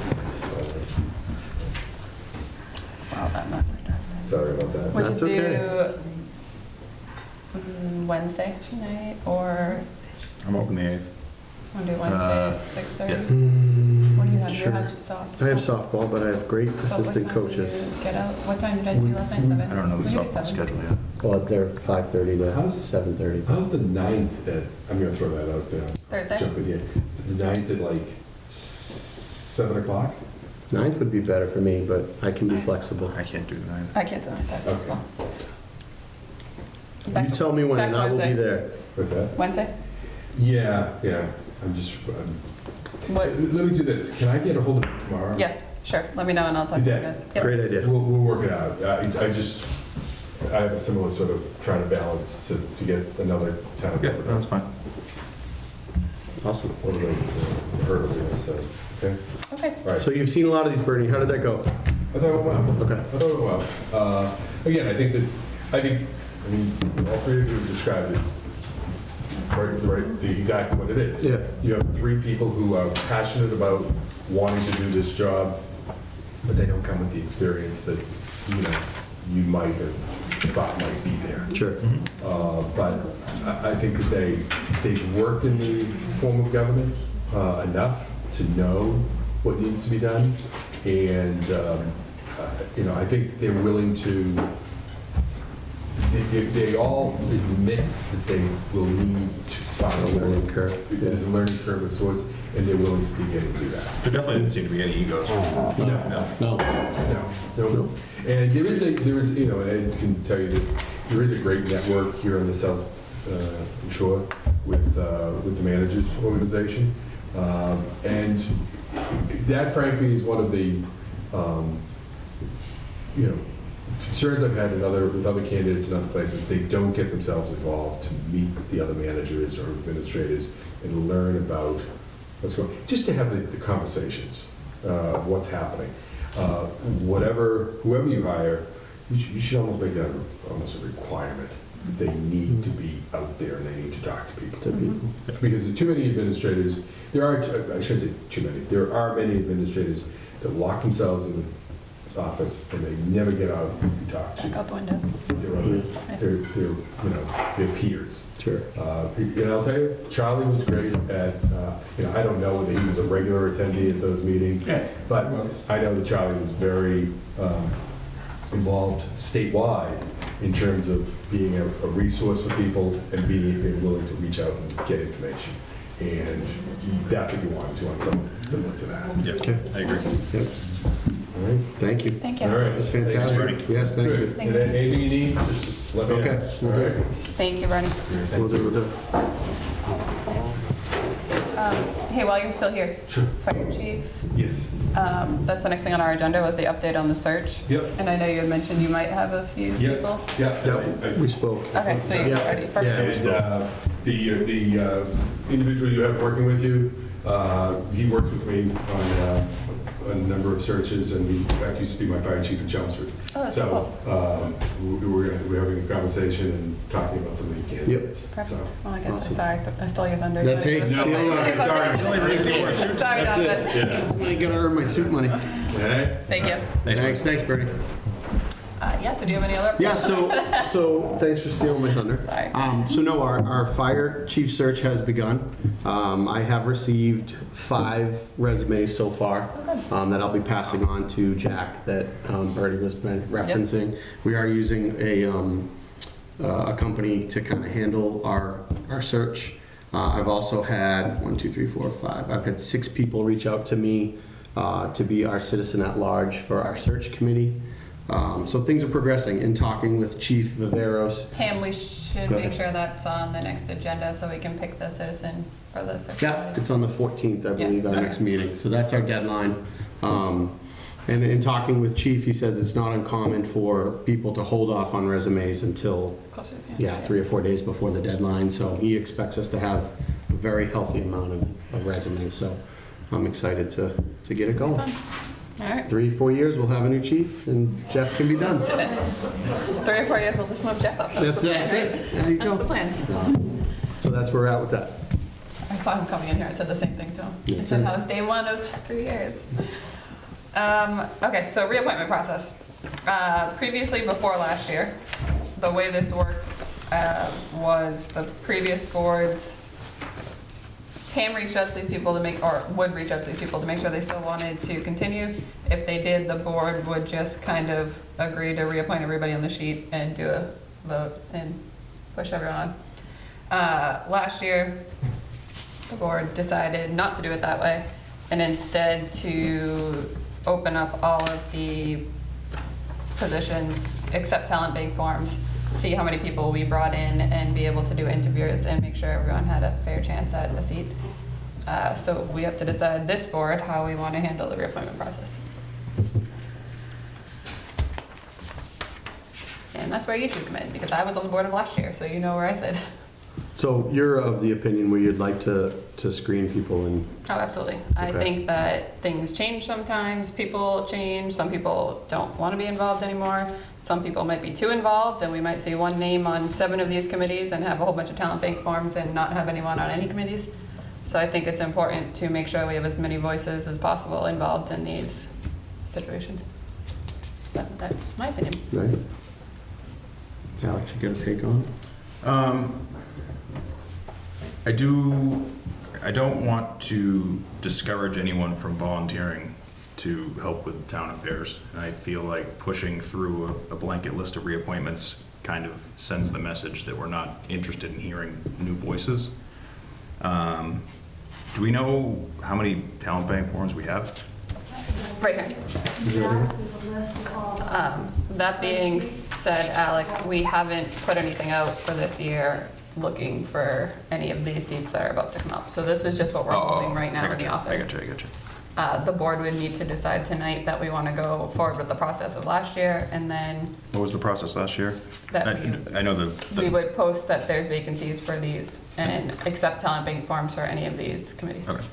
Wow, that not suggested. to- Sorry about that. We That's could okay. do Wednesday night, or I'm open the 8th. want to do Wednesday at 6:30? yeah. What do you have? Sure. You have soft. I have softball, but I have great But what assistant time do coaches. you Get out. What time did I see last night? 7? I don't know the We could do softball 7. schedule yet. Well, they're 5:30 to How's- 7:30. How's the 9th at, I'm gonna throw that out there. Thursday? Jump in here. The 9th at like 7 o'clock? 9th would be better for me, but I can be flexible. I can't do the 9th. I can't do it. That's Okay. You tell me when back and to I will be Wednesday. there. What's that? Wednesday? Yeah, What? let me do this. Can I get a hold of him tomorrow? Yes, sure. Let me know and I'll talk to you Yeah. guys. Yep. Great idea. We'll work it out. I have a similar sort of trying to balance to get another town. Yeah, that's fine. Awesome. Earlier, so, okay? Okay. All right. So you've seen a lot of these, Bernie. How did that go? I thought it went well. Okay. I thought it went well. Again, I mean, all three of you described it exactly what it is. Yeah. You have 3 people who are passionate about wanting to do this job, but they don't come with the experience that, you might have thought might be there. Sure. But I think that they've worked in the form of government enough to know what needs to be done. And, I think they're willing to, they all admit that they will need to follow a Learning curve, There's a learning curve of sorts, and they're willing to dig in and do that. There definitely didn't seem to be any egos. No. No. And there is, and Ed can tell you this, there is a great network here on the South Shore with the managers organization. And that frankly is one of the, concerns I've had with other candidates in other places. They don't get themselves involved to meet with the other managers or administrators and learn about what's going on, just to have the conversations, what's happening. Whoever you hire, you should almost make that almost a requirement. They need to be out there and they need to talk to people. Because there are too many administrators, I shouldn't say too many, there are many administrators that lock themselves in the office and they never get out and talk to Check out the windows. their peers. Sure. And I'll tell you, Charlie was great at, I don't know whether he was a regular attendee at those meetings, but I know that Charlie was very involved statewide in terms of being a resource for people and being willing to reach out and get information. And that's what you want, is you want someone similar to that. Yeah, I agree. Yep. All right. Thank you. Thank All you. right. That's fantastic. Yes, thank Good. you. Thank And you. anything you need, just let me know. Okay, we'll All do. right. Thank you, Bernie. We'll do. Hey, while you're still here, Sure. Fire Chief, Yes. that's the next thing on our agenda was the update on the search. Yep. And I know you had mentioned you might have a few people. Yeah. Yeah, we spoke. Okay, so you're Yeah. already, Yeah. perfect. And the individual you have working with you, he worked with me on a number of searches, and he, in fact, used to be my fire chief in Chelmsford. Oh, that's So we're having a conversation and talking about some of the candidates. Perfect. So, Well, I guess, Awesome. sorry, I stole your thunder. That's it. It was- No, Sorry, Sorry, Jonathan. I gotta earn my suit money. all right? Thank you. Thanks, Bernie. Yeah, so do you have any other? Yeah, so thanks for stealing my thunder. Sorry. So no, our fire chief search has begun. I have received 5 resumes so far that I'll be passing on to Jack that Bertie was referencing. We are using a company to kind of handle our search. I've also had 1, 2, 3, 4, 5. I've had 6 people reach out to me to be our citizen at large for our search committee. So things are progressing. In talking with Chief Viveros. Pam, we should Go make ahead. sure that's on the next agenda so we can pick the citizen for the search. Yeah, committee. it's on the 14th, I Yeah, believe, our okay. next meeting. So that's our deadline. And in talking with Chief, he says it's not uncommon for people to hold off on resumes until, Closer, yeah, 3 or 4 days before the deadline. So he expects us to have a very healthy amount of resumes. So I'm excited to get it going. Fun. All right. 3 or 4 years, we'll have a new chief, and Jeff can be done. 3 or 4 years, we'll just move Jeff up. That's the plan, right? it. There you That's the go. plan. So that's where we're at with that. I saw him coming in here, I said the same thing to him. I That's said, it. how was day 1 of 3 years? Okay, so reappointment process. Previously, before last year, the way this worked was the previous boards, Pam reached out to these people to make, or would reach out to these people to make sure they still wanted to continue. If they did, the board would just kind of agree to reappoint everybody on the sheet and do a vote and push everyone on. Last year, the board decided not to do it that way, and instead to open up all of the positions, except talent bank forms, see how many people we brought in, and be able to do interviews and make sure everyone had a fair chance at a seat. So we have to decide, this board, how we want to handle the reappointment process. And that's where you two come in, because I was on the board of last year, so you know where I sit. So you're of the opinion where you'd like to screen people and, Oh, absolutely. I Okay. think that things change sometimes, people change, some people don't want to be involved anymore. Some people might be too involved, and we might see one name on 7 of these committees and have a whole bunch of talent bank forms and not have anyone on any committees. So I think it's important to make sure we have as many voices as possible involved in these situations. But that's my opinion. right? Alex, you got a take on it? I don't want to discourage anyone from volunteering to help with town affairs. And I feel like pushing through a blanket list of reappointments kind of sends the message that we're not interested in hearing new voices. Do we know how many talent bank forms we have? Right here. That being said, Alex, we haven't put anything out for this year looking for any of these seats that are about to come up. So this is just what we're holding right now in the office. I gotcha. The board would need to decide tonight that we want to go forward with the process of last year, and then What was the process last year? That I know we would post that there's vacancies for these and accept talent bank forms for any of these committees. Okay.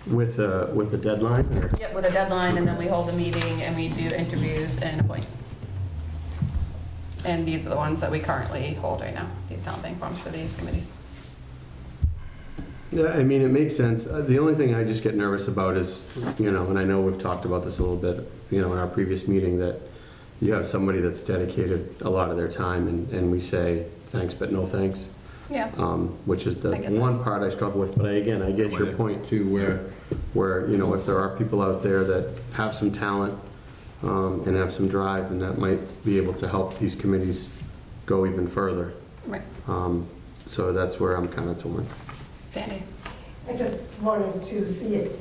With a deadline? Or? Yep, with a deadline, and then we hold a meeting and we do interviews and appoint. And these are the ones that we currently hold right now, these talent bank forms for these committees. Yeah, I mean, it makes sense. The only thing I just get nervous about is, and I know we've talked about this a little bit, in our previous meeting, that you have somebody that's dedicated a lot of their time and we say, thanks, but no thanks. Yeah. Which is the I get that. one part I struggle with. But I get your point too, where, if there are people out there that have some talent and have some drive, and that might be able to help these committees go even further. Right. So that's where I'm kind of torn. Sandy? I just wanted to see it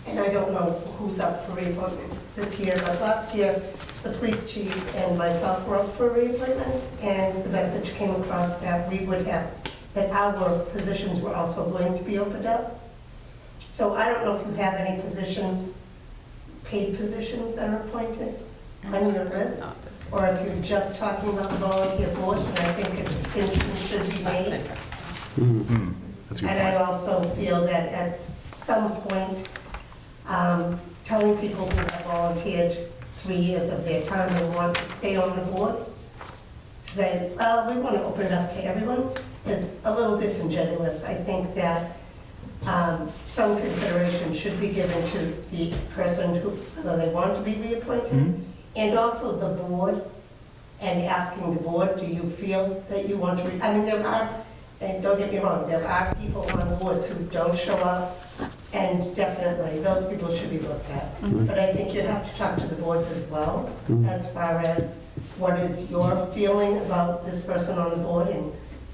and I don't know who's up for reappointment this year, but last year, the police chief and myself were up for reappointment, and the message came across that we would have, that our positions were also going to be opened up. So I don't know if you have any positions, paid positions that are appointed on your list, or if you're just talking about the volunteer boards, and I think a distinction should be That's made. interesting. That's a good And I point. also feel that at some point, telling people who have volunteered 3 years of their time and want to stay on the board, to say, well, we want to open it up to everyone, is a little disingenuous. I think that some consideration should be given to the person who, whether they want to be reappointed, and also the board, and asking the board, do you feel that you want to, I mean, there are, and don't get me wrong, there are people on boards who don't show up, and definitely, those people should be looked at. But I think you have to talk to the boards as well, as far as what is your feeling about this person on the board,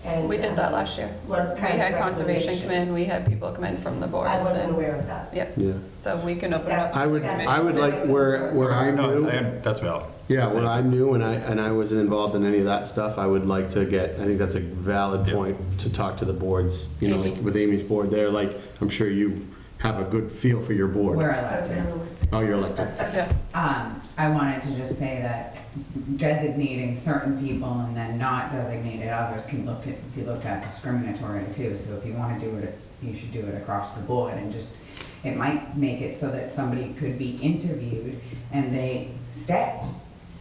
and We did that last year. what We kind of had conservation come in, recommendations. we had people come in from the boards. I wasn't and- aware of that. Yeah, Yeah. so we can open it up. I would like, where I'm No, new, that's valid. yeah, where I'm new and I wasn't involved in any of that stuff, I would like to get, I think that's a valid Yeah. point to talk to the boards, you know, Amy. like with Amy's board there, like, I'm sure you have a good feel for your board. Where I lived. Oh, you're elected. Yeah, I wanted to just say that designating certain people and then not designated others can be looked at discriminatory too. So if you want to do it, you should do it across the board, and just, it might make it so that somebody could be interviewed and they stay.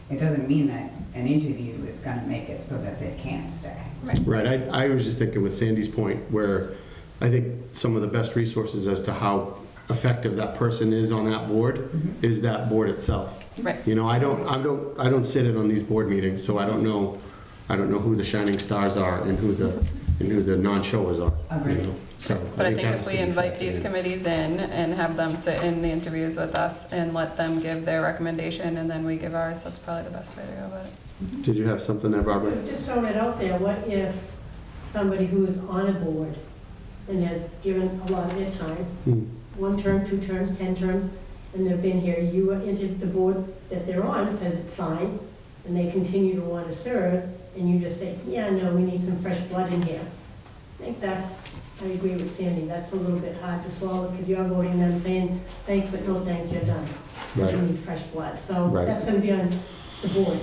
It doesn't mean that an interview is gonna make it so that they can't stay. Right, I was just thinking with Sandy's point, where I think some of the best resources as to how effective that person is on that board is that board itself. right. You know, I don't sit in on these board meetings, so I don't know who the shining stars are and who the non-showers are. you Agreed. know? So But I think that if has we to be invite these factored in. committees in and have them sit in the interviews with us and let them give their recommendation and then we give ours, that's probably the best way to go about it. Did you have something there, Barbara? Just throwing it out there, what if somebody who is on a board and has given a lot of their time, Hmm. 1 term, 2 terms, 10 terms, and they've been here, you entered the board that they're on, says it's fine, and they continue to want to serve, and you just say, yeah, no, we need some fresh blood in here. I think I agree with Sandy, that's a little bit hard to swallow, because you're voting them saying, thanks, but no thanks, you're done. Right. You need fresh blood, so Right. that's going to be on the board.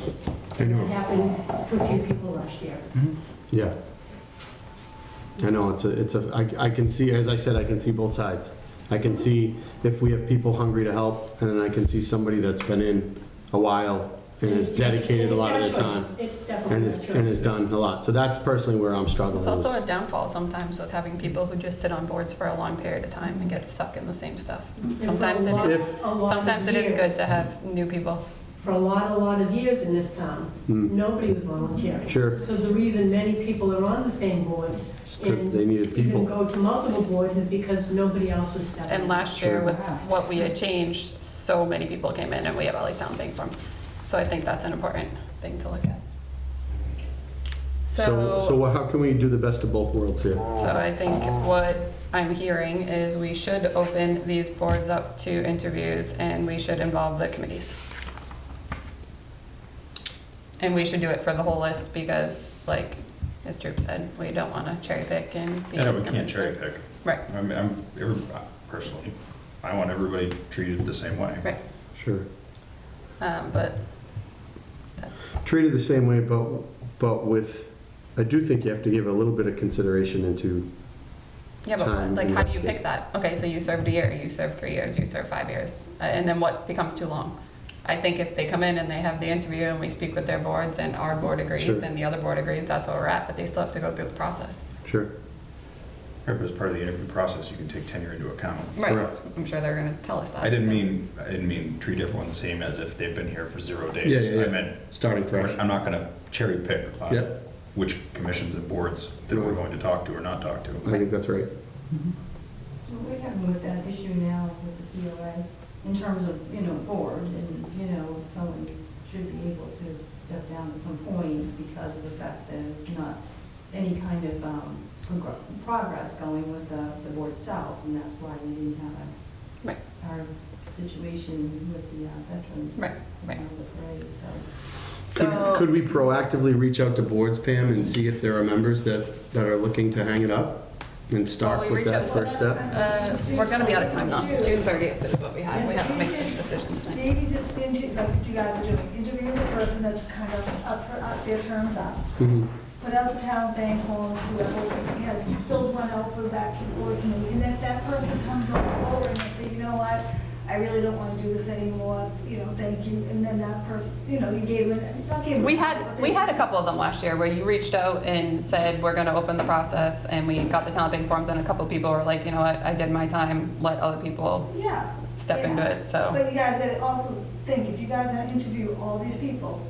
I know. It happened to a few people last year. Yeah. I know, I can see, as I said, I can see both sides. I can see if we have people hungry to help, and then I can see somebody that's been in a while and has dedicated a lot of their time It's and definitely has, not and has done a lot. So that's personally where I'm struggling. It's also is- a downfall sometimes with having people who just sit on boards for a long period of time and get stuck in the same stuff. Sometimes it is, sometimes it is good to have new people. For a lot of years in this town, Hmm. nobody was volunteering. Sure. So the reason many people are on the same boards Because and they needed even people. go to multiple boards is because nobody else was stepping And up. last year Sure. with what we had changed, so many people came in and we have all these town bank forms. So I think that's an important thing to look at. So how can we do the best of both worlds here? So I think what I'm hearing is we should open these boards up to interviews and we should involve the committees. And we should do it for the whole list because, like, as Troop said, we don't want to cherry pick and be I know we can't discriminatory. cherry pick. Right, I mean, personally, I want everybody treated the same way. right. Sure. But Treated the same way, but with, I do think you have to give a little bit of consideration into, yeah, but Time like, how do you invested. pick that? Okay, so you served a year, you served 3 years, you served 5 years, and then what becomes too long? I think if they come in and they have the interview and we speak with their boards and our board agrees Sure. and the other board agrees, that's where we're at, but they still have to go through the process. sure. Right, but as part of the interview process, you can take tenure into account. Right, Correct. I'm sure they're gonna tell us that. I didn't so. mean treat everyone the same as if they've been here for 0 days. Yeah, yeah, yeah. I meant, Starting fresh. I'm not gonna cherry pick on Yep. which commissions and boards that we're Right. going to talk to or not talk to. I think that's right. We're having with that issue now with the COA, in terms of, board, and, someone should be able to step down at some point because of the fact that there's not any kind of progress going with the board itself, and that's why we didn't have Right. a our situation with the veterans. Right, right. The parade, so. Could we proactively reach out to boards, Pam, and see if there are members that are looking to hang it up? And start Well, we with reach that out- first step? We're gonna be out of time now. June 30th is what we have. We have to make this decision tonight. Maybe just, like what you guys are doing, interview the person that's kind of up their terms up. Mhm. Put out the town bank forms, whoever has filled one out for that board committee. And if that person comes on board and they say, you know what, I really don't want to do this anymore, thank you. And then that person, you gave them, not gave them. We had a couple of them last year where you reached out and said, we're gonna open the process, and we got the talent bank forms, and a couple of people were like, you know what, I did my time, let other people Yeah. step into Yeah. it, so. But you guys gotta also think, if you guys are gonna interview all these people,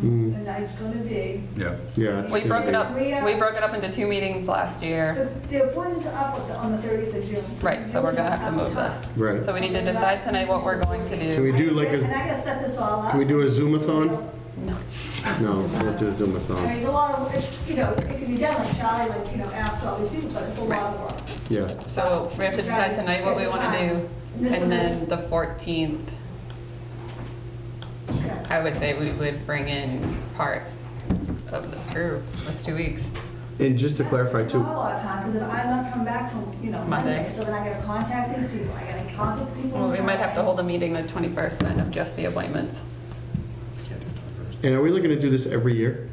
Mhm. the night's gonna be, Yeah. Yeah. it's We gonna broke it be- up, we broke it up into 2 meetings last year. but the appointments are up on the 30th of June. Right, so we're gonna have to move this. Right. So we need to decide tonight what we're going to Can do. we do like And a, I gotta set this all up. can we do a Zoomathon? No. No, we won't do a I Zoomathon. mean, it's a lot of, it can be done like Charlie, asked all these people, but it's a lot of work. Yeah. So we have to decide tonight what we wanna do, and then the 14th, Okay. I would say we would bring in part of this group. That's 2 weeks. And just to clarify It's too, not a lot of time, because if I'm not come back till, Monday, Monday. so then I gotta contact these people, I gotta contact the people. Well, we might have to hold a meeting the 21st then of just the appointments. Can't do it 21st. and are we looking to do this every year?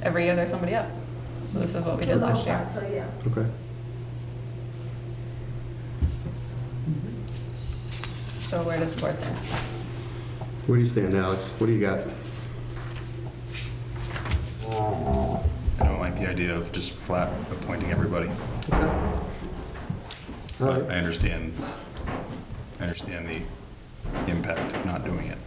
Every year there's somebody up. So this is what we did last year. So, yeah. Okay. So where does the board stand? Where do you stand, Alex? What do you got? I don't like the idea of just flat appointing everybody. All But right. I understand the impact of not doing it.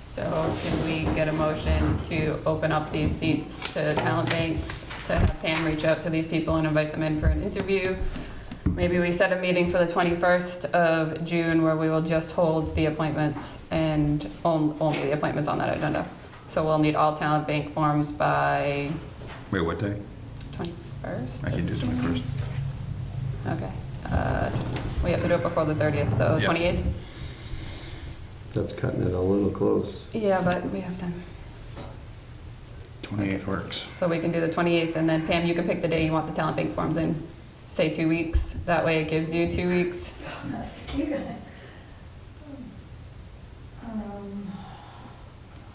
So can we get a motion to open up these seats to talent banks, to have Pam reach out to these people and invite them in for an interview? Maybe we set a meeting for the 21st of June where we will just hold the appointments and only the appointments on that agenda. So we'll need all talent bank forms by Wait, what day? 21st? I can do 21st. Okay. We have to do it before the 30th, so Yeah. 28th? That's cutting it a little close. Yeah, but we have time. 28th works. So we can do the 28th, and then Pam, you can pick the day you want the talent bank forms in. Say 2 weeks. That way it gives you 2 weeks. You got it.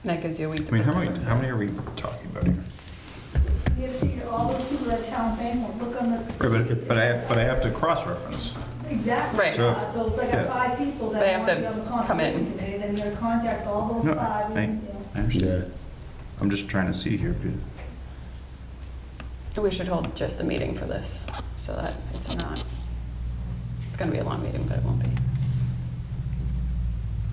That gives you a week to I mean, put how the many, forms how in. many are we talking about here? You have to figure all those people at town bank will look on the. Right, but I have to cross-reference. Exactly. Right. So So it's like yeah. 5 people They that have want to to be on the come in. conservation committee, then you're gonna contact all those No, 5. I and, understand. I'm just trying to see here. We should hold just a meeting for this, so that it's not, it's gonna be a long meeting, but it won't be.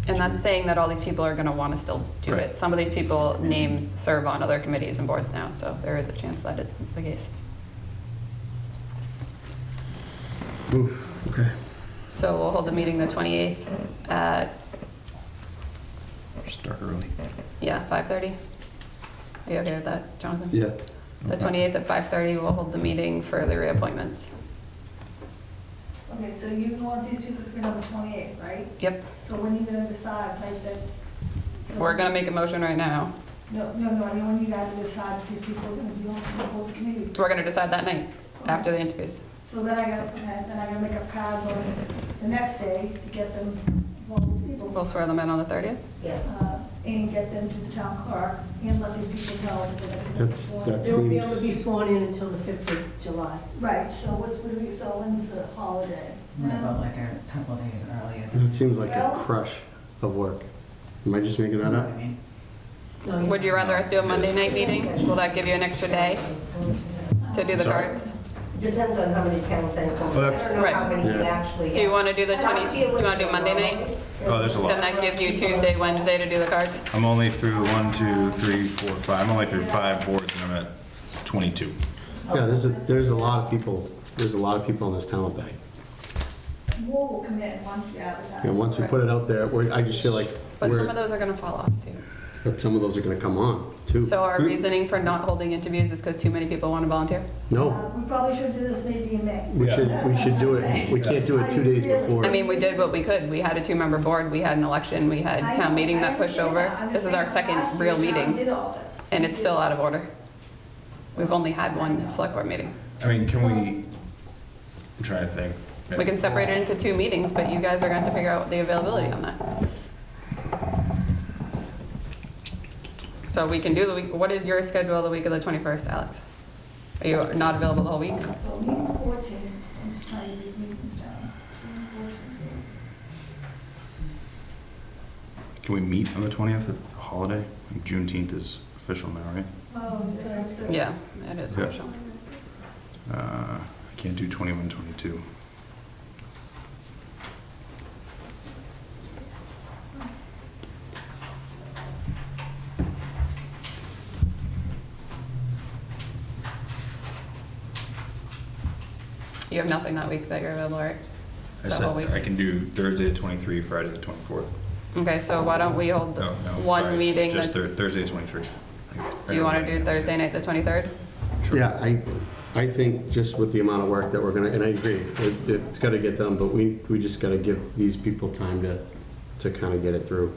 And that's saying that all these people are gonna wanna still do Right. it. Some of these people, names serve on other committees and boards now, so there is a chance that it's the case. Oof, okay. So we'll hold the meeting the 28th at, Start early. yeah, 5:30? Are you okay with that, Jonathan? Yeah. The 28th at 5:30, we'll hold the meeting for the reappointments. Okay, so you want these people to be on the 28th, right? Yep, So when are you gonna decide, like that? so- we're gonna make a motion right now. No, I mean, when you guys decide if these people are gonna be on those committees. We're gonna decide that night, after the interviews. So then I gotta make up cards on the next day to get them, all these people. We'll swear them in on the 30th. Yeah. And get them to the town clerk and let these people know that they're gonna be That sworn. seems. They won't be able to be sworn in until the 5th of July. Right, so so when's the holiday? What about like a couple days earlier? That seems like a Well- crush of work. Am I just making You that know up? what I mean? Would you rather us do a Monday night meeting? Will that give you an extra day to do the Sorry? cards? Depends on how many town bank forms. Well, that's- I don't know how Right. many you Yeah. actually Do you want to do the 20, do you want to do Monday night? Oh, there's a lot. Then that gives you Tuesday, Wednesday to do the cards? I'm only through 1, 2, 3, 4, 5. I'm only through 5 boards and I'm at 22. Yeah, there's a lot of people, there's a lot of people in this talent bank. More will come in once you advertise. And once we put it out there, I just feel like But some of we're, those are gonna fall off too. But some of those are gonna come on, too. So our reasoning for not holding interviews is because too many people want to volunteer? No, We probably should do this maybe in May. we should do it, we can't do it 2 days before. I mean, we did what we could. We had a 2-member board, we had an election, we had town meeting that pushed over. This is our second real meeting, and it's still out of order. We've only had one select board meeting. I mean, can we, I'm trying to think. We can separate it into 2 meetings, but you guys are going to have to figure out the availability on that. So we can do the week, what is your schedule the week of the 21st, Alex? Are you not available the whole week? So meeting 14, I'm just trying to get meetings down. Can we meet on the 20th? It's a holiday. I think Juneteenth is official now, right? Oh, okay. Yeah, it is Yeah. official. I can't do 21, 22. You have nothing that week that you're available, right? I That whole week? said I can do Thursday the 23, Friday the 24th. Okay, so why don't we hold No, one sorry, meeting? Just that- Thursday the 23. Do you want to do Thursday night, the 23rd? Sure. Yeah, I think just with the amount of work that we're gonna, and I agree, it's gotta get done, but we just gotta give these people time to kind of get it through.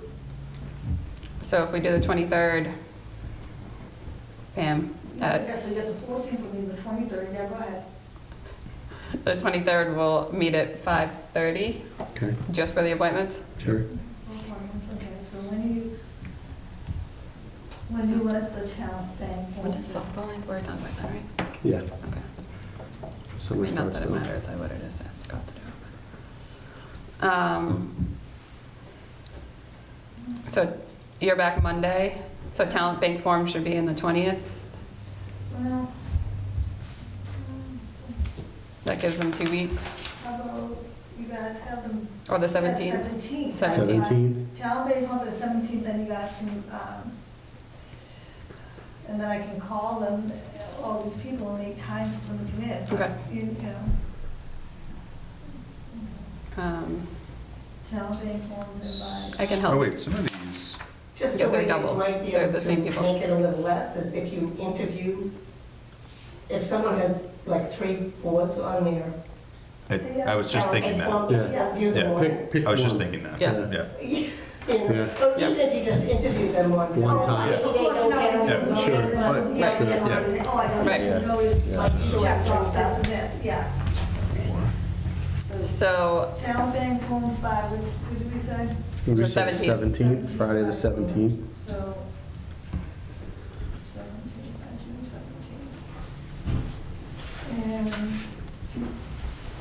So if we do the 23rd, Pam, Okay, so you get the 14th, will be the 23rd, yeah, go ahead. the 23rd we'll meet at 5:30, Okay, just for the appointments? sure. Okay, so when you let the town bank. What is softballing? We're done by then, right? Yeah. Okay. I Summer mean, not starts that it now. matters, what it is, ask Scott to do. So you're back Monday, so talent bank form should be in the 20th? Well, That gives them 2 weeks, how about you guys have them. or the at 17th? 17th. 17th? Town bank on the 17th, then you guys can, and then I can call them, all these people, and make time for them to come in. Okay. You know, town bank forms and by. I can Oh, help. wait, some of these, Just Yeah, the they're way you doubles. might be They're able the same to people. make it a little less is if you interview, if someone has like 3 boards on there. I was just thinking that. Yeah. Interview them Yeah. once. Pick I was just one. thinking that. Yeah. Or even if you just interview them once. One time. Maybe they don't get them. Yeah, sure. Yeah. Oh, I don't Right. know, it's Yeah. like checked off this and this, yeah. So, Town bank forms by, what did we say? We The said 17th. Friday the 17th. So, 17, June 17. And,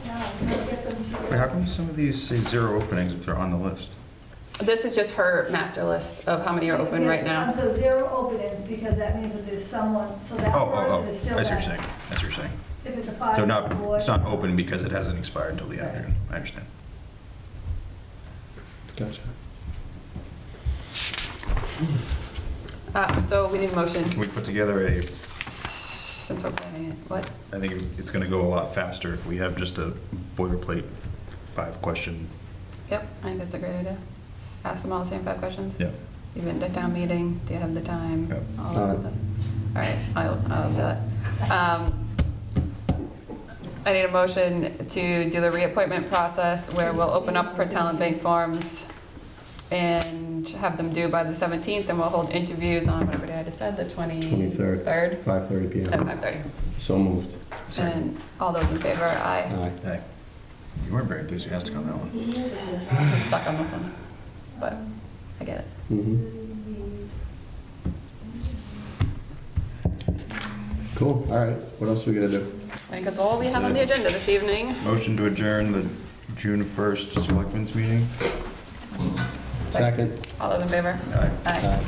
yeah, I'm gonna get them to. Wait, how come some of these say 0 openings if they're on the list? this is just her master list of how many are open right now. So 0 openings, because that means that there's someone, so that Oh, person is I still. see what you're at- saying. That's what you're saying. If it's a So 5 board. it's not open because it hasn't expired until the end of June. I understand. Gotcha. So we need a motion, Can we put together a, since we're planning it, what? I think it's gonna go a lot faster if we have just a boilerplate 5-question. Yep, I think that's a great idea. Ask them all the same 5 questions? Yeah. You've been to town meeting, do you have the time? Yep. All that stuff. All right, I'll do that. I need a motion to do the reappointment process where we'll open up for talent bank forms and have them due by the 17th, and we'll hold interviews on whatever day I just said, the 23rd. 23rd 5:30 at PM. 5:30. So moved. And all those in favor, aye. Aye. Hey, you weren't very enthusiastic on that one. I'm stuck on this one, but I get it. Mhm. Cool, all right. What else are we gonna do? I think that's all we have on the agenda this evening. Motion to adjourn the June 1st Selectmen's meeting. Second. All those in favor? Aye. Aye. Aye.